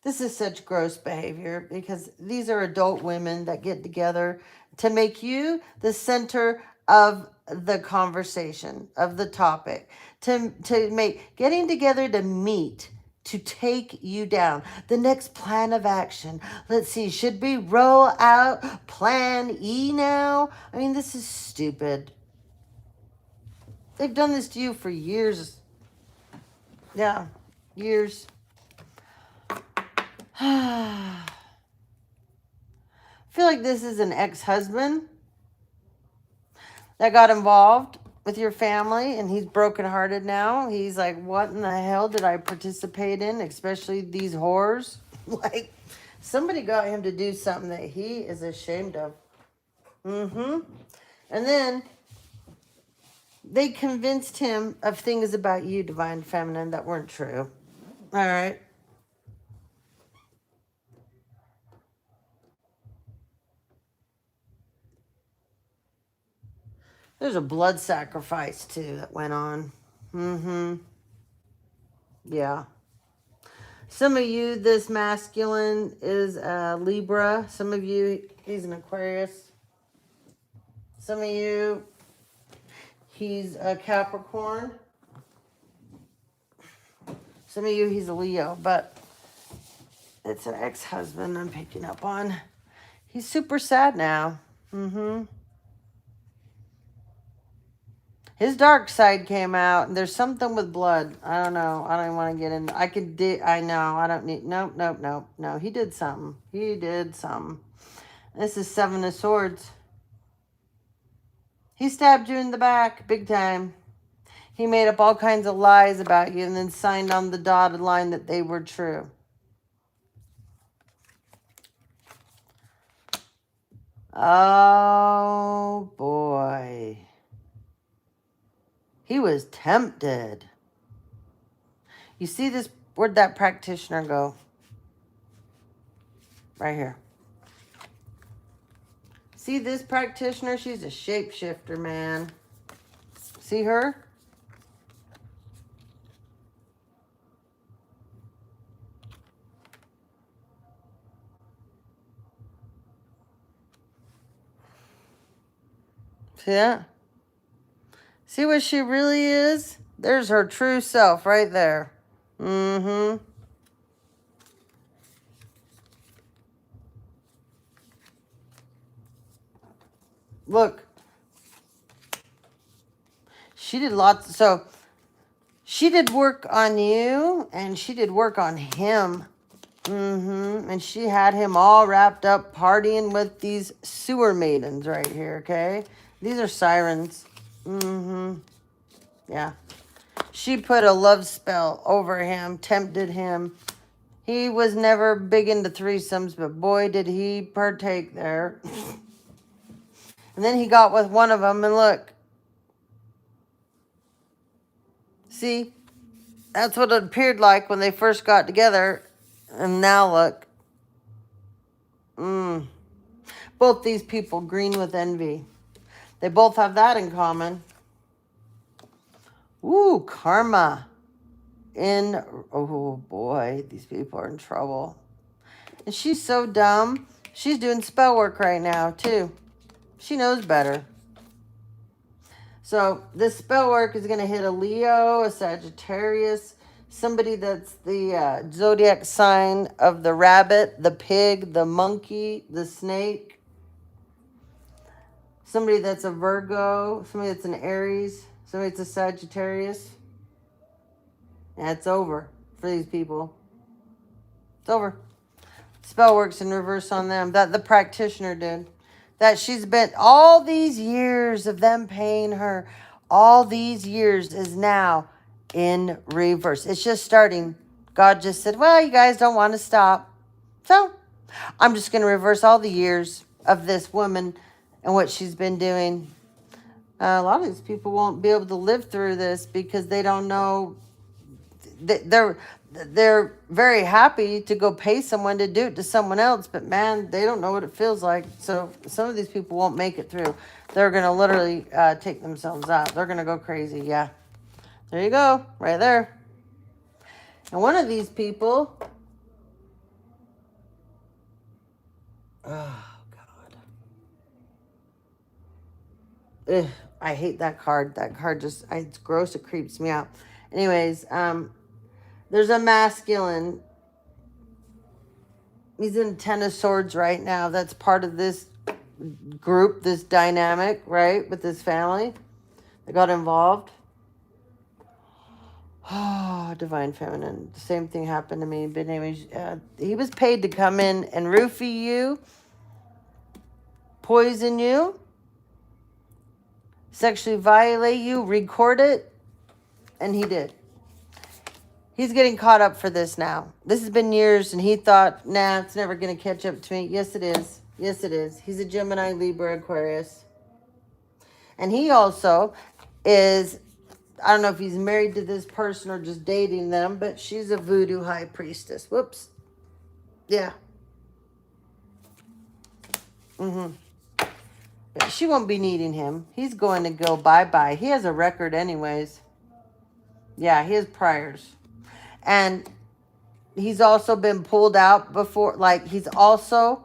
This is such gross behavior because these are adult women that get together to make you the center of the conversation, of the topic, to make getting together to meet, to take you down. The next plan of action. Let's see, should we roll out plan E now? I mean, this is stupid. They've done this to you for years. Yeah, years. I feel like this is an ex-husband that got involved with your family, and he's brokenhearted now. He's like, what in the hell did I participate in, especially these whores? Like, somebody got him to do something that he is ashamed of. And then they convinced him of things about you, Divine Feminine, that weren't true. All right. There's a blood sacrifice, too, that went on. Yeah. Some of you, this masculine is a Libra. Some of you, he's an Aquarius. Some of you, he's a Capricorn. Some of you, he's a Leo. But it's an ex-husband I'm picking up on. He's super sad now. His dark side came out, and there's something with blood. I don't know. I don't even want to get in. I know. I don't need. Nope. No, he did something. This is Seven of Swords. He stabbed you in the back, big time. He made up all kinds of lies about you and then signed on the dotted line that they were true. Oh, boy. He was tempted. You see this? Where'd that practitioner go? Right here. See this practitioner? She's a shapeshifter, man. See her? See that? See what she really is? There's her true self right there. Look. She did lots. So she did work on you and she did work on him. And she had him all wrapped up partying with these sewer maidens right here, okay? These are sirens. Yeah. She put a love spell over him, tempted him. He was never big into threesomes, but boy, did he partake there. And then he got with one of them, and look. See? That's what it appeared like when they first got together. And now look. Both these people green with envy. They both have that in common. Ooh, karma. Oh boy, these people are in trouble. And she's so dumb. She's doing spell work right now, too. She knows better. So this spell work is going to hit a Leo, a Sagittarius, somebody that's the zodiac sign of the rabbit, the pig, the monkey, the snake. Somebody that's a Virgo, somebody that's an Aries, somebody that's a Sagittarius. And it's over for these people. It's over. Spell works in reverse on them. That the practitioner did. That she's been all these years of them paying her. All these years is now in reverse. It's just starting. God just said, well, you guys don't want to stop. So I'm just going to reverse all the years of this woman and what she's been doing. A lot of these people won't be able to live through this because they don't know. They're very happy to go pay someone to do it to someone else, but man, they don't know what it feels like. So some of these people won't make it through. They're going to literally take themselves out. They're going to go crazy. Yeah. There you go. Right there. And one of these people. Oh, God. Ugh, I hate that card. That card just, it's gross. It creeps me out. Anyways, there's a masculine. He's in Ten of Swords right now. That's part of this group, this dynamic, right? With this family that got involved. Oh, Divine Feminine. The same thing happened to me. But anyways, he was paid to come in and roofie you, poison you, sexually violate you, record it, and he did. He's getting caught up for this now. This has been years, and he thought, nah, it's never going to catch up to me. Yes, it is. Yes, it is. He's a Gemini, Libra, Aquarius. And he also is, I don't know if he's married to this person or just dating them, but she's a voodoo high priestess. Whoops. Yeah. But she won't be needing him. He's going to go bye-bye. He has a record anyways. Yeah, he has priors. And he's also been pulled out before. Like, he's also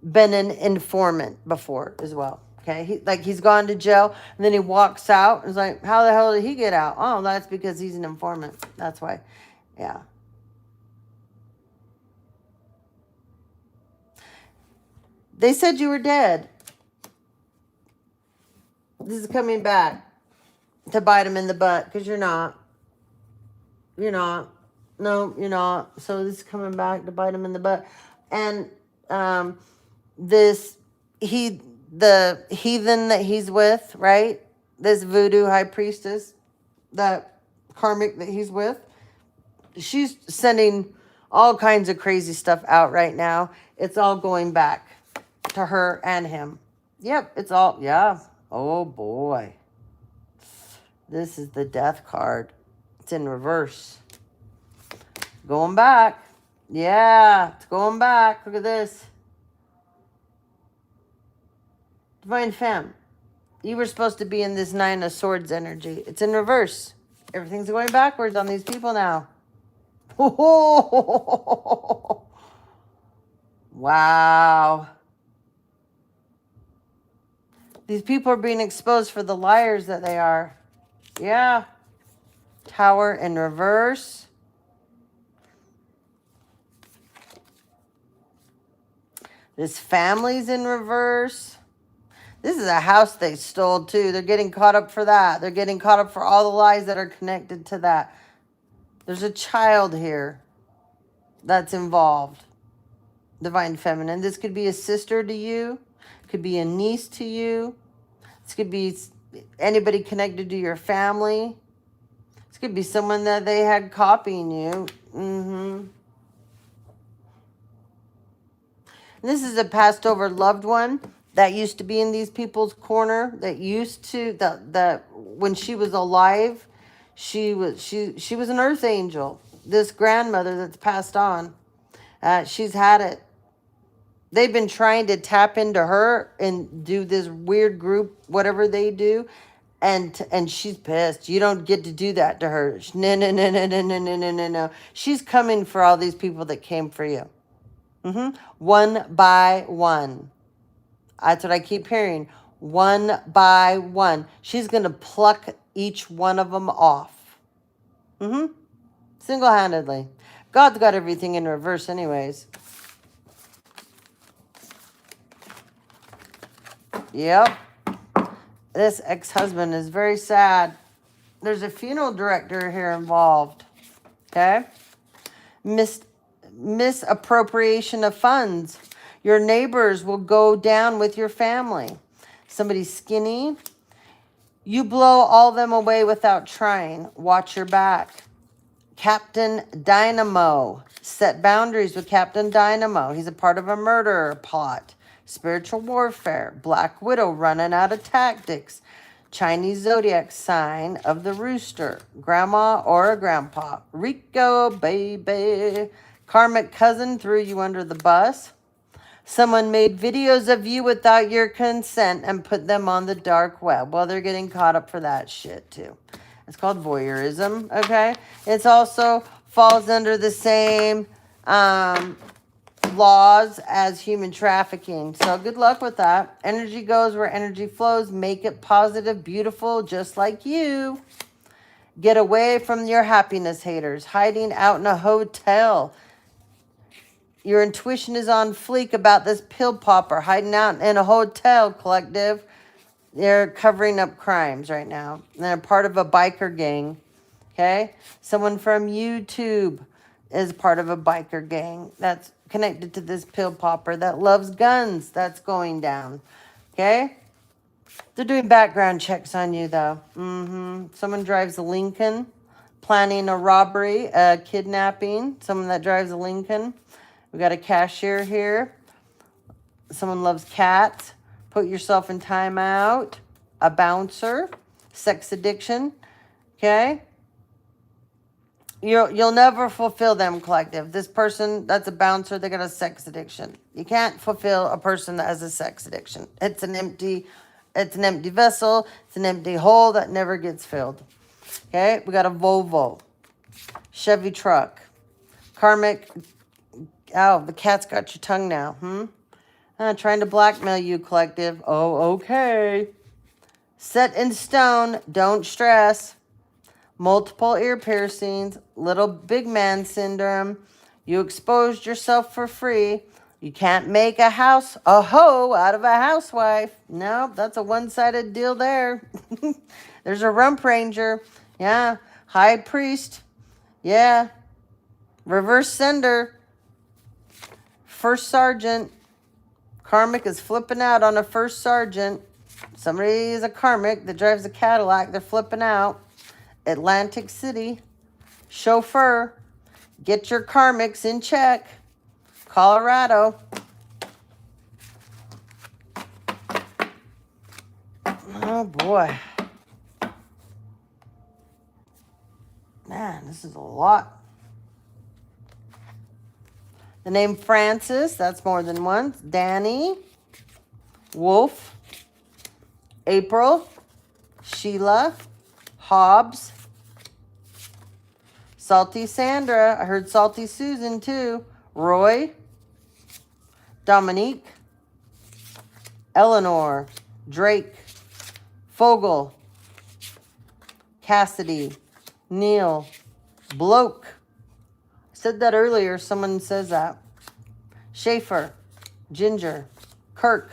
been an informant before as well. Okay? He's gone to jail, and then he walks out. And it's like, how the hell did he get out? Oh, that's because he's an informant. That's why. Yeah. They said you were dead. This is coming back to bite him in the butt, because you're not. You're not. No, you're not. So this is coming back to bite him in the butt. And the heathen that he's with, right? This voodoo high priestess, that karmic that he's with, she's sending all kinds of crazy stuff out right now. It's all going back to her and him. Yep, it's all, yeah. Oh, boy. This is the death card. It's in reverse. Going back. Yeah, it's going back. Look at this. Divine Femme. You were supposed to be in this Nine of Swords energy. It's in reverse. Everything's going backwards on these people now. Wow. These people are being exposed for the liars that they are. Yeah. Tower in reverse. This family's in reverse. This is a house they stole too. They're getting caught up for that. They're getting caught up for all the lies that are connected to that. There's a child here that's involved. Divine Feminine. This could be a sister to you. Could be a niece to you. This could be anybody connected to your family. This could be someone that they had copying you. And this is a passed over loved one that used to be in these people's corner. That used to that when she was alive, she was an earth angel. This grandmother that's passed on, she's had it. They've been trying to tap into her and do this weird group, whatever they do. And she's pissed. You don't get to do that to her. No, no, no, no, no, no, no, no, no, no. She's coming for all these people that came for you. One by one. That's what I keep hearing. One by one. She's going to pluck each one of them off. Single-handedly. God's got everything in reverse anyways. Yep. This ex-husband is very sad. There's a funeral director here involved. Okay? Misappropriation of funds. Your neighbors will go down with your family. Somebody's skinny. You blow all them away without trying. Watch your back. Captain Dynamo. Set boundaries with Captain Dynamo. He's a part of a murder plot. Spiritual warfare. Black Widow running out of tactics. Chinese zodiac sign of the rooster. Grandma or a grandpa. Rico, baby. Karmic cousin threw you under the bus. Someone made videos of you without your consent and put them on the dark web. Well, they're getting caught up for that shit too. It's called voyeurism, okay? It's also falls under the same laws as human trafficking. So good luck with that. Energy goes where energy flows. Make it positive, beautiful, just like you. Get away from your happiness haters. Hiding out in a hotel. Your intuition is on fleek about this pill popper hiding out in a hotel, collective. They're covering up crimes right now. They're part of a biker gang. Okay? Someone from YouTube is part of a biker gang that's connected to this pill popper that loves guns. That's going down. Okay? They're doing background checks on you, though. Someone drives a Lincoln, planning a robbery, a kidnapping. Someone that drives a Lincoln. We got a cashier here. Someone loves cats. Put yourself in timeout. A bouncer. Sex addiction. Okay? You'll never fulfill them, collective. This person that's a bouncer, they got a sex addiction. You can't fulfill a person that has a sex addiction. It's an empty vessel. It's an empty hole that never gets filled. Okay? We got a Volvo. Chevy truck. Karmic. Oh, the cat's got your tongue now. Trying to blackmail you, collective. Oh, okay. Set in stone. Don't stress. Multiple ear piercings. Little big man syndrome. You exposed yourself for free. You can't make a hoe out of a housewife. No, that's a one-sided deal there. There's a rump ranger. Yeah. High priest. Yeah. Reverse sender. First sergeant. Karmic is flipping out on a first sergeant. Somebody is a karmic that drives a Cadillac. They're flipping out. Atlantic City. Chauffeur. Get your karmics in check. Colorado. Oh boy. Man, this is a lot. The name Francis, that's more than one. Danny, Wolf, April, Sheila, Hobbs, Salty Sandra. I heard Salty Susan too. Roy, Dominique, Eleanor, Drake, Fogel, Cassidy, Neil, Bloke. Said that earlier. Someone says that. Schaefer, Ginger, Kirk,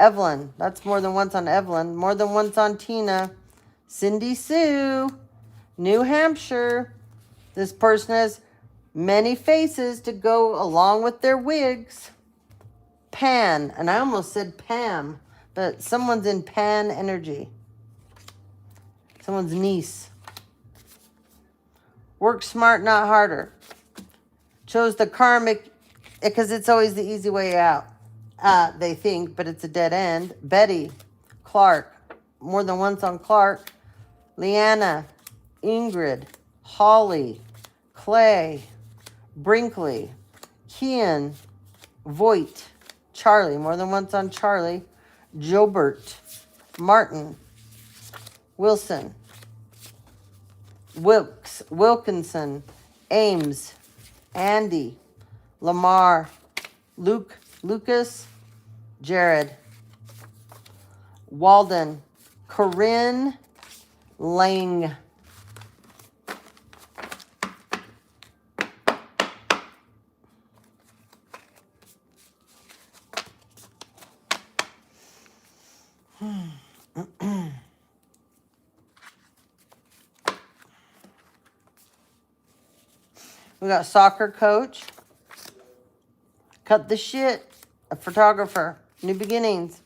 Evelyn. That's more than once on Evelyn. More than once on Tina. Cindy Sue. New Hampshire. This person has many faces to go along with their wigs. Pan. And I almost said Pam. But someone's in Pan energy. Someone's niece. Work smart, not harder. Chose the karmic because it's always the easy way out. They think, but it's a dead end. Betty. Clark. More than once on Clark. Leanna. Ingrid. Holly. Clay. Brinkley. Kian. Voight. Charlie. More than once on Charlie. Jobert. Martin. Wilson. Wilkinson. Ames. Andy. Lamar. Lucas. Jared. Walden. Corinne. Lang. We got soccer coach, cut the shit, a photographer, new beginnings,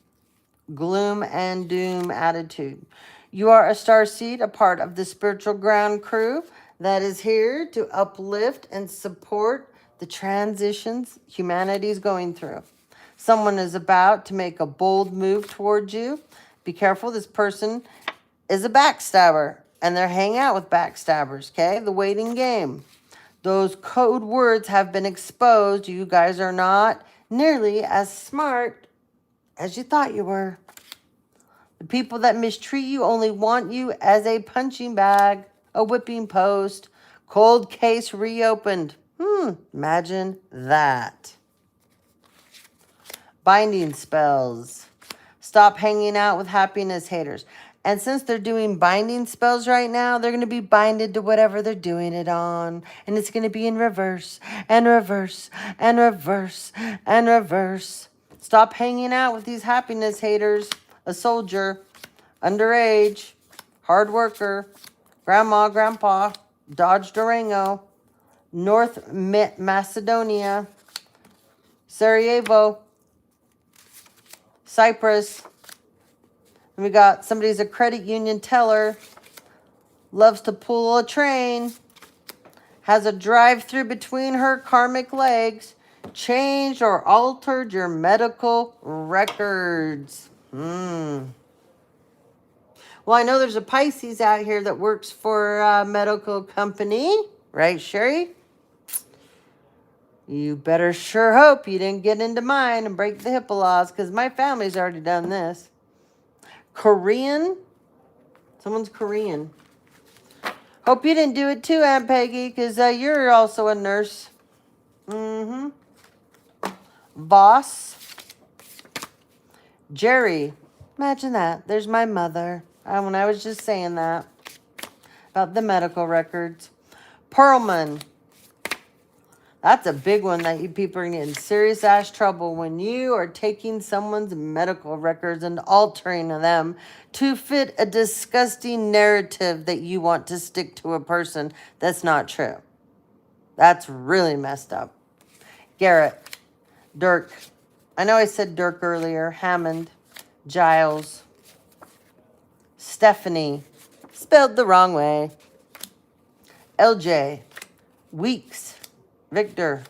gloom and doom attitude. You are a starseed, a part of the spiritual ground crew that is here to uplift and support the transitions humanity is going through. Someone is about to make a bold move towards you. Be careful, this person is a backstabber, and they're hanging out with backstabbers, okay? The waiting game. Those code words have been exposed. You guys are not nearly as smart as you thought you were. The people that mistreat you only want you as a punching bag, a whipping post, cold case reopened. Imagine that. Binding spells. Stop hanging out with happiness haters. And since they're doing binding spells right now, they're going to be binded to whatever they're doing it on. And it's going to be in reverse, and reverse, and reverse, and reverse. Stop hanging out with these happiness haters. A soldier, underage, hard worker, grandma, grandpa, Dodge Durango, North Macedonia, Sarajevo, Cyprus. And we got somebody's a credit union teller, loves to pull a train, has a drive-through between her karmic legs, changed or altered your medical records. Well, I know there's a Pisces out here that works for a medical company, right, Sherry? You better sure hope you didn't get into mine and break the HIPAA laws, because my family's already done this. Korean. Someone's Korean. Hope you didn't do it too, Aunt Peggy, because you're also a nurse. Boss. Jerry. Imagine that. There's my mother. When I was just saying that about the medical records. Perlman. That's a big one that you people are in serious ass trouble when you are taking someone's medical records and altering them to fit a disgusting narrative that you want to stick to a person that's not true. That's really messed up. Garrett. Dirk. I know I said Dirk earlier. Hammond. Giles. Stephanie. Spelled the wrong way. LJ. Weeks. Victor.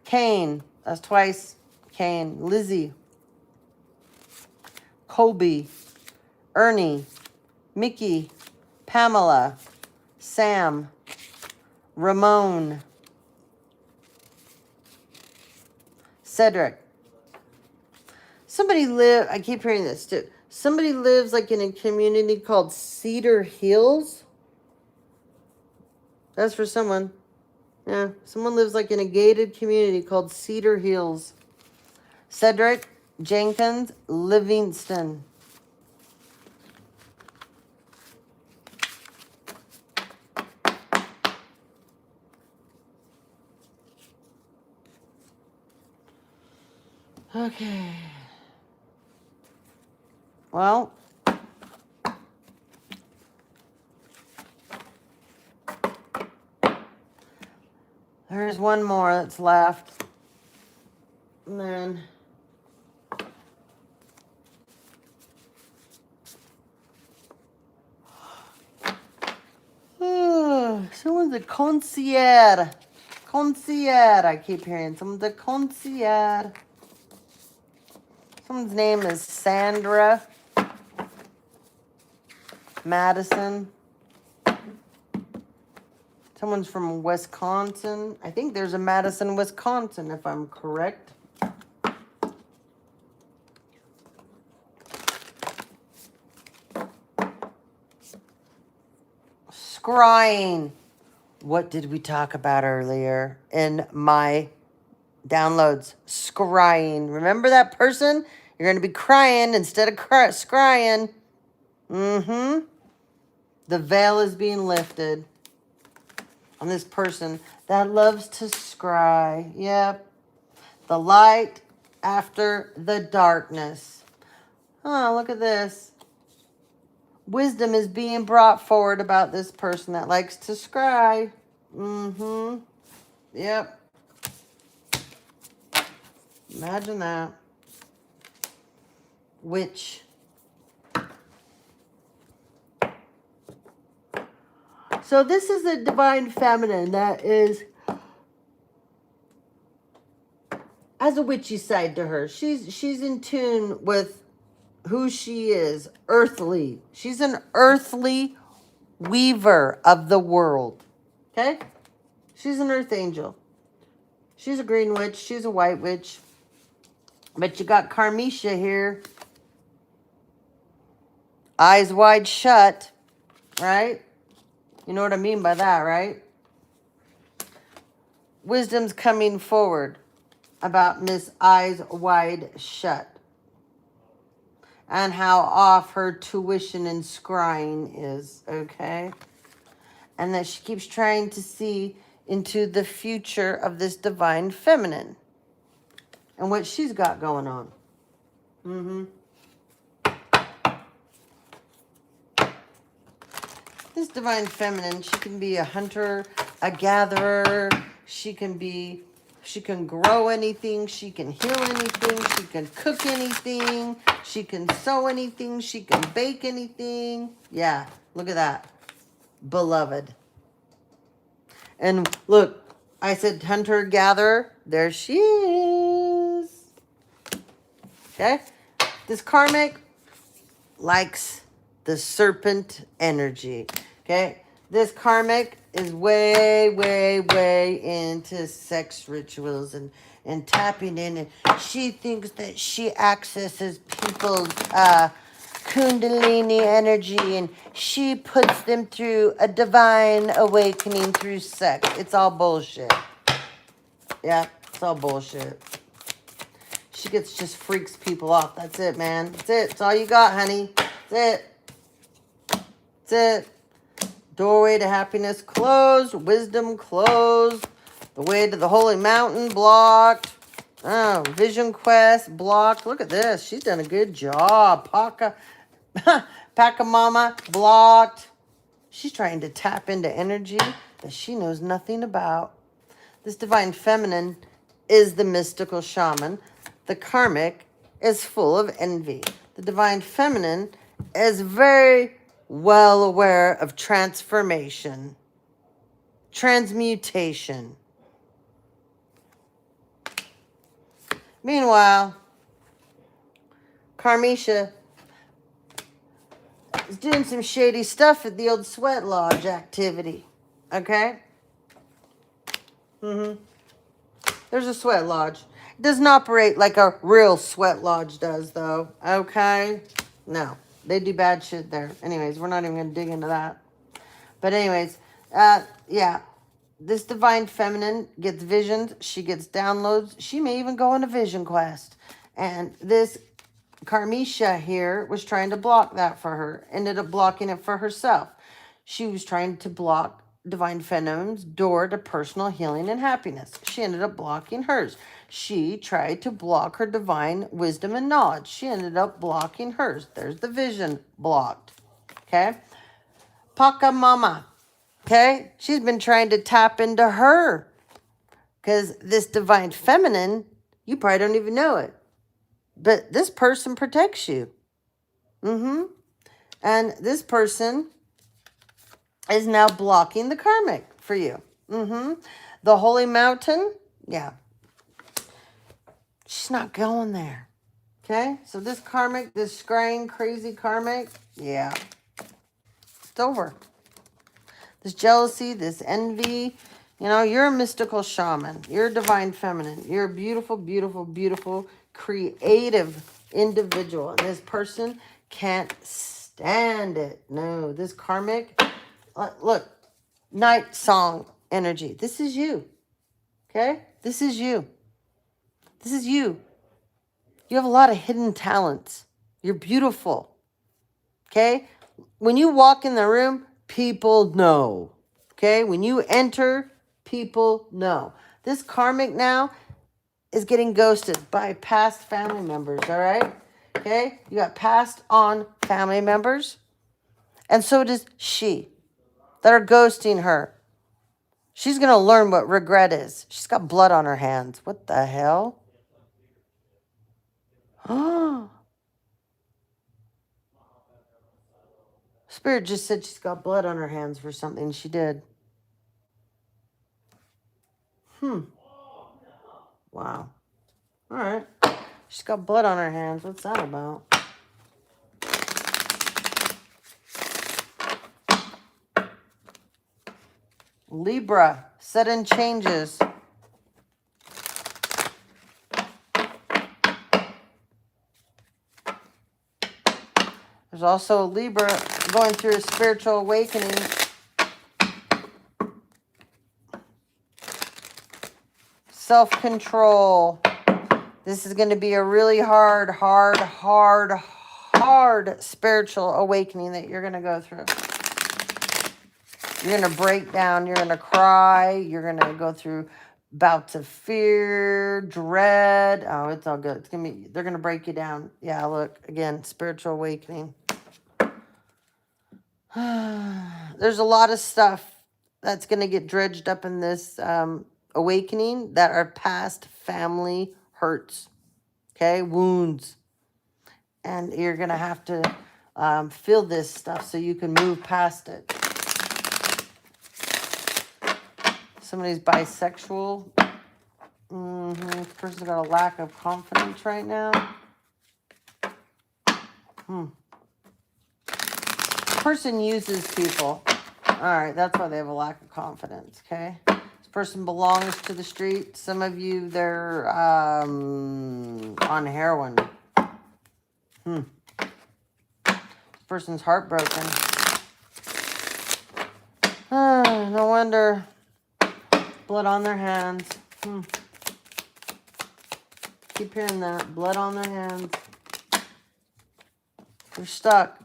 Kane. That's twice. Kane. Lizzie. Colby. Ernie. Mickey. Pamela. Sam. Ramon. Cedric. I keep hearing this too. Somebody lives like in a community called Cedar Hills. That's for someone. Yeah, someone lives like in a gated community called Cedar Hills. Cedric Jenkins Livingston. Okay. Well, there's one more that's left. And then someone's a concierge. Concierge, I keep hearing. Someone's a concierge. Someone's name is Sandra Madison. Someone's from Wisconsin. I think there's a Madison, Wisconsin, if I'm correct. Scrying. What did we talk about earlier in my downloads? Scrying. Remember that person? You're going to be crying instead of scrying. Mm-hmm. The veil is being lifted on this person that loves to scry. Yep. The light after the darkness. Oh, look at this. Wisdom is being brought forward about this person that likes to scry. Mm-hmm. Yep. Imagine that. Witch. So this is a divine feminine that is, has a witchy side to her. She's in tune with who she is, earthly. She's an earthly weaver of the world. Okay? She's an earth angel. She's a green witch. She's a white witch. But you got Karmisha here. Eyes wide shut. Right? You know what I mean by that, right? Wisdom's coming forward about Miss Eyes Wide Shut. And how off her tuition and scrying is, okay? And that she keeps trying to see into the future of this divine feminine. And what she's got going on. Mm-hmm. This divine feminine, she can be a hunter, a gatherer. She can grow anything. She can heal anything. She can cook anything. She can sew anything. She can bake anything. Yeah, look at that. Beloved. And look, I said hunter, gatherer. There she is. Okay? This karmic likes the serpent energy. Okay? This karmic is way, way, way into sex rituals and tapping in. And she thinks that she accesses people's kundalini energy and she puts them through a divine awakening through sex. It's all bullshit. Yeah, it's all bullshit. She just freaks people off. That's it, man. That's it. That's all you got, honey. That's it. That's it. Doorway to happiness closed. Wisdom closed. The way to the holy mountain blocked. Oh, vision quest blocked. Look at this. She's done a good job. Pacamama blocked. She's trying to tap into energy that she knows nothing about. This divine feminine is the mystical shaman. The karmic is full of envy. The divine feminine is very well aware of transformation, transmutation. Meanwhile, Karmisha is doing some shady stuff at the old sweat lodge activity. Okay? There's a sweat lodge. It doesn't operate like a real sweat lodge does, though. Okay? No. They do bad shit there. Anyways, we're not even going to dig into that. But anyways, yeah. This divine feminine gets visions. She gets downloads. She may even go on a vision quest. And this Karmisha here was trying to block that for her. Ended up blocking it for herself. She was trying to block Divine Feminine's door to personal healing and happiness. She ended up blocking hers. She tried to block her divine wisdom and knowledge. She ended up blocking hers. There's the vision blocked. Okay? Pachamama. Okay? She's been trying to tap into her. Because this divine feminine, you probably don't even know it. But this person protects you. And this person is now blocking the karmic for you. The holy mountain, yeah. She's not going there. Okay? So this karmic, this scrying, crazy karmic, yeah. It's over. This jealousy, this envy, you know, you're a mystical shaman. You're a divine feminine. You're a beautiful, beautiful, beautiful, creative individual. And this person can't stand it. No, this karmic, look, night song energy. This is you. Okay? This is you. This is you. You have a lot of hidden talents. You're beautiful. Okay? When you walk in the room, people know. Okay? When you enter, people know. This karmic now is getting ghosted by past family members, all right? Okay? You got passed on family members. And so does she that are ghosting her. She's going to learn what regret is. She's got blood on her hands. What the hell? Spirit just said she's got blood on her hands for something she did. Wow. All right. She's got blood on her hands. What's that about? Libra. Sudden changes. There's also a Libra going through a spiritual awakening. Self-control. This is going to be a really hard spiritual awakening that you're going to go through. You're going to break down. You're going to cry. You're going to go through bouts of fear, dread. Oh, it's all good. It's going to be, they're going to break you down. Yeah, look, again, spiritual awakening. There's a lot of stuff that's going to get dredged up in this awakening that are past family hurts, okay, wounds. And you're going to have to feel this stuff so you can move past it. Somebody's bisexual. This person's got a lack of confidence right now. Person uses people. All right, that's why they have a lack of confidence, okay? This person belongs to the street. Some of you, they're on heroin. This person's heartbroken. No wonder. Blood on their hands. Keep hearing that. Blood on their hands. They're stuck.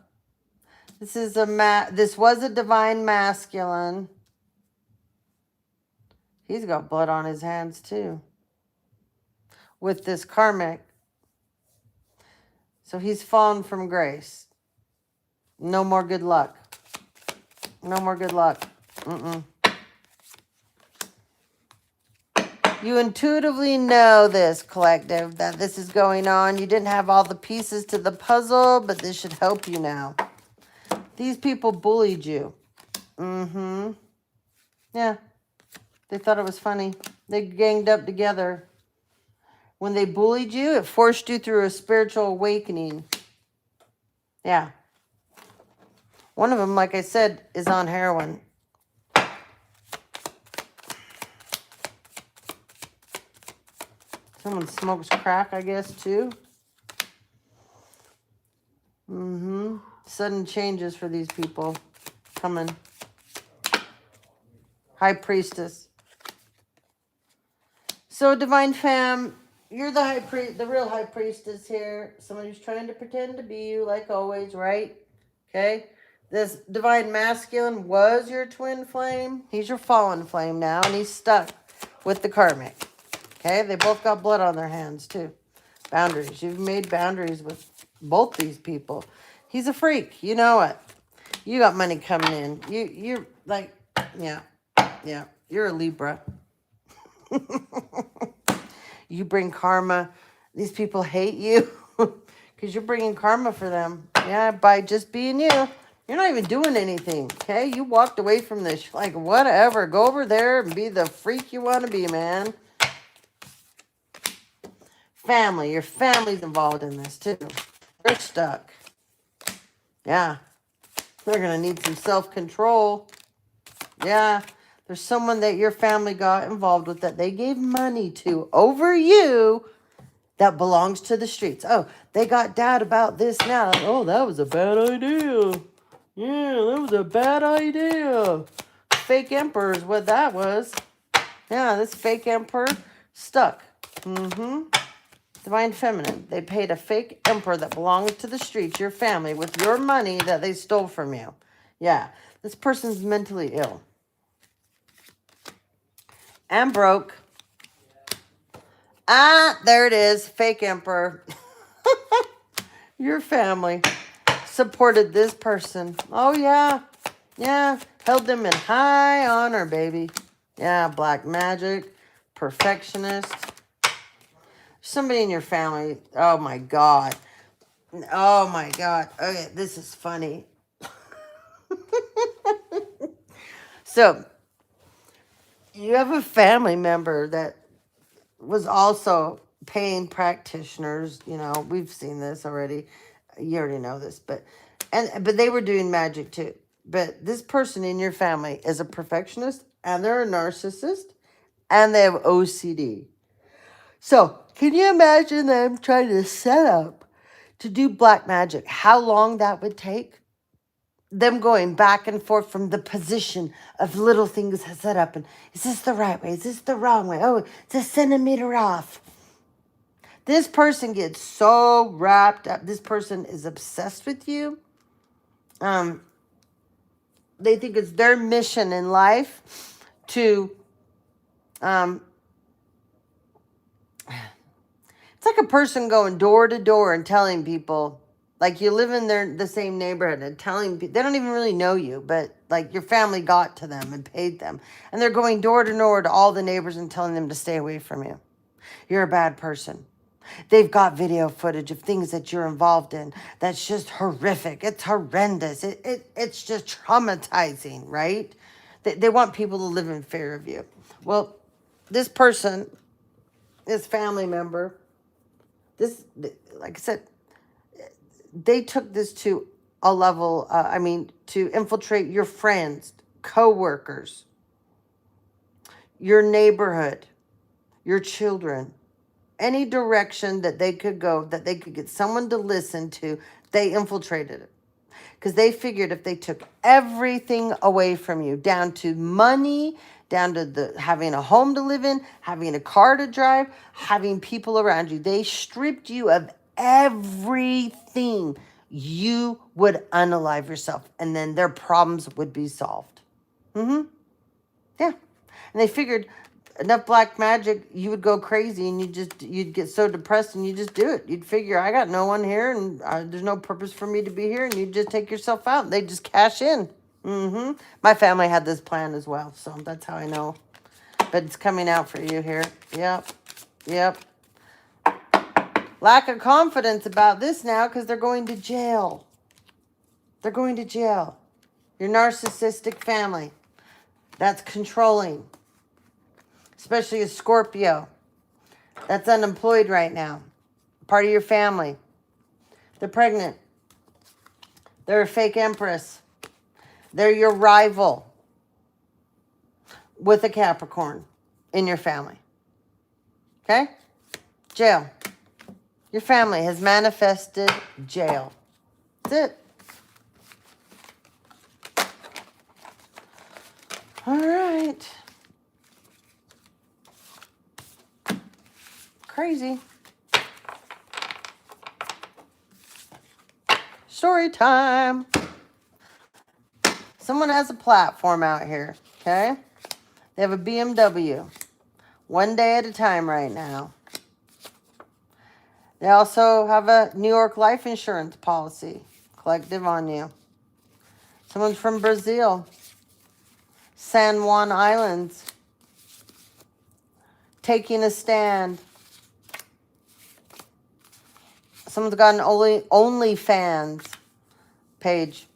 This is this was a divine masculine. He's got blood on his hands too. With this karmic. So he's fallen from grace. No more good luck. No more good luck. You intuitively know this, collective, that this is going on. You didn't have all the pieces to the puzzle, but this should help you now. These people bullied you. Yeah. They thought it was funny. They ganged up together. When they bullied you, it forced you through a spiritual awakening. Yeah. One of them, like I said, is on heroin. Someone smokes crack, I guess, too. Sudden changes for these people coming. High priestess. So, divine fam, you're the high priest, the real high priestess here. Someone who's trying to pretend to be you, like always, right? Okay. This divine masculine was your twin flame. He's your fallen flame now, and he's stuck with the karmic. Okay, they both got blood on their hands too. Boundaries. You've made boundaries with both these people. He's a freak. You know it. You got money coming in. You're like, yeah. You're a Libra. You bring karma. These people hate you because you're bringing karma for them. Yeah, by just being you. You're not even doing anything, okay? You walked away from this. You're like, whatever. Go over there and be the freak you want to be, man. Family. Your family's involved in this, too. They're stuck. Yeah. They're going to need some self-control. Yeah. There's someone that your family got involved with that they gave money to over you that belongs to the streets. Oh, they got dad about this now. Oh, that was a bad idea. Yeah, that was a bad idea. Fake emperor is what that was. Yeah, this fake emperor stuck. Divine feminine. They paid a fake emperor that belongs to the streets, your family, with your money that they stole from you. Yeah, this person's mentally ill. And broke. Ah, there it is. Fake emperor. Your family supported this person. Oh, yeah. Yeah. Held them in high honor, baby. Yeah, black magic. Perfectionist. Somebody in your family. Oh, my God. Oh, my God. Okay, this is funny. So, you have a family member that was also paying practitioners. You know, we've seen this already. You already know this, but they were doing magic too. But this person in your family is a perfectionist, and they're a narcissist, and they have OCD. So can you imagine them trying to set up to do black magic? How long that would take? Them going back and forth from the position of little things set up. And is this the right way? Is this the wrong way? Oh, it's a centimeter off. This person gets so wrapped up. This person is obsessed with you. They think it's their mission in life to, it's like a person going door to door and telling people, like you live in the same neighborhood and telling people, they don't even really know you, but like your family got to them and paid them. And they're going door to door to all the neighbors and telling them to stay away from you. You're a bad person. They've got video footage of things that you're involved in. That's just horrific. It's horrendous. It's just traumatizing, right? They want people to live in fear of you. Well, this person, this family member, this, like I said, they took this to a level, to infiltrate your friends, co-workers, your neighborhood, your children. Any direction that they could go, that they could get someone to listen to, they infiltrated it. Because they figured if they took everything away from you, down to money, down to having a home to live in, having a car to drive, having people around you, they stripped you of everything, you would unalive yourself. And then their problems would be solved. Yeah. And they figured enough black magic, you would go crazy and you'd get so depressed and you just do it. You'd figure, I got no one here and there's no purpose for me to be here, and you'd just take yourself out. They just cash in. My family had this plan as well, so that's how I know. But it's coming out for you here. Yep. Lack of confidence about this now because they're going to jail. They're going to jail. Your narcissistic family. That's controlling. Especially a Scorpio that's unemployed right now. Part of your family. They're pregnant. They're a fake empress. They're your rival with a Capricorn in your family. Okay? Jail. Your family has manifested jail. That's it. All right. Crazy. Story time. Someone has a platform out here, okay? They have a BMW. One day at a time right now. They also have a New York life insurance policy. Collective on you. Someone's from Brazil. San Juan Islands. Taking a stand. Someone's got an OnlyFans page.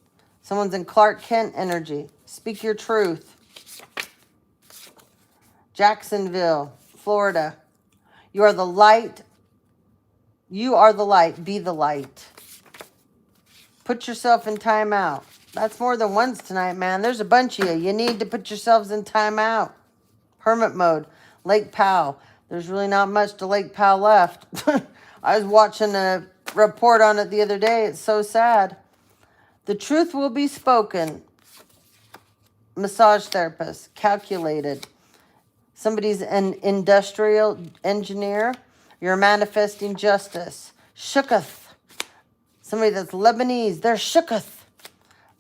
Someone's in Clark Kent energy. Speak your truth. Jacksonville, Florida. You are the light. You are the light. Be the light. Put yourself in timeout. That's more than once tonight, man. There's a bunch of you. You need to put yourselves in timeout. Hermit mode. Lake Powell. There's really not much to Lake Powell left. I was watching a report on it the other day. It's so sad. The truth will be spoken. Massage therapist. Calculated. Somebody's an industrial engineer. You're manifesting justice. Shooketh. Somebody that's Lebanese. They're shooketh.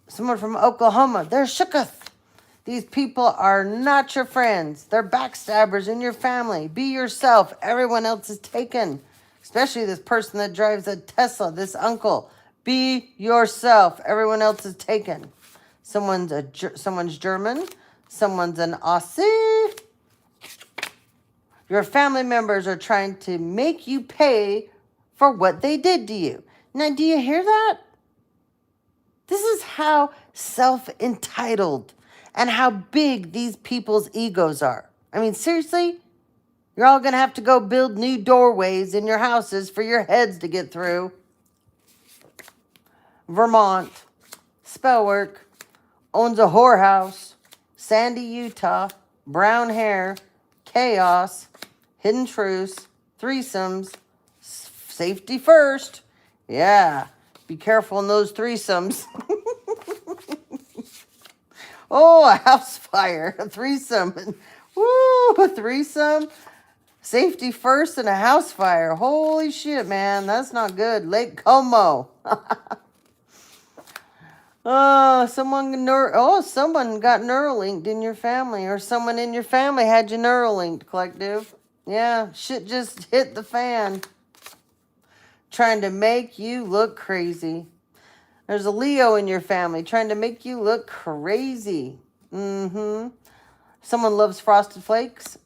Someone from Oklahoma. They're shooketh. These people are not your friends. They're backstabbers in your family. Be yourself. Everyone else is taken. Especially this person that drives a Tesla, this uncle. Be yourself. Everyone else is taken. Someone's German. Someone's an Aussie. Your family members are trying to make you pay for what they did to you. Now, do you hear that? This is how self-entitled and how big these people's egos are. I mean, seriously? You're all going to have to go build new doorways in your houses for your heads to get through. Vermont. Spell work. Owns a whorehouse. Sandy, Utah. Brown hair. Chaos. Hidden truths. Threesomes. Safety first. Yeah. Be careful in those threesomes. Oh, a house fire. A threesome. Woo, a threesome. Safety first and a house fire. Holy shit, man. That's not good. Lake Como. Someone got Neuralinked in your family. Or someone in your family had you Neuralinked, collective. Yeah, shit just hit the fan. Trying to make you look crazy. There's a Leo in your family trying to make you look crazy. Someone loves Frosted Flakes.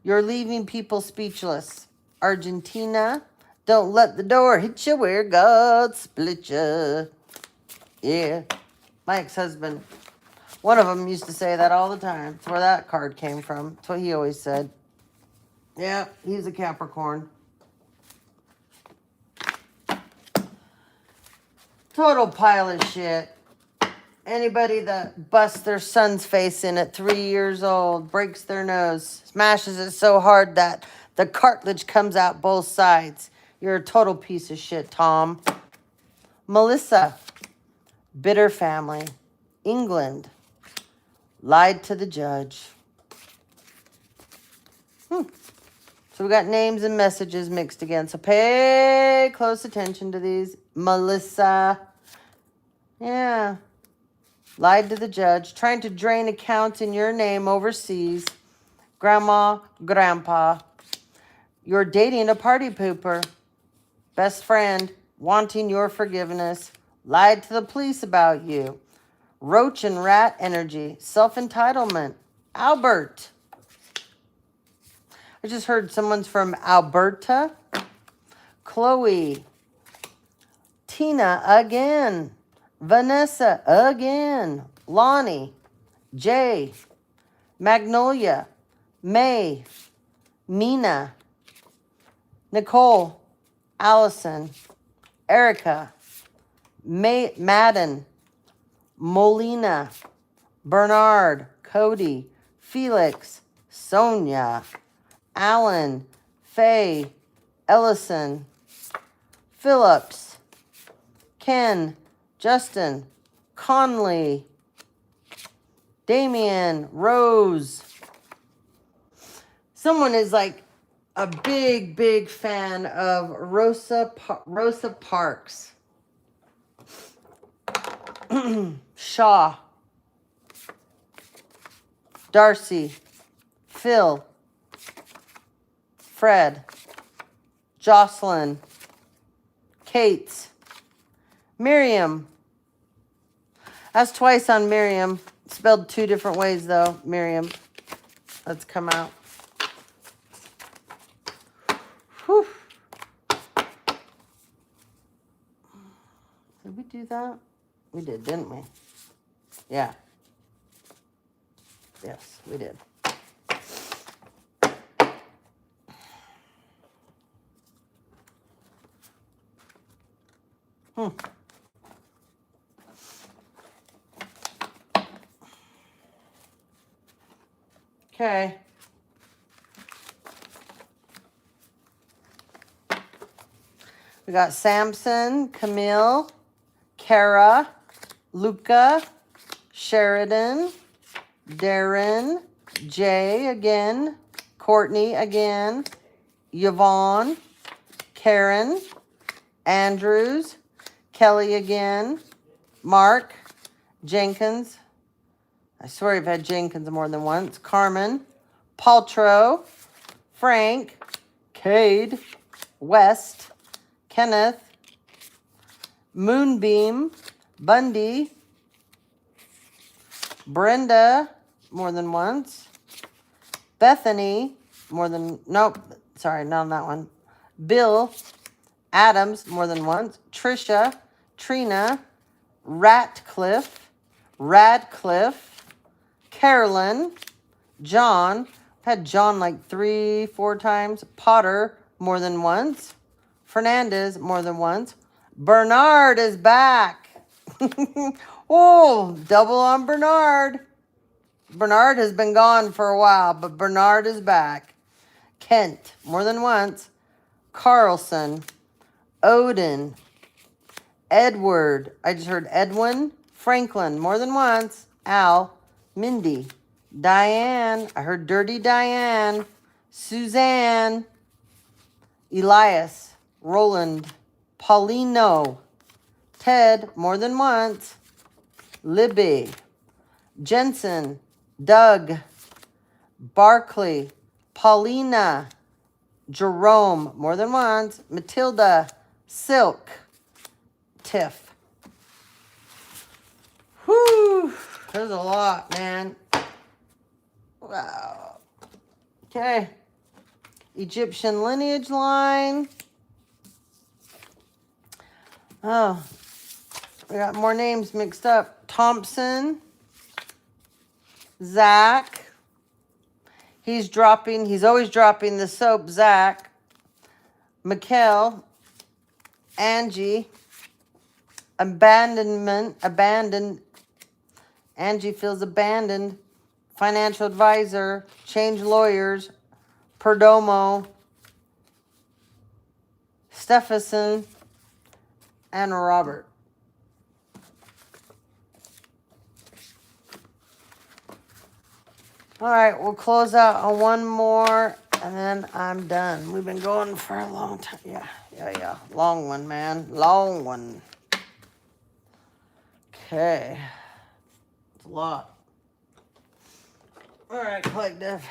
You're leaving people speechless. Argentina. Don't let the door hit you where God split you. Yeah. My ex-husband. One of them used to say that all the time. That's where that card came from. That's what he always said. Yeah, he's a Capricorn. Total pile of shit. Anybody that busts their son's face in at 3 years old, breaks their nose, smashes it so hard that the cartilage comes out both sides. You're a total piece of shit, Tom. Melissa. Bitter family. England. Lied to the judge. So we got names and messages mixed again. So pay close attention to these. Melissa. Yeah. Lied to the judge. Trying to drain accounts in your name overseas. Grandma, grandpa. You're dating a party pooper. Best friend. Wanting your forgiveness. Lied to the police about you. Roach and rat energy. Self-entitlement. Albert. I just heard someone's from Alberta. Chloe. Tina again. Vanessa again. Lonnie. Jay. Magnolia. May. Mina. Nicole. Allison. Erica. Madden. Molina. Bernard. Cody. Felix. Sonia. Alan. Faye. Ellison. Phillips. Ken. Justin. Conley. Damien. Rose. Someone is like a big, big fan of Rosa Parks. Shaw. Darcy, Phil, Fred, Jocelyn, Kate, Miriam. That's twice on Miriam. Spelled 2 different ways though, Miriam. Let's come out. Whew. Did we do that? We did, didn't we? Yeah. Yes, we did. Okay. We got Samson, Camille, Kara, Luca, Sheridan, Darren, Jay again, Courtney again, Yvonne, Karen, Andrews, Kelly again, Mark, Jenkins. I swear I've had Jenkins more than once. Carmen, Paltrow, Frank, Cade, West, Kenneth, Moonbeam, Bundy, Brenda, more than once. Bethany, nope, sorry, not on that one. Bill, Adams, more than once. Trisha, Trina, Radcliffe, Carolyn, John. I've had John like 3-4 times. Potter, more than once. Fernandez, more than once. Bernard is back. Oh, double on Bernard. Bernard has been gone for a while, but Bernard is back. Kent, more than once. Carlson, Odin, Edward. I just heard Edwin. Franklin, more than once. Al, Mindy, Diane. I heard Dirty Diane. Suzanne, Elias, Roland, Paulino, Ted, more than once. Libby, Jensen, Doug, Barkley, Paulina, Jerome, more than once. Matilda, Silk, Tiff. Whew, there's a lot, man. Wow. Okay. Egyptian lineage line. Oh, we got more names mixed up. Thompson, Zach. He's always dropping the soap, Zach. Mikkel, Angie, abandoned. Angie feels abandoned. Financial advisor, change lawyers, Perdomo, Stephenson, and Robert. All right, we'll close out on one more, and then I'm done. We've been going for a long time. Yeah. Long one, man. Long one. Okay. It's a lot. All right, collective.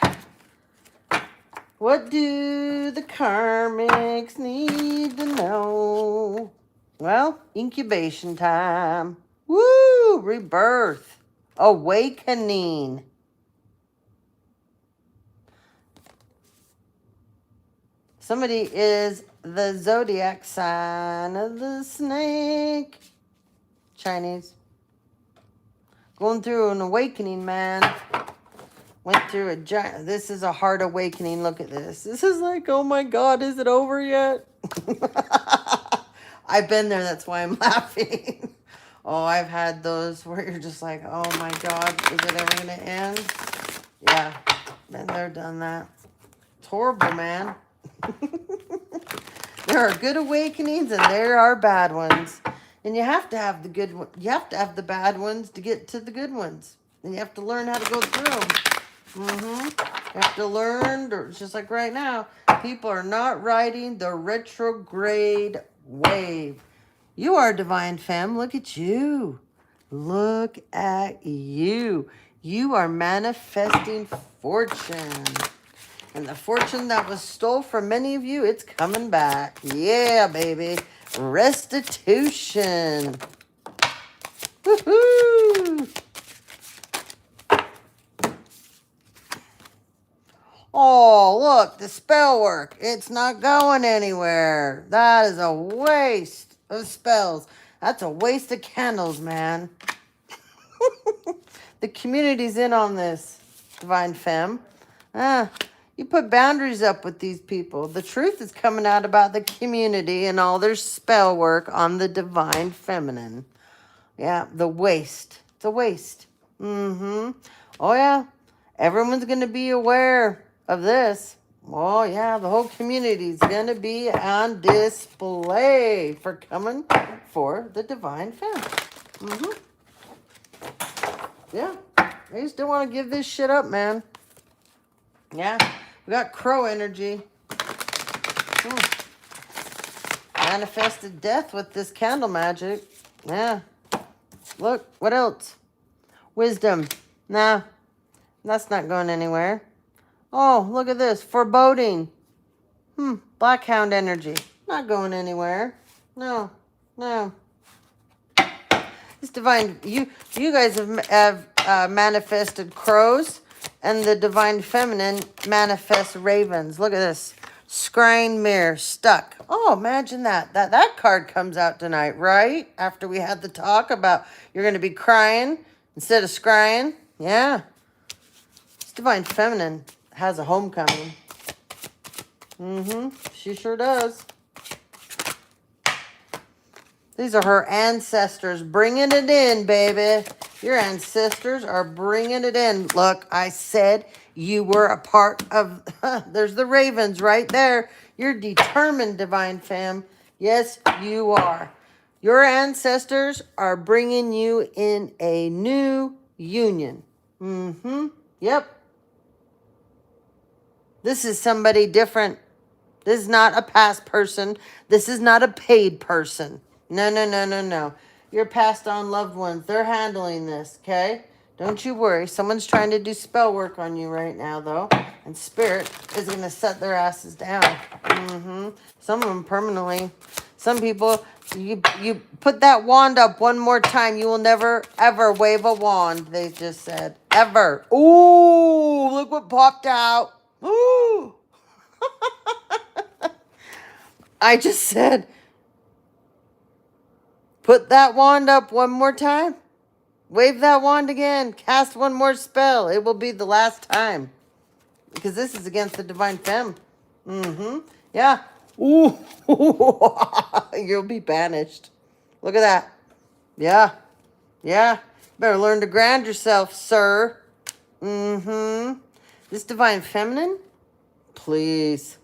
What do the karmics need to know? Well, incubation time. Woo! Rebirth. Awakening. Somebody is the zodiac sign of the snake. Chinese. Going through an awakening, man. Went through a giant... This is a hard awakening. Look at this. This is like, oh my God, is it over yet? I've been there. That's why I'm laughing. Oh, I've had those where you're just like, oh my God, is it ever going to end? Yeah, been there, done that. It's horrible, man. There are good awakenings and there are bad ones. And you have to have the good one. You have to have the bad ones to get to the good ones. And you have to learn how to go through them. You have to learn, just like right now, people are not riding the retrograde wave. You are divine femme. Look at you. Look at you. You are manifesting fortune. And the fortune that was stole from many of you, it's coming back. Yeah, baby. Restitution. Woohoo! Oh, look, the spell work. It's not going anywhere. That is a waste of spells. That's a waste of candles, man. The community's in on this, Divine Femme. You put boundaries up with these people. The truth is coming out about the community and all their spell work on the Divine Feminine. Yeah, the waste. It's a waste. Oh, yeah. Everyone's going to be aware of this. Oh, yeah. The whole community is going to be on display for coming for the Divine Femme. Yeah. I just don't want to give this shit up, man. Yeah. We got crow energy. Manifested death with this candle magic. Yeah. Look, what else? Wisdom. Nah, that's not going anywhere. Oh, look at this. Foreboding. Black hound energy. Not going anywhere. No. This divine, you guys have manifested crows, and the Divine Feminine manifests ravens. Look at this. Scrying mirror, stuck. Oh, imagine that. That card comes out tonight, right? After we had the talk about you're going to be crying instead of scrying. Yeah. This Divine Feminine has a homecoming. She sure does. These are her ancestors bringing it in, baby. Your ancestors are bringing it in. Look, I said you were a part of... There's the ravens right there. You're determined, Divine Femme. Yes, you are. Your ancestors are bringing you in a new union. Yep. This is somebody different. This is not a past person. This is not a paid person. No. Your passed on loved ones, they're handling this, okay? Don't you worry. Someone's trying to do spell work on you right now, though. And Spirit is going to set their asses down. Some of them permanently. Some people, you put that wand up one more time. You will never, ever wave a wand, they just said. Ever. Ooh, look what popped out. Ooh. I just said... Put that wand up one more time. Wave that wand again. Cast one more spell. It will be the last time. Because this is against the Divine Femme. Yeah. Ooh. You'll be banished. Look at that. Yeah. Better learn to ground yourself, sir. This Divine Feminine? Please.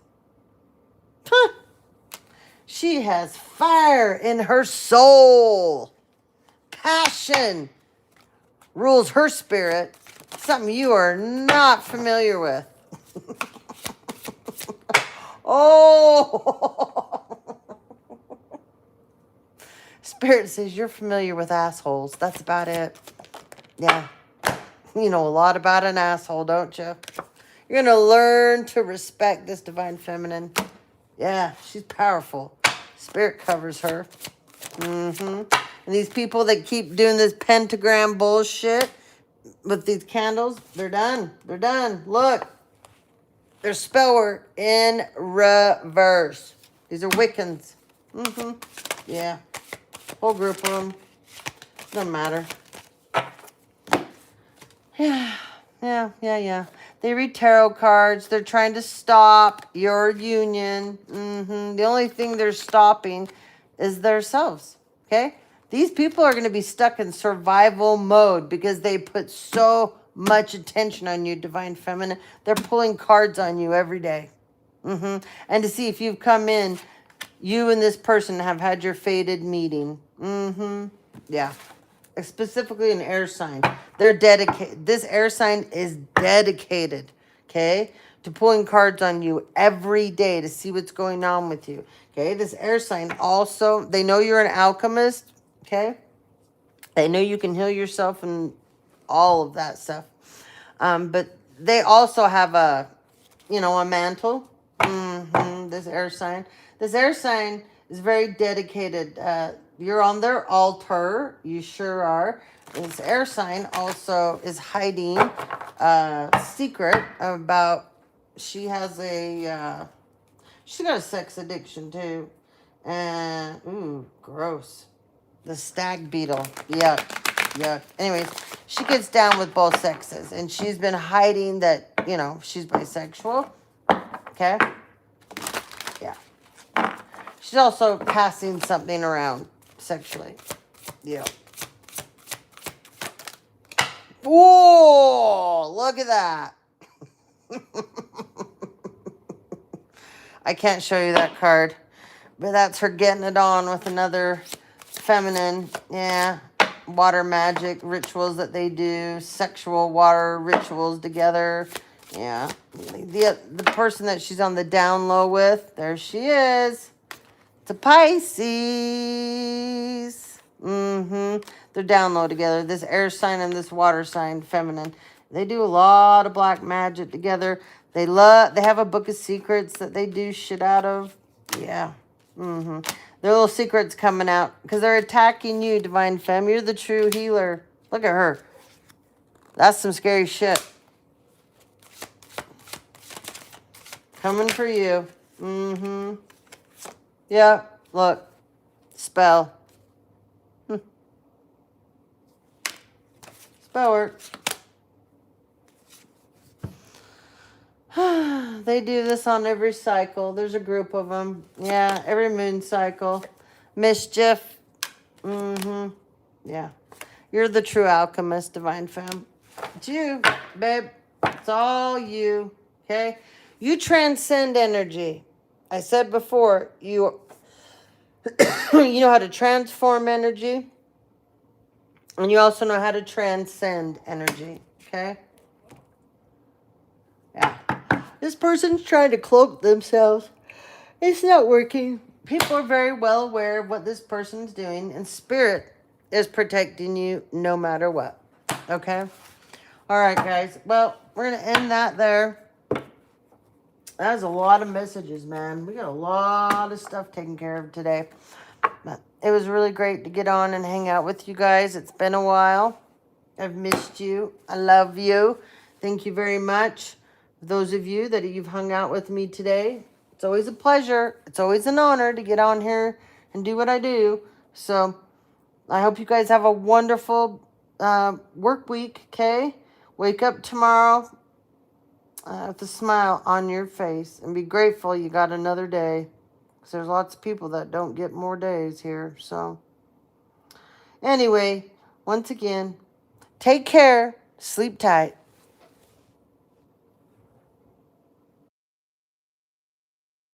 She has fire in her soul. Passion rules her spirit. Something you are not familiar with. Oh. Spirit says you're familiar with assholes. That's about it. Yeah. You know a lot about an asshole, don't you? You're going to learn to respect this Divine Feminine. Yeah, she's powerful. Spirit covers her. And these people that keep doing this pentagram bullshit with these candles, they're done. They're done. Look. There's spell work in reverse. These are Wiccans. Yeah. Whole group of them. Doesn't matter. Yeah. They read tarot cards. They're trying to stop your union. The only thing they're stopping is themselves. Okay? These people are going to be stuck in survival mode because they put so much attention on you, Divine Feminine. They're pulling cards on you every day. And to see if you've come in, you and this person have had your fated meeting. Yeah. Specifically an air sign. They're dedicated. This air sign is dedicated, okay, to pulling cards on you every day to see what's going on with you. Okay, this air sign also, they know you're an alchemist, okay? They know you can heal yourself in all of that stuff. But they also have a, a mantle. This air sign. This air sign is very dedicated. You're on their altar. You sure are. This air sign also is hiding a secret about, she has a, she's got a sex addiction too. And, ooh, gross. The stag beetle. Yuck. Yuck. Anyways, she gets down with both sexes. And she's been hiding that, she's bisexual. Okay? Yeah. She's also passing something around sexually. Yeah. Whoa! Look at that. I can't show you that card. But that's her getting it on with another feminine. Yeah. Water magic rituals that they do. Sexual water rituals together. Yeah. The person that she's on the down low with, there she is. It's a Pisces. They're down low together. This air sign and this water sign, feminine. They do a lot of black magic together. They have a book of secrets that they do shit out of. Yeah. Their little secrets coming out because they're attacking you, Divine Femme. You're the true healer. Look at her. That's some scary shit. Coming for you. Yeah, look. Spell. Spell work. They do this on every cycle. There's a group of them. Yeah, every moon cycle. Mischief. Yeah. You're the true alchemist, Divine Femme. It's you, babe. It's all you. Okay? You transcend energy. I said before, you know how to transform energy. And you also know how to transcend energy. Okay? Yeah. This person's trying to cloak themselves. It's not working. People are very well aware of what this person's doing. And spirit is protecting you no matter what. Okay? All right, guys. Well, we're going to end that there. That was a lot of messages, man. We got a lot of stuff taken care of today. But it was really great to get on and hang out with you guys. It's been a while. I've missed you. I love you. Thank you very much. Those of you that you've hung out with me today. It's always a pleasure. It's always an honor to get on here and do what I do. So I hope you guys have a wonderful work week, okay? Wake up tomorrow with a smile on your face and be grateful you got another day. Because there's lots of people that don't get more days here. So anyway, once again, take care. Sleep tight.